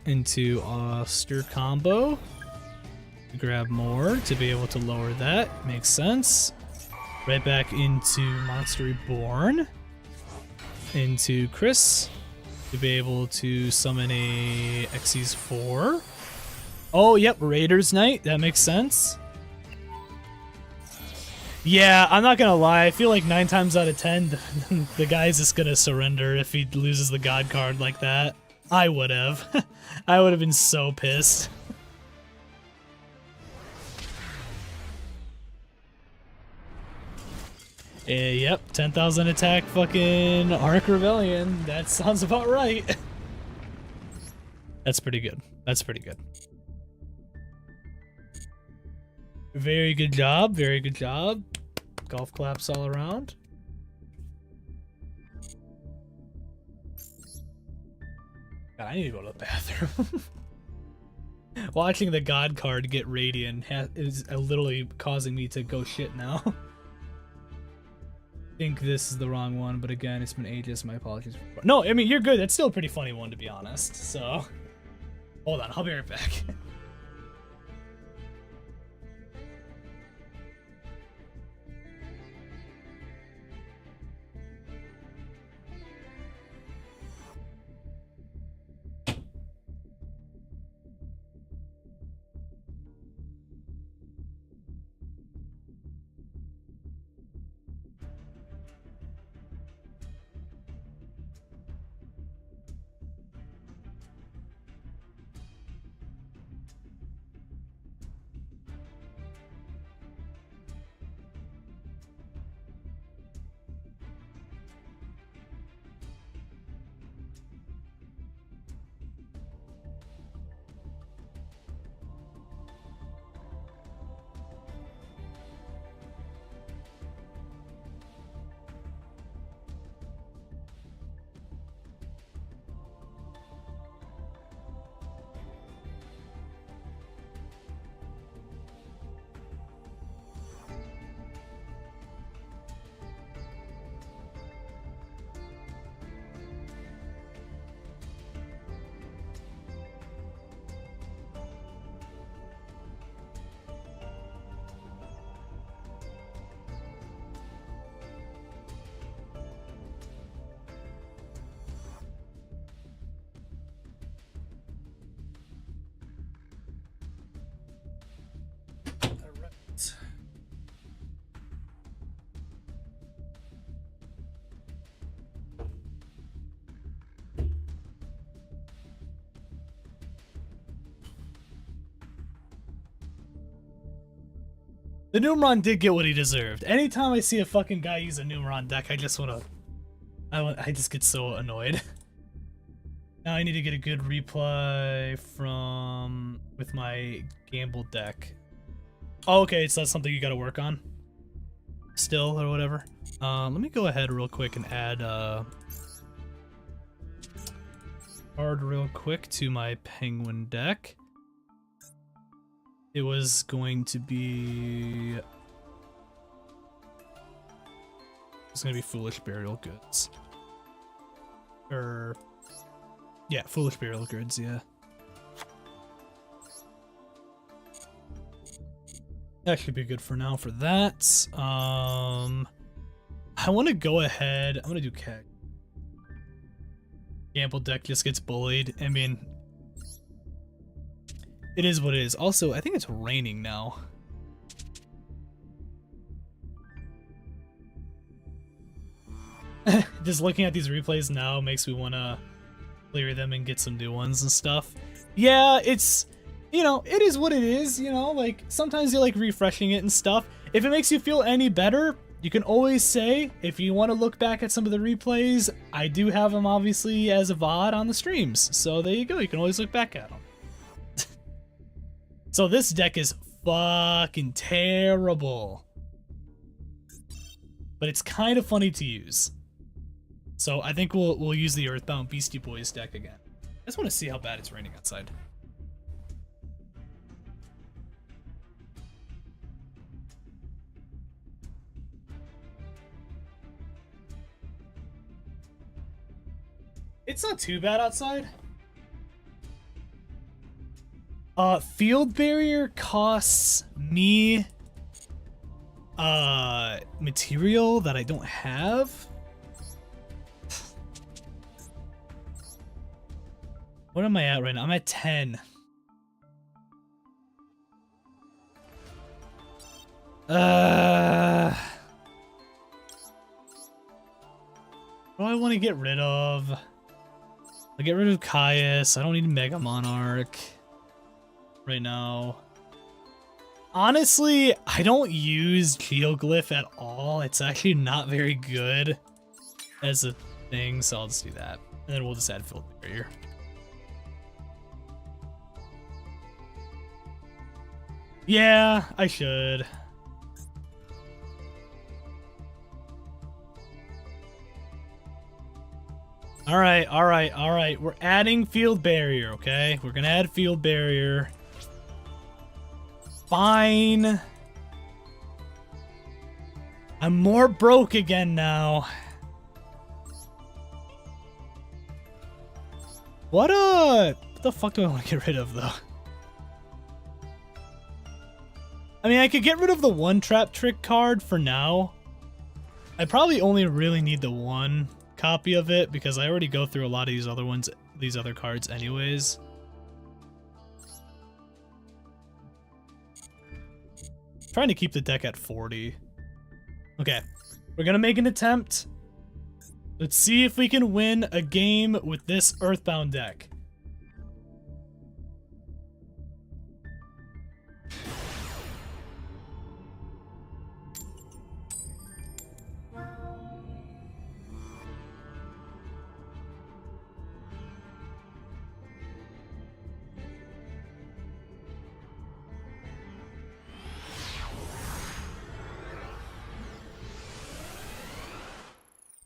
Into Auster combo. Grab more to be able to lower that, makes sense. Right back into Monster Reborn. Into Chris to be able to summon a Xyz 4. Oh, yep, Raiders Knight, that makes sense. Yeah, I'm not gonna lie, I feel like 9 times out of 10, the guy's just gonna surrender if he loses the God card like that. I would have. I would have been so pissed. Yep, 10,000 attack fucking Arc Rebellion. That sounds about right. That's pretty good. That's pretty good. Very good job. Very good job. Golf claps all around. God, I need to go to the bathroom. Watching the God card get Radiant is literally causing me to go shit now. I think this is the wrong one, but again, it's been ages. My apologies. No, I mean, you're good. That's still a pretty funny one, to be honest. So, hold on. I'll be right back. The Numeron did get what he deserved. Anytime I see a fucking guy use a Numeron deck, I just wanna... I just get so annoyed. Now I need to get a good replay from... with my Gamble deck. Oh, okay, so that's something you gotta work on? Still, or whatever. Let me go ahead real quick and add, card real quick to my Penguin deck. It was going to be... It's gonna be Foolish Burial Goods. Yeah, Foolish Burial Goods, yeah. That should be good for now for that. I want to go ahead... I'm gonna do Keg. Gamble deck just gets bullied. I mean... It is what it is. Also, I think it's raining now. Just looking at these replays now makes me want to clear them and get some new ones and stuff. Yeah, it's, you know, it is what it is, you know, like, sometimes you like refreshing it and stuff. If it makes you feel any better, you can always say, if you want to look back at some of the replays, I do have them obviously as a VOD on the streams. So there you go, you can always look back at them. So this deck is fucking terrible. But it's kind of funny to use. So I think we'll use the Earthbound Beastie Boys deck again. I just want to see how bad it's raining outside. It's not too bad outside. Field barrier costs me material that I don't have. What am I at right now? I'm at 10. What do I want to get rid of? I'll get rid of Caius. I don't need Mega Monarch right now. Honestly, I don't use Geoglyph at all. It's actually not very good as a thing, so I'll just do that. And then we'll just add Field Barrier. Yeah, I should. Alright. We're adding Field Barrier, okay? We're gonna add Field Barrier. Fine. I'm more broke again now. What the fuck do I want to get rid of, though? I mean, I could get rid of the one trap trick card for now. I probably only really need the one copy of it because I already go through a lot of these other ones, these other cards anyways. Trying to keep the deck at 40. Okay, we're gonna make an attempt. Let's see if we can win a game with this Earthbound deck.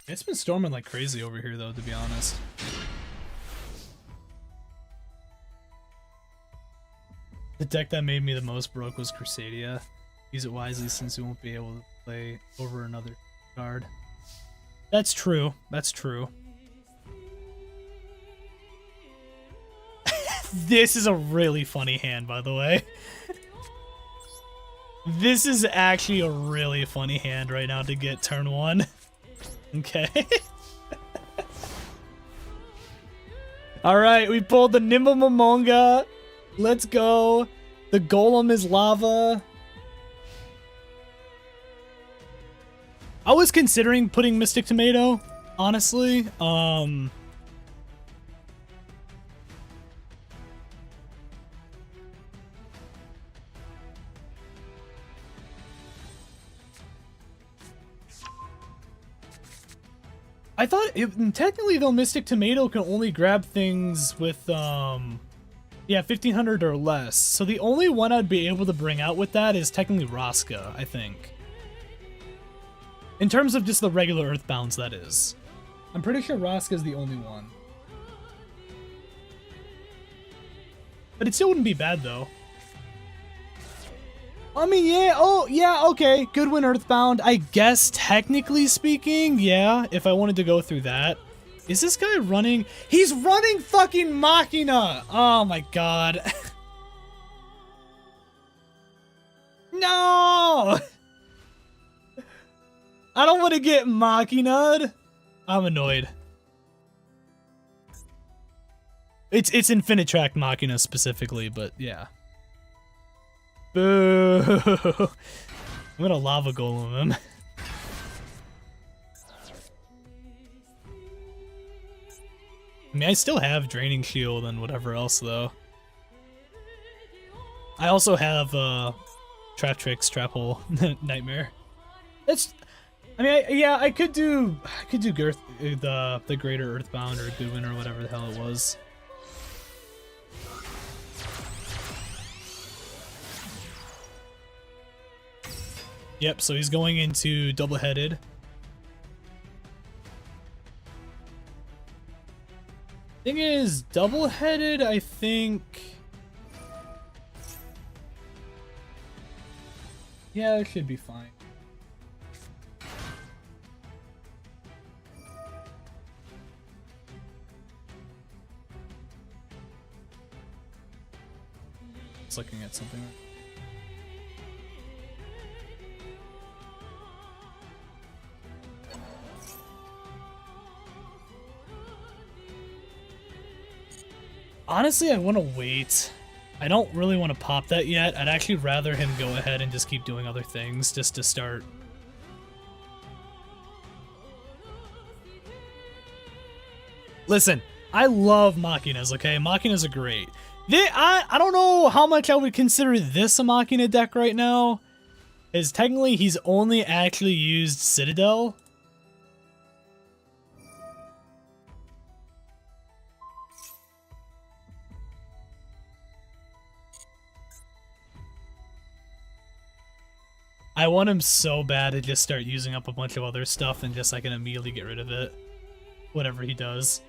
It's been storming like crazy over here, though, to be honest. The deck that made me the most broke was Crusadia. Use it wisely since you won't be able to play over another card. That's true. That's true. This is a really funny hand, by the way. This is actually a really funny hand right now to get turn 1. Okay. Alright, we pulled the Nimble Momonga. Let's go. The Golem is lava. I was considering putting Mystic Tomato, honestly. I thought, technically though, Mystic Tomato can only grab things with, yeah, 1500 or less. So the only one I'd be able to bring out with that is technically Raska, I think. In terms of just the regular Earthbounds, that is. I'm pretty sure Raska is the only one. But it still wouldn't be bad, though. I mean, yeah, oh, yeah, okay. Goodwin Earthbound, I guess, technically speaking, yeah, if I wanted to go through that. Is this guy running? He's running fucking Machina! Oh my god. No! I don't want to get Machina'd. I'm annoyed. It's Infinitrack Machina specifically, but yeah. Boo! I'm gonna Lava Golem him. I mean, I still have Draining Shield and whatever else, though. I also have Trap Tricks, Trap Hole, Nightmare. It's, I mean, yeah, I could do Girth, the Greater Earthbound or Goodwin or whatever the hell it was. Yep, so he's going into double-headed. Thing is, double-headed, I think... Yeah, it should be fine. Just looking at something. Honestly, I want to wait. I don't really want to pop that yet. I'd actually rather him go ahead and just keep doing other things just to start. Listen, I love Machinas, okay? Machinas are great. I don't know how much I would consider this a Machina deck right now. As technically, he's only actually used Citadel. I want him so bad to just start using up a bunch of other stuff and just I can immediately get rid of it. Whatever he does.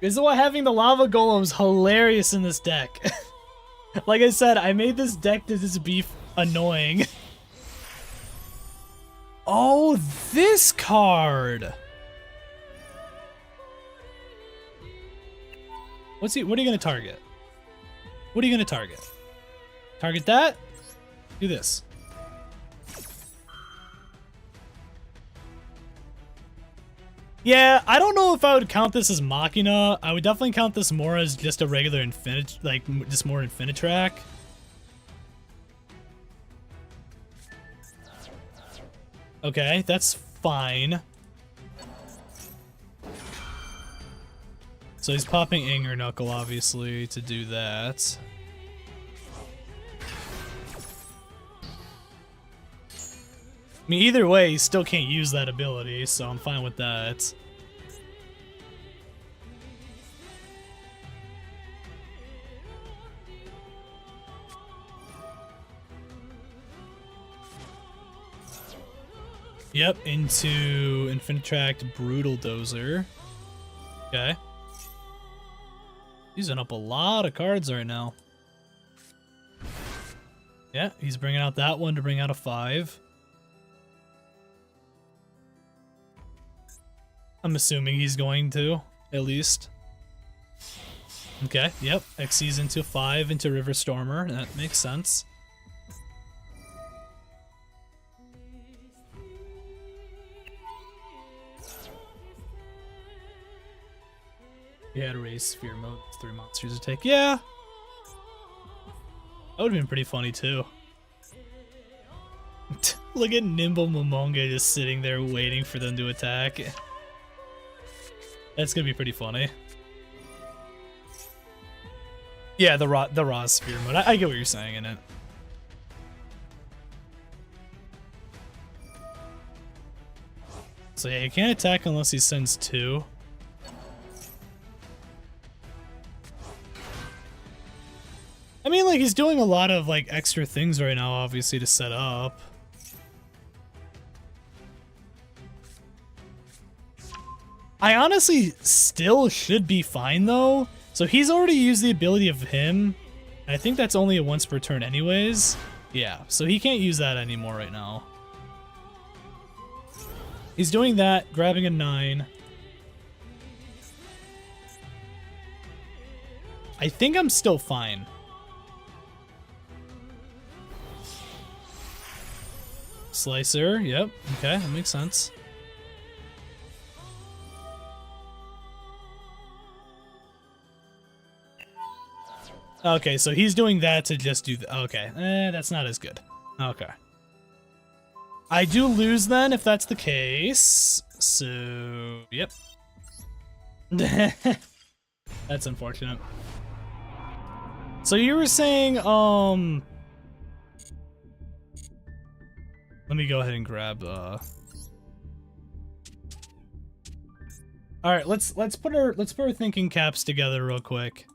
This is why having the lava golem's hilarious in this deck. Like I said, I made this deck to just be annoying. Oh, this card. What are you gonna target? What are you gonna target? Target that? Do this. Yeah, I don't know if I would count this as Machina. I would definitely count this more as just a regular Infinite, like just more Infinitrack. Okay, that's fine. So he's popping Anger Knuckle, obviously, to do that. I mean, either way, he still can't use that ability, so I'm fine with that. Yep, into Infinitract Brutal Dozer. Okay. Using up a lot of cards right now. Yeah, he's bringing out that one to bring out a 5. I'm assuming he's going to, at least. Okay, yep. Xyz into 5 into River Stormer. That makes sense. You had to raise Sphere Mode. 3 monsters to take. Yeah! That would have been pretty funny, too. Look at Nimble Momonga just sitting there waiting for them to attack. That's gonna be pretty funny. Yeah, the raw sphere mode. I get what you're saying in it. So yeah, you can't attack unless he sends 2. I mean, like, he's doing a lot of, like, extra things right now, obviously, to set up. I honestly still should be fine, though. So he's already used the ability of him. And I think that's only a once per turn anyways. Yeah, so he can't use that anymore right now. He's doing that, grabbing a 9. I think I'm still fine. Slicer, yep, okay, that makes sense. Okay, so he's doing that to just do the, okay, that's not as good. Okay. I do lose then if that's the case. So, yep. That's unfortunate. So you were saying, let me go ahead and grab, Alright, let's put our thinking caps together real quick.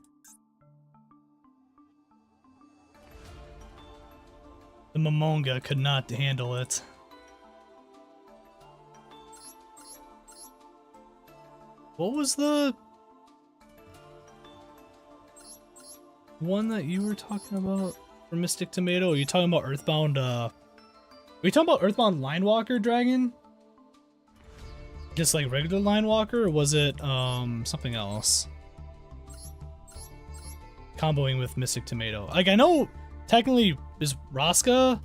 The Momonga could not handle it. What was the one that you were talking about for Mystic Tomato? Are you talking about Earthbound, Are you talking about Earthbound Linewalker Dragon? Just like regular Linewalker, or was it, something else? comboing with Mystic Tomato. Like, I know technically is Raska.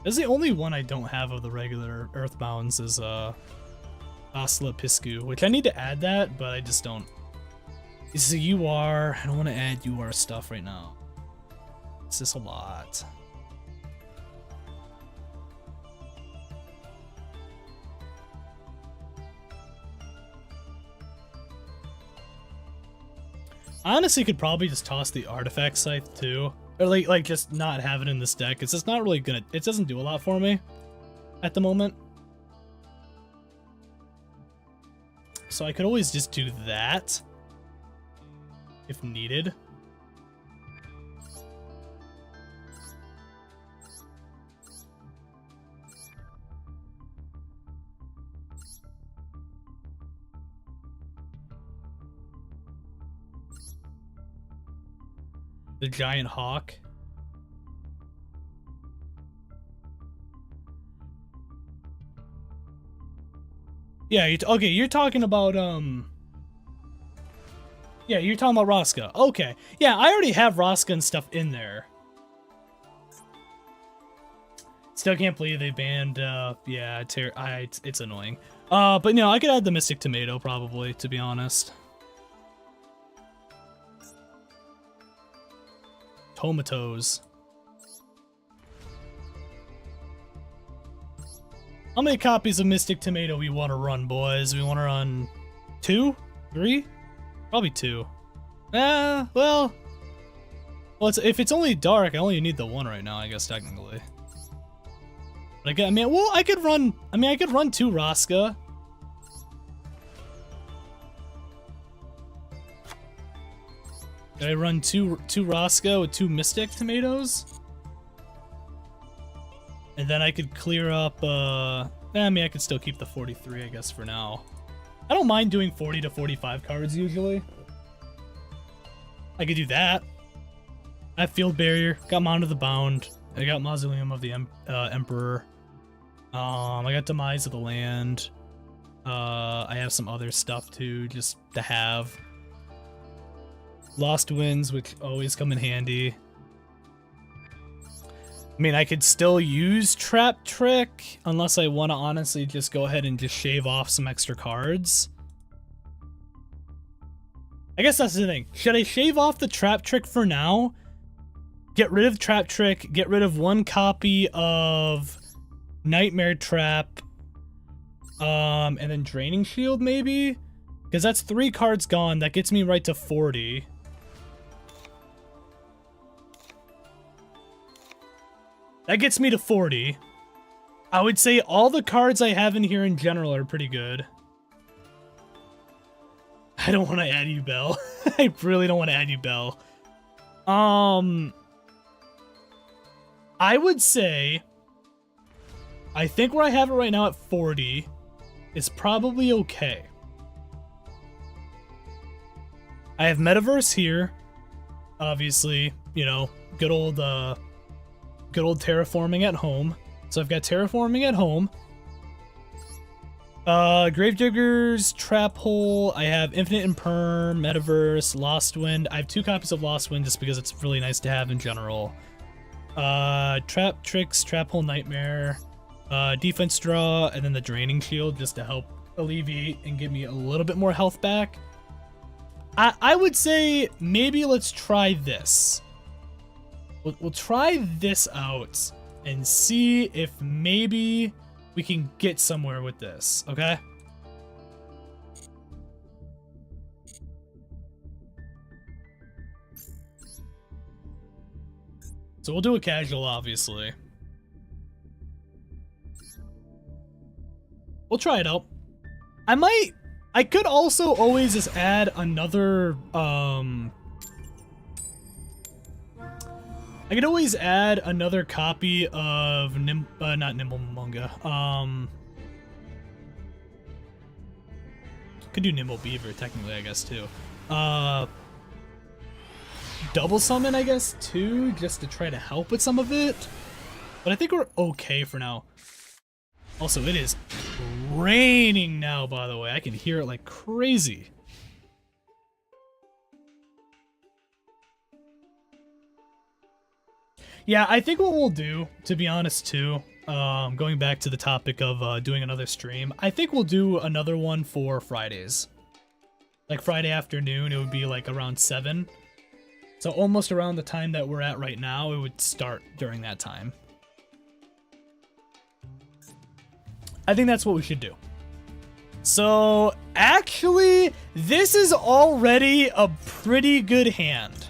This is the only one I don't have of the regular Earthbounds is Asla Piscu, which I need to add that, but I just don't. This is a UR. I don't want to add UR stuff right now. It's just a lot. I honestly could probably just toss the artifact scythe too. Or like just not have it in this deck. It's just not really gonna, it doesn't do a lot for me at the moment. So I could always just do that if needed. The giant hawk. Yeah, okay, you're talking about, yeah, you're talking about Raska. Okay. Yeah, I already have Raska and stuff in there. Still can't believe they banned, yeah, it's annoying. But no, I could add the Mystic Tomato, probably, to be honest. Tomatoes. How many copies of Mystic Tomato we want to run, boys? We want to run 2? 3? Probably 2. Well, if it's only dark, I only need the 1 right now, I guess, technically. But I mean, well, I could run 2 Raska. Did I run two Raska with 2 Mystic Tomatoes? And then I could clear up, I mean, I could still keep the 43, I guess, for now. I don't mind doing 40 to 45 cards, usually. I could do that. I have Field Barrier, got Mound of the Bound, I got Mausoleum of the Emperor. I got Demise of the Land. I have some other stuff, too, just to have. Lost Winds, which always come in handy. I mean, I could still use Trap Trick, unless I want to honestly just go ahead and just shave off some extra cards. I guess that's the thing. Should I shave off the Trap Trick for now? Get rid of Trap Trick, get rid of 1 copy of Nightmare Trap, and then Draining Shield, maybe? Because that's 3 cards gone. That gets me right to 40. That gets me to 40. I would say all the cards I have in here in general are pretty good. I don't want to add you, Bell. I really don't want to add you, Bell. I would say, I think where I have it right now at 40 is probably okay. I have Metaverse here. Obviously, you know, good old terraforming at home. So I've got terraforming at home. Gravediggers, Trap Hole. I have Infinite Imperm, Metaverse, Lost Wind. I have 2 copies of Lost Wind just because it's really nice to have in general. Trap Tricks, Trap Hole Nightmare, Defense Draw, and then the Draining Shield just to help alleviate and give me a little bit more health back. I would say maybe let's try this. We'll try this out and see if maybe we can get somewhere with this, okay? So we'll do a casual, obviously. We'll try it out. I could also always just add another, I could always add another copy of not Nimble Munga. Could do Nimble Beaver technically, I guess, too. Double summon, I guess, too, just to try to help with some of it. But I think we're okay for now. Also, it is raining now, by the way. I can hear it like crazy. Yeah, I think what we'll do, to be honest, too, going back to the topic of doing another stream, I think we'll do another one for Fridays. Like Friday afternoon, it would be like around 7. So almost around the time that we're at right now, it would start during that time. I think that's what we should do. So, actually, this is already a pretty good hand.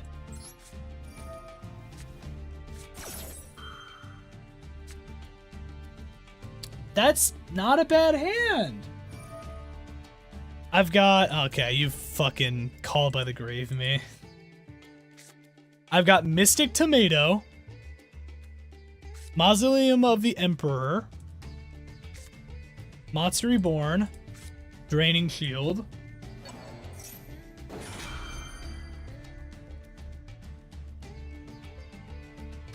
That's not a bad hand. I've got... Okay, you fucking called by the grave me. I've got Mystic Tomato, Mausoleum of the Emperor, Monster Reborn, Draining Shield,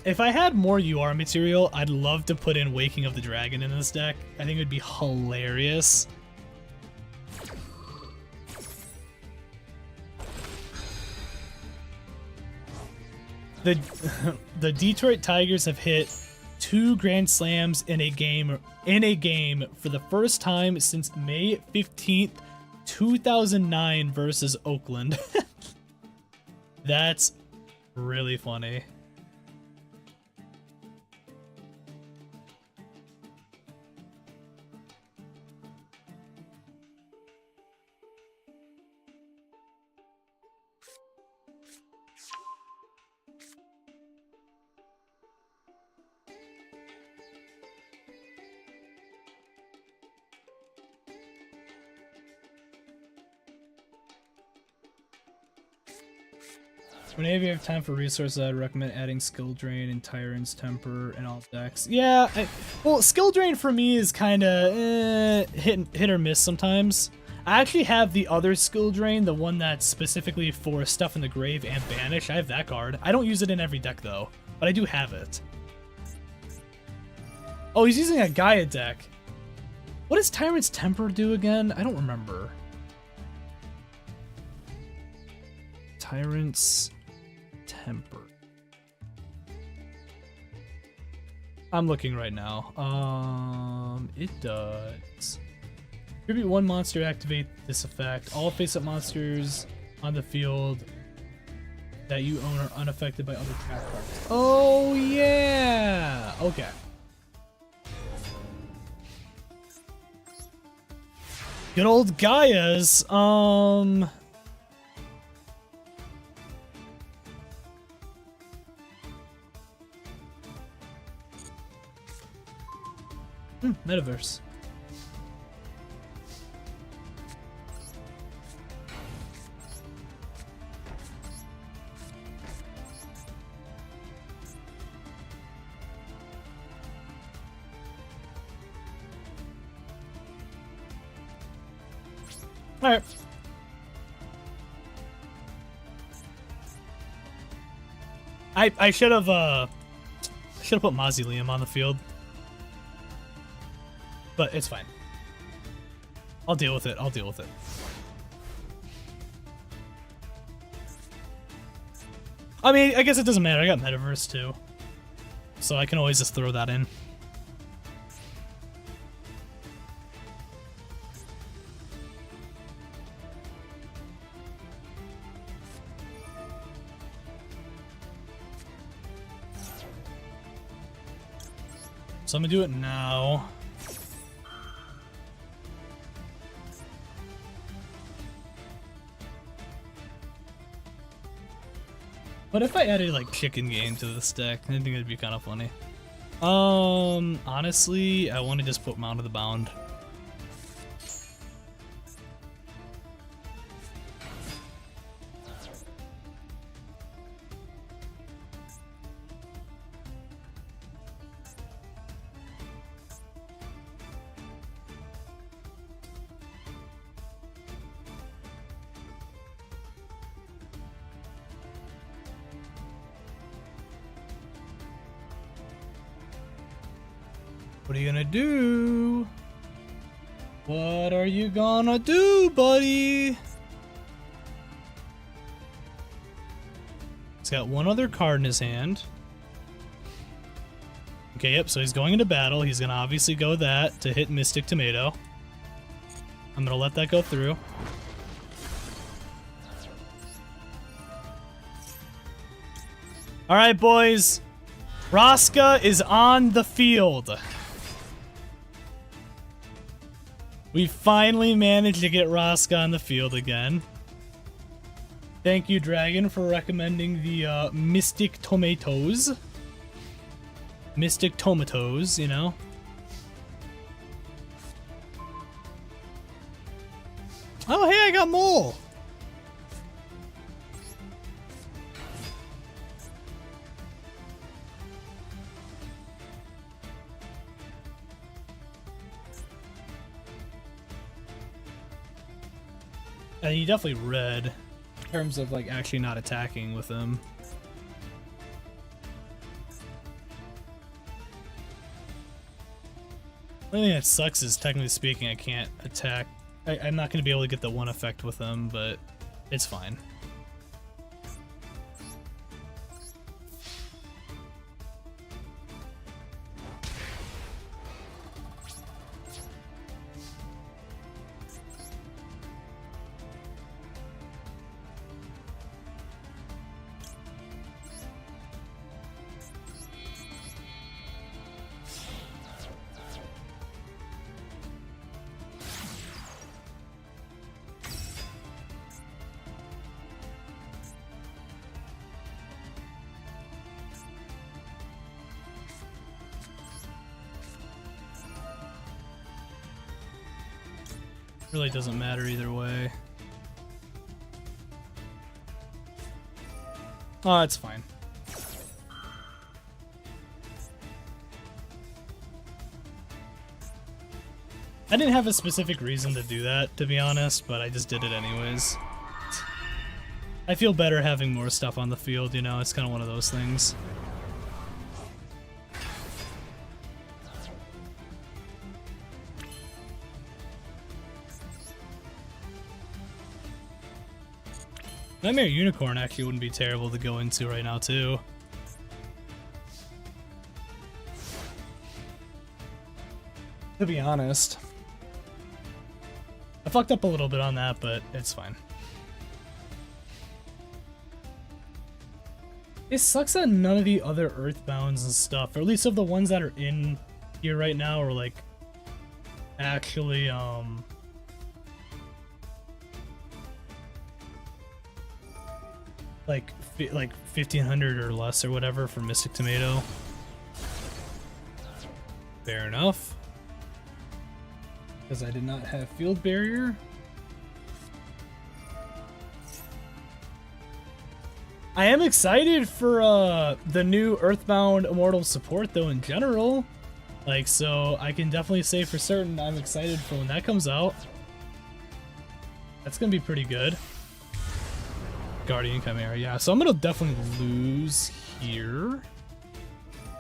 if I had more UR material, I'd love to put in Waking of the Dragon in this deck. I think it would be hilarious. The Detroit Tigers have hit 2 Grand Slams in a game for the first time since May 15th, 2009 versus Oakland. That's really funny. Whenever you have time for resources, I'd recommend adding Skill Drain and Tyrant's Temper in all decks. Yeah, well, Skill Drain for me is kind of hit or miss sometimes. I actually have the other Skill Drain, the one that's specifically for Stuff in the Grave and Banish. I have that card. I don't use it in every deck, though, but I do have it. Oh, he's using a Gaia deck. What does Tyrant's Temper do again? I don't remember. Tyrant's Temper. I'm looking right now. It does. Tribute 1 monster, activate this effect. All face-up monsters on the field that you own are unaffected by other trap cards. Oh, yeah! Okay. Good old Gaia's, Metaverse. Alright. I should have put Mausoleum on the field. But it's fine. I'll deal with it. I'll deal with it. I mean, I guess it doesn't matter. I got Metaverse too. So I can always just throw that in. So I'm gonna do it now. What if I added like chicken game to this deck? I think it'd be kind of funny. Honestly, I want to just put Mount of the Bound. What are you gonna do? What are you gonna do, buddy? He's got one other card in his hand. Okay, yep, so he's going into battle. He's gonna obviously go that to hit Mystic Tomato. I'm gonna let that go through. Alright, boys. Raska is on the field. We finally managed to get Raska on the field again. Thank you, Dragon, for recommending the Mystic Tomatoes. Mystic Tomatoes, you know. Oh, hey, I got Mole. And you definitely read in terms of like actually not attacking with him. The only thing that sucks is, technically speaking, I can't attack. I'm not going to be able to get the one effect with him, but it's fine. Really doesn't matter either way. Oh, it's fine. I didn't have a specific reason to do that, to be honest, but I just did it anyways. I feel better having more stuff on the field, you know, it's kind of one of those things. Nightmare Unicorn actually wouldn't be terrible to go into right now, too. To be honest. I fucked up a little bit on that, but it's fine. It sucks that none of the other Earthbounds and stuff, or at least of the ones that are in here right now, are like actually like 1500 or less or whatever for Mystic Tomato. Fair enough. Because I did not have Field Barrier. I am excited for the new Earthbound Immortal support though in general. Like, so I can definitely say for certain I'm excited for when that comes out. That's gonna be pretty good. Guardian Chimera, yeah. So I'm gonna definitely lose here,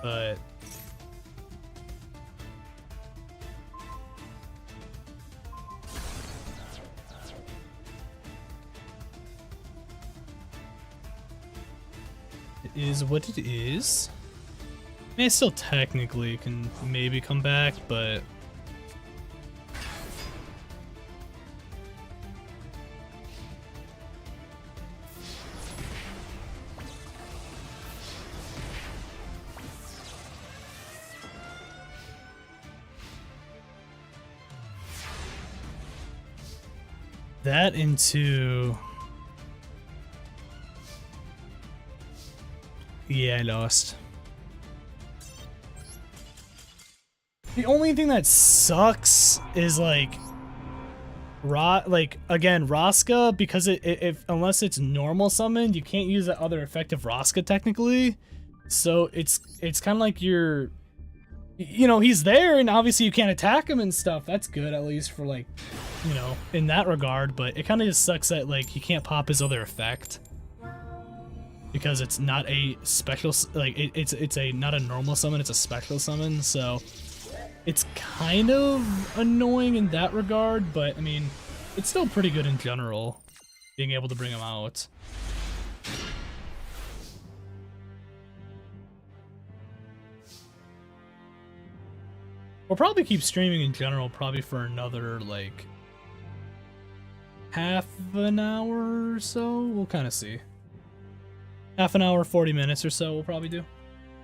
but it is what it is. I mean, I still technically can maybe come back, but that into... Yeah, I lost. The only thing that sucks is like again, Raska, because if unless it's normal summoned, you can't use that other effective Raska technically. So it's kind of like you're, you know, he's there and obviously you can't attack him and stuff. That's good, at least for like, you know, in that regard, but it kind of just sucks that like he can't pop his other effect because it's not a special, like it's a not a normal summon, it's a special summon. So it's kind of annoying in that regard, but I mean, it's still pretty good in general, being able to bring them out. We'll probably keep streaming in general, probably for another, like, half an hour or so. We'll kind of see. Half an hour, 40 minutes or so we'll probably do.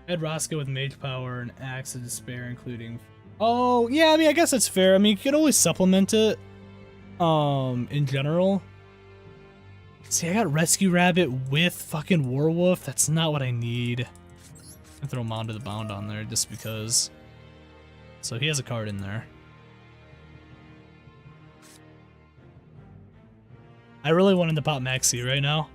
Add Roscoe with Mage Power and Axe of Despair, including... Oh, yeah, I mean, I guess that's fair. I mean, you could always supplement it, in general. See, I got Rescue Rabbit with fucking Warwolf. That's not what I need. I throw Mound of the Bound on there just because... So he has a card in there. I really wanted to pop Maxi right now.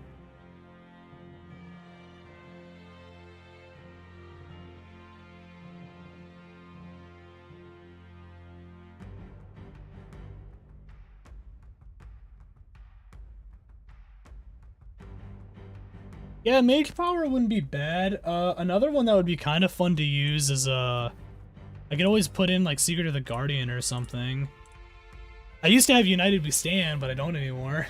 Yeah, Mage Power wouldn't be bad. Another one that would be kind of fun to use is I could always put in like Secret of the Guardian or something. I used to have United We Stand, but I don't anymore.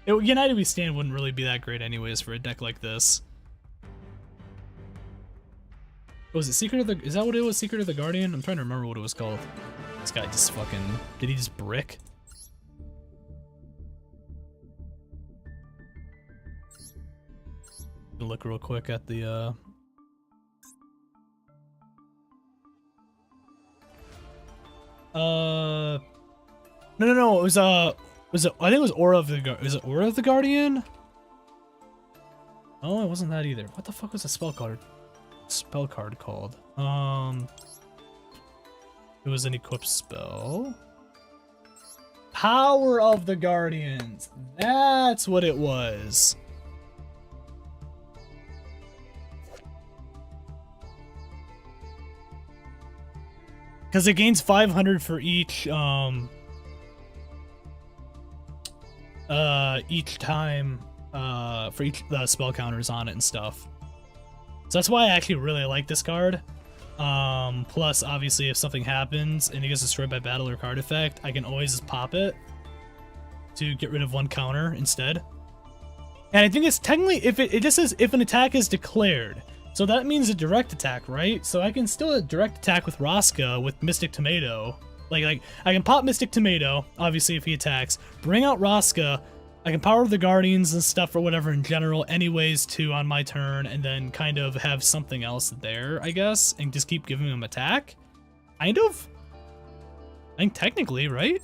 United We Stand wouldn't really be that great anyways for a deck like this. Was it Secret of the... Is that what it was? Secret of the Guardian? I'm trying to remember what it was called. This guy just fucking... Did he just brick? Look real quick at the no, it was I think it was Aura of the is it Aura of the Guardian? Oh, it wasn't that either. What the fuck was the spell card called? It was an equipped spell. Power of the Guardians. That's what it was. Because it gains 500 for each time for each spell counters on it and stuff. So that's why I actually really like this card. Plus, obviously, if something happens and it gets destroyed by battle or card effect, I can always just pop it to get rid of one counter instead. And I think it's technically, if it just says if an attack is declared. So that means a direct attack, right? So I can still direct attack with Rosca with Mystic Tomato. Like I can pop Mystic Tomato, obviously if he attacks, bring out Rosca, I can power the Guardians and stuff or whatever in general anyways too on my turn, and then kind of have something else there, I guess, and just keep giving him attack? Kind of? I think technically, right?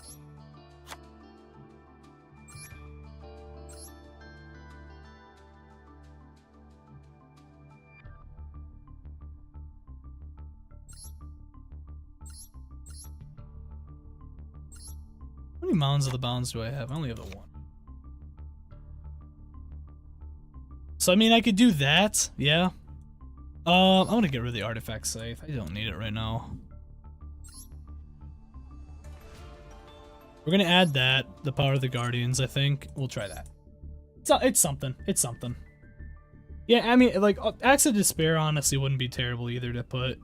How many Mounds of the Bounds do I have? I only have the one. So, I mean, I could do that, yeah. I'm gonna get rid of the artifact safe. I don't need it right now. We're gonna add that, the Power of the Guardians, I think. We'll try that. It's something. It's something. Yeah, I mean, like, Axe of Despair honestly wouldn't be terrible either to put.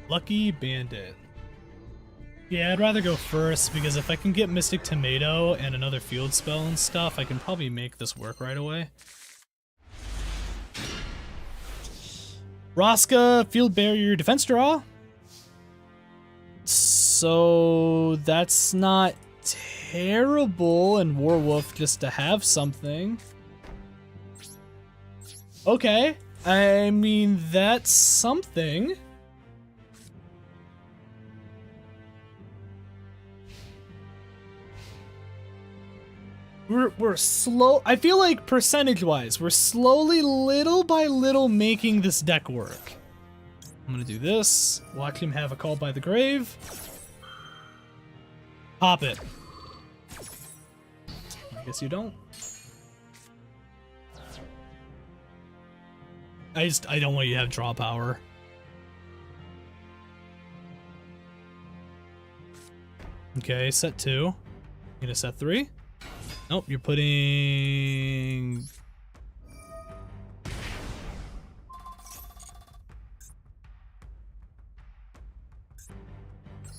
Lucky Bandit. Yeah, I'd rather go first, because if I can get Mystic Tomato and another field spell and stuff, I can probably make this work right away. Rosca, Field Barrier, Defense Draw. So that's not terrible, and Warwolf just to have something. Okay, I mean, that's something. We're slow. I feel like percentage-wise, we're slowly, little by little, making this deck work. I'm gonna do this. Watch him have a Call by the Grave. Pop it. Guess you don't. I don't want you to have draw power. Okay, set 2. You gonna set 3? Nope, you're putting...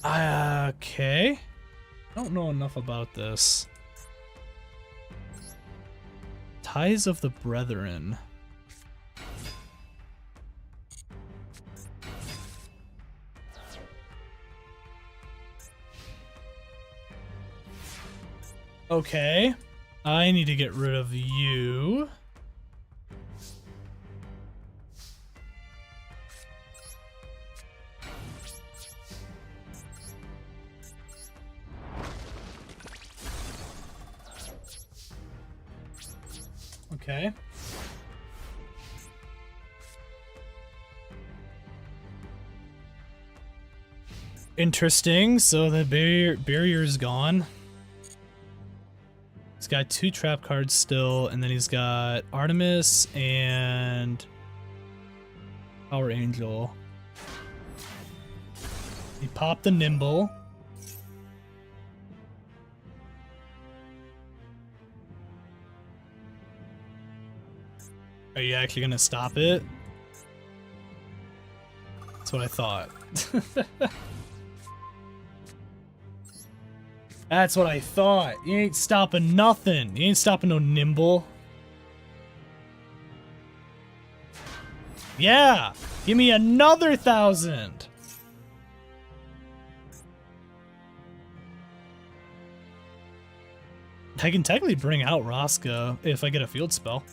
Okay. I don't know enough about this. Ties of the Brethren. Okay. I need to get rid of you. Okay. Interesting. So the barrier is gone. He's got 2 trap cards still, and then he's got Artemis and Power Angel. He popped the Nimble. Are you actually gonna stop it? That's what I thought. That's what I thought. You ain't stopping nothing. You ain't stopping no Nimble. Yeah! Give me another 1,000! I can technically bring out Rosca if I get a field spell.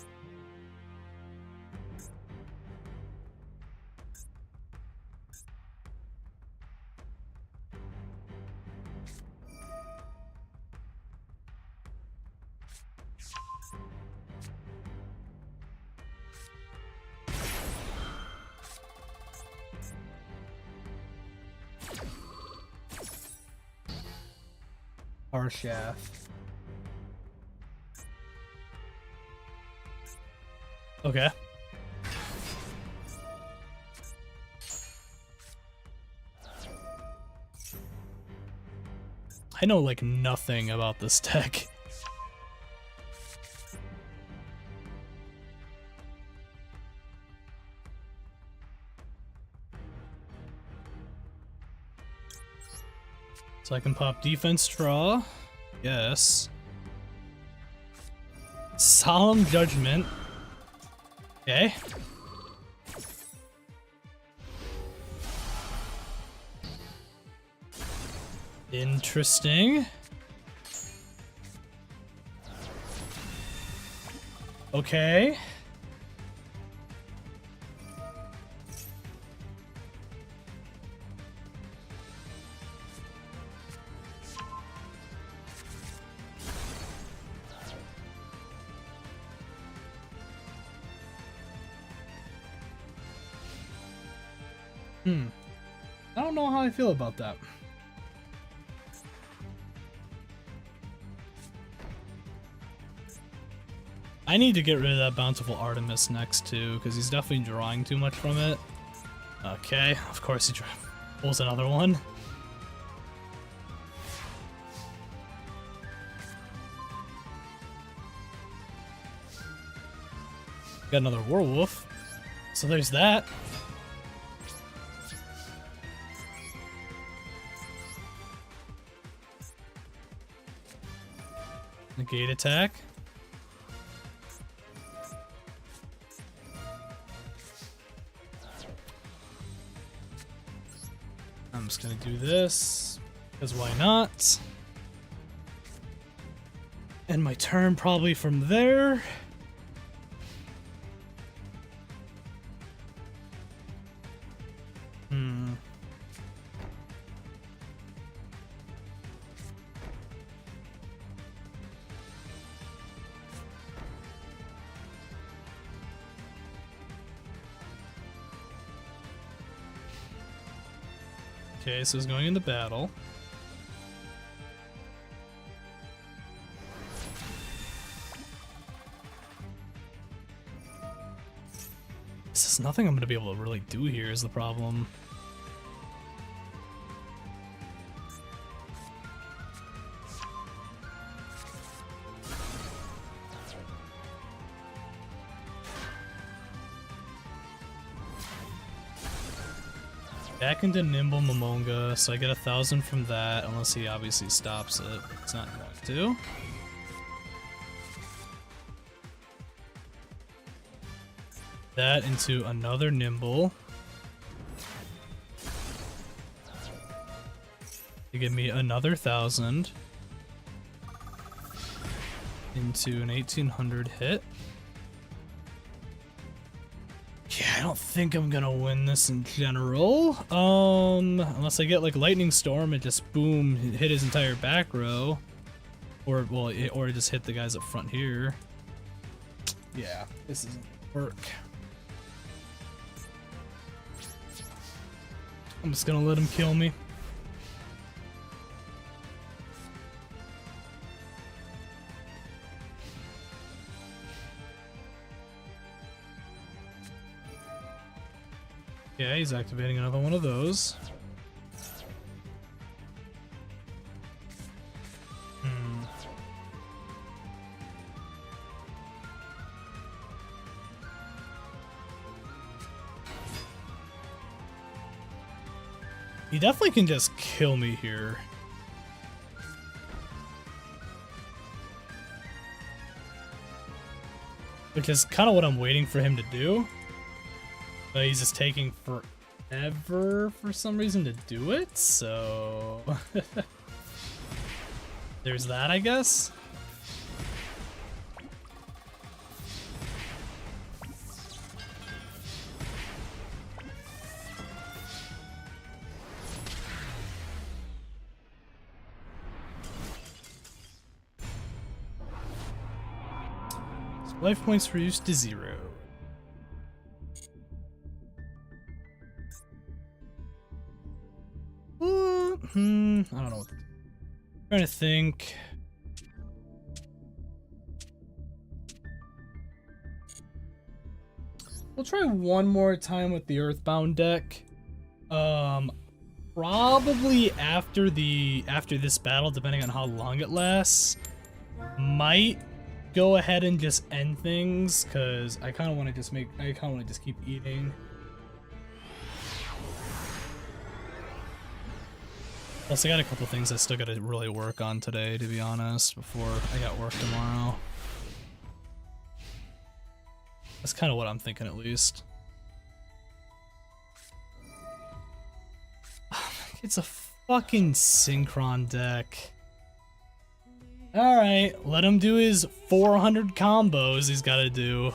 Shaft. Okay. I know like nothing about this deck. So I can pop defense draw. Yes. Solemn Judgment. Okay. Interesting. Okay. I don't know how I feel about that. I need to get rid of that Bountiful Artemis next too, because he's definitely drawing too much from it. Okay, of course he pulls another one. Got another Werewolf. So there's that. Negate attack. I'm just gonna do this, because why not? End my turn probably from there. Okay, so he's going into battle. There's nothing I'm gonna be able to really do here is the problem. Back into Nimble Momonga, so I get 1,000 from that, unless he obviously stops it. It's not going to. That into another Nimble. To give me another 1,000. Into an 1,800 hit. Yeah, I don't think I'm gonna win this in general. Unless I get like Lightning Storm and just boom, hit his entire back row. Or, well, or just hit the guys up front here. Yeah, this doesn't work. I'm just gonna let him kill me. Yeah, he's activating another one of those. He definitely can just kill me here. Which is kind of what I'm waiting for him to do. But he's just taking forever for some reason to do it, so... There's that, I guess? Life points reduced to 0. I don't know what I'm trying to think. We'll try one more time with the Earthbound deck. Probably after this battle, depending on how long it lasts. Might go ahead and just end things, because I kind of want to just keep eating. Plus, I got a couple things I still got to really work on today, to be honest, before I got work tomorrow. That's kind of what I'm thinking, at least. It's a fucking Synchron deck. Alright, let him do his 400 combos he's got to do.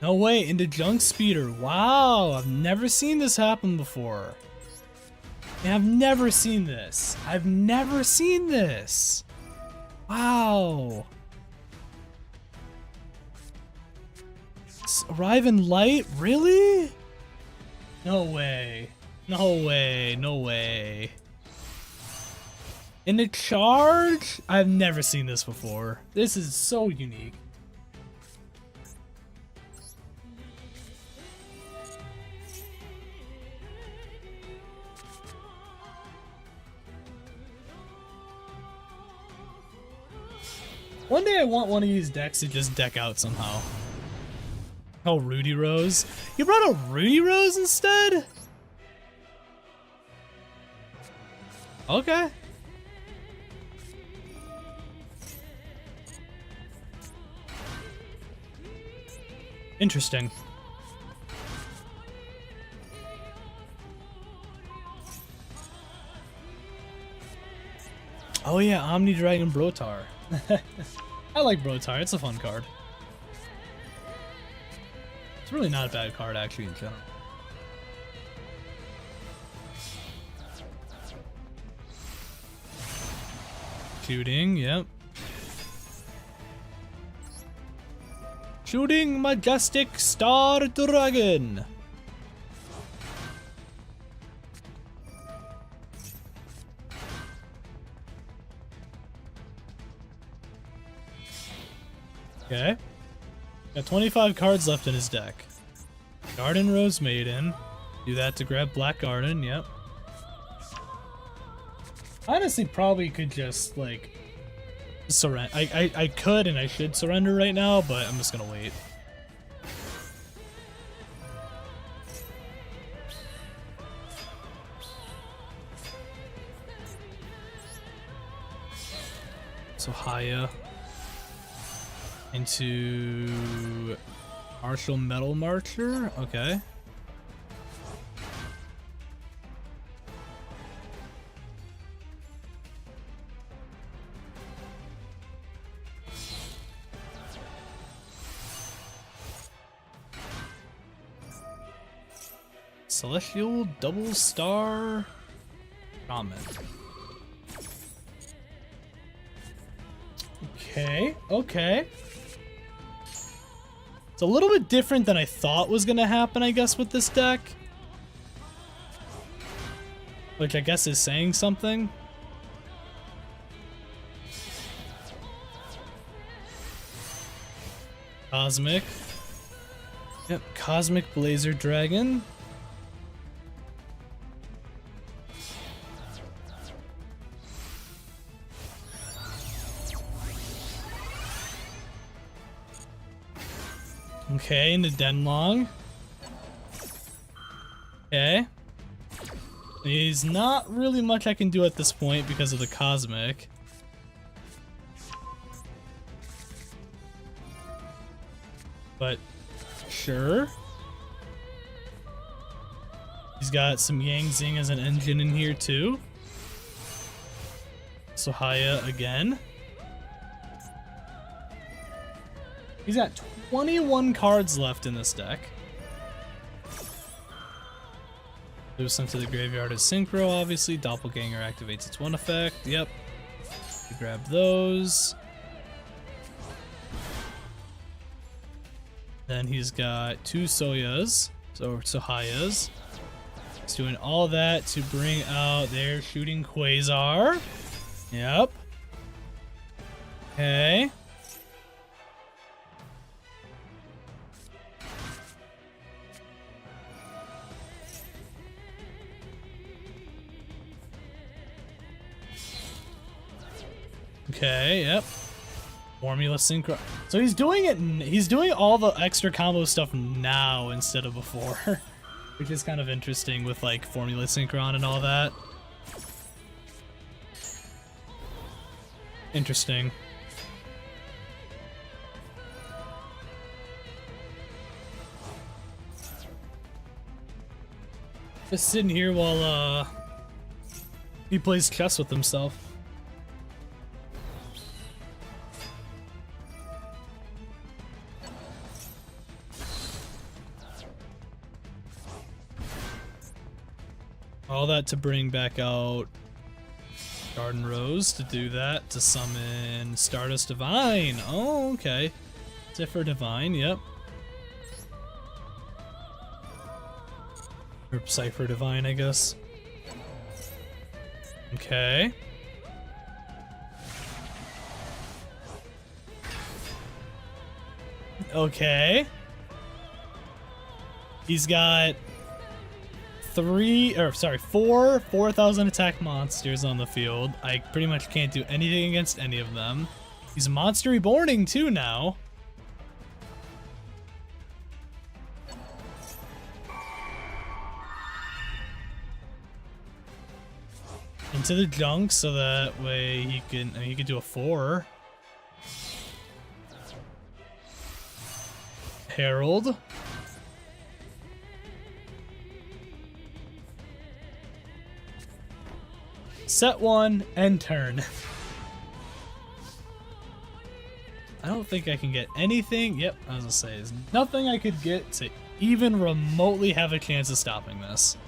No way, into Junk Speeder. Wow, I've never seen this happen before. I've never seen this. I've never seen this. Wow. Arrive in light? Really? No way. No way. No way. In the charge? I've never seen this before. This is so unique. One day I want one of these decks to just deck out somehow. Oh, Rudy Rose. You brought a Rudy Rose instead? Okay. Interesting. Oh yeah, Omni Dragon Brotar. I like Brotar, it's a fun card. It's really not a bad card actually in general. Shooting, yep. Shooting Majestic Star Dragon. Okay. Got 25 cards left in his deck. Garden Rose Maiden. Do that to grab Black Garden, yep. Honestly, probably could just, like, surrender. I could and I should surrender right now, but I'm just gonna wait. So Haya into Martial Metal Marcher, okay. Celestial Double Star Shaman. Okay, okay. It's a little bit different than I thought was gonna happen, I guess, with this deck. Which I guess is saying something. Cosmic. Yep, Cosmic Blazer Dragon. Okay, into Denlong. Okay. There's not really much I can do at this point because of the Cosmic. But, sure. He's got some Yang Zing as an engine in here too. So Haya again. He's got 21 cards left in this deck. Lose some to the graveyard as Synchro, obviously. Doppelganger activates its one effect. Yep. You grab those. Then he's got 2 Soyas. So Hayas. He's doing all that to bring out their Shooting Quasar. Yep. Okay. Okay, yep. Formula Synchro. So he's doing it, he's doing all the extra combo stuff now instead of before. Which is kind of interesting with like Formula Synchron and all that. Interesting. Just sitting here while he plays chess with himself. All that to bring back out Garden Rose to do that, to summon Stardust Divine. Oh, okay. Zephyr Divine, yep. Or Cypher Divine, I guess. Okay. Okay. He's got 4 4,000 attack monsters on the field. I pretty much can't do anything against any of them. He's Monster Reborning too now. Into the junk so that way he can do a 4. Herald. Set 1, end turn. I don't think I can get anything. Yep, I was gonna say, there's nothing I could get to even remotely have a chance of stopping this.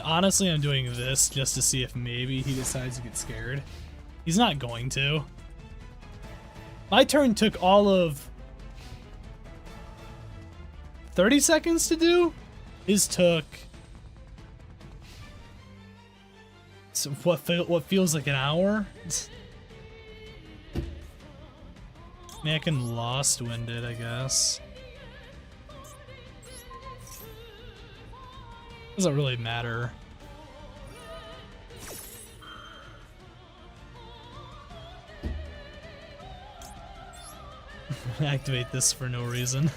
Honestly, I'm doing this just to see if maybe he decides to get scared. He's not going to. My turn took all of 30 seconds to do. His took what feels like an hour. Man, I can lost winded, I guess. Doesn't really matter. Activate this for no reason.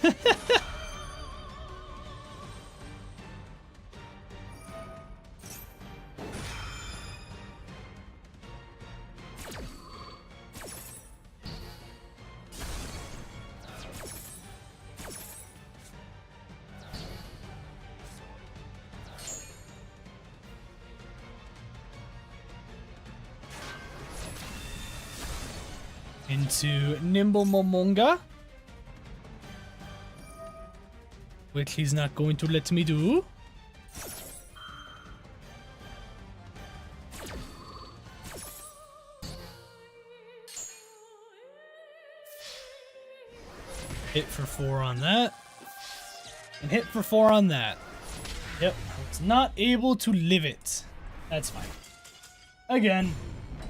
Into Nimble Momonga, which he's not going to let me do. Hit for 4 on that, and hit for 4 on that. Yep, I was not able to live it. That's fine. Again,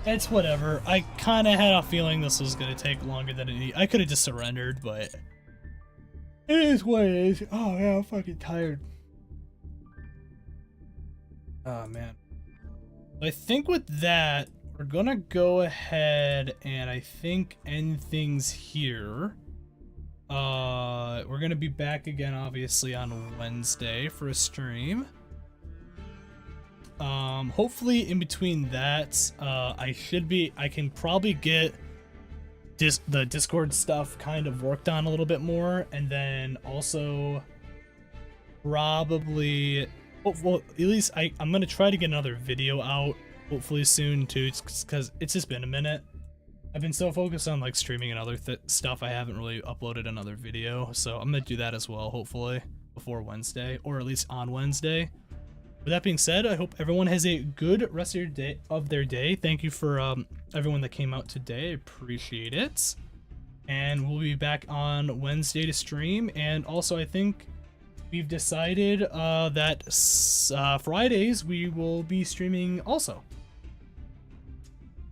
it's whatever. I kind of had a feeling this was going to take longer than it needed. I could have just surrendered, but it is what it is. Oh, yeah, I'm fucking tired. Oh, man. I think with that, we're going to go ahead and I think end things here. We're going to be back again, obviously, on Wednesday for a stream. Hopefully in between that, I can probably get the Discord stuff kind of worked on a little bit more, and then also probably, well, at least I'm gonna try to get another video out hopefully soon too, because it's just been a minute. I've been so focused on like streaming and other stuff, I haven't really uploaded another video, so I'm gonna do that as well, hopefully before Wednesday, or at least on Wednesday. With that being said, I hope everyone has a good rest of their day. Thank you for everyone that came out today. I appreciate it. And we'll be back on Wednesday to stream. And also, I think we've decided that Fridays we will be streaming also.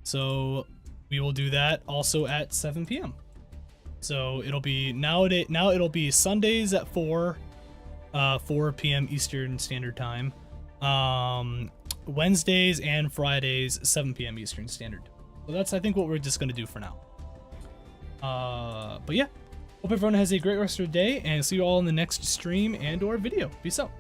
So we will do that also at 7 p.m. So it'll be now it'll be Sundays at 4 p.m. Eastern Standard Time. Wednesdays and Fridays 7 p.m. Eastern Standard. So that's I think what we're just gonna do for now. But yeah, hope everyone has a great rest of your day, and see you all in the next stream and or video. Peace out.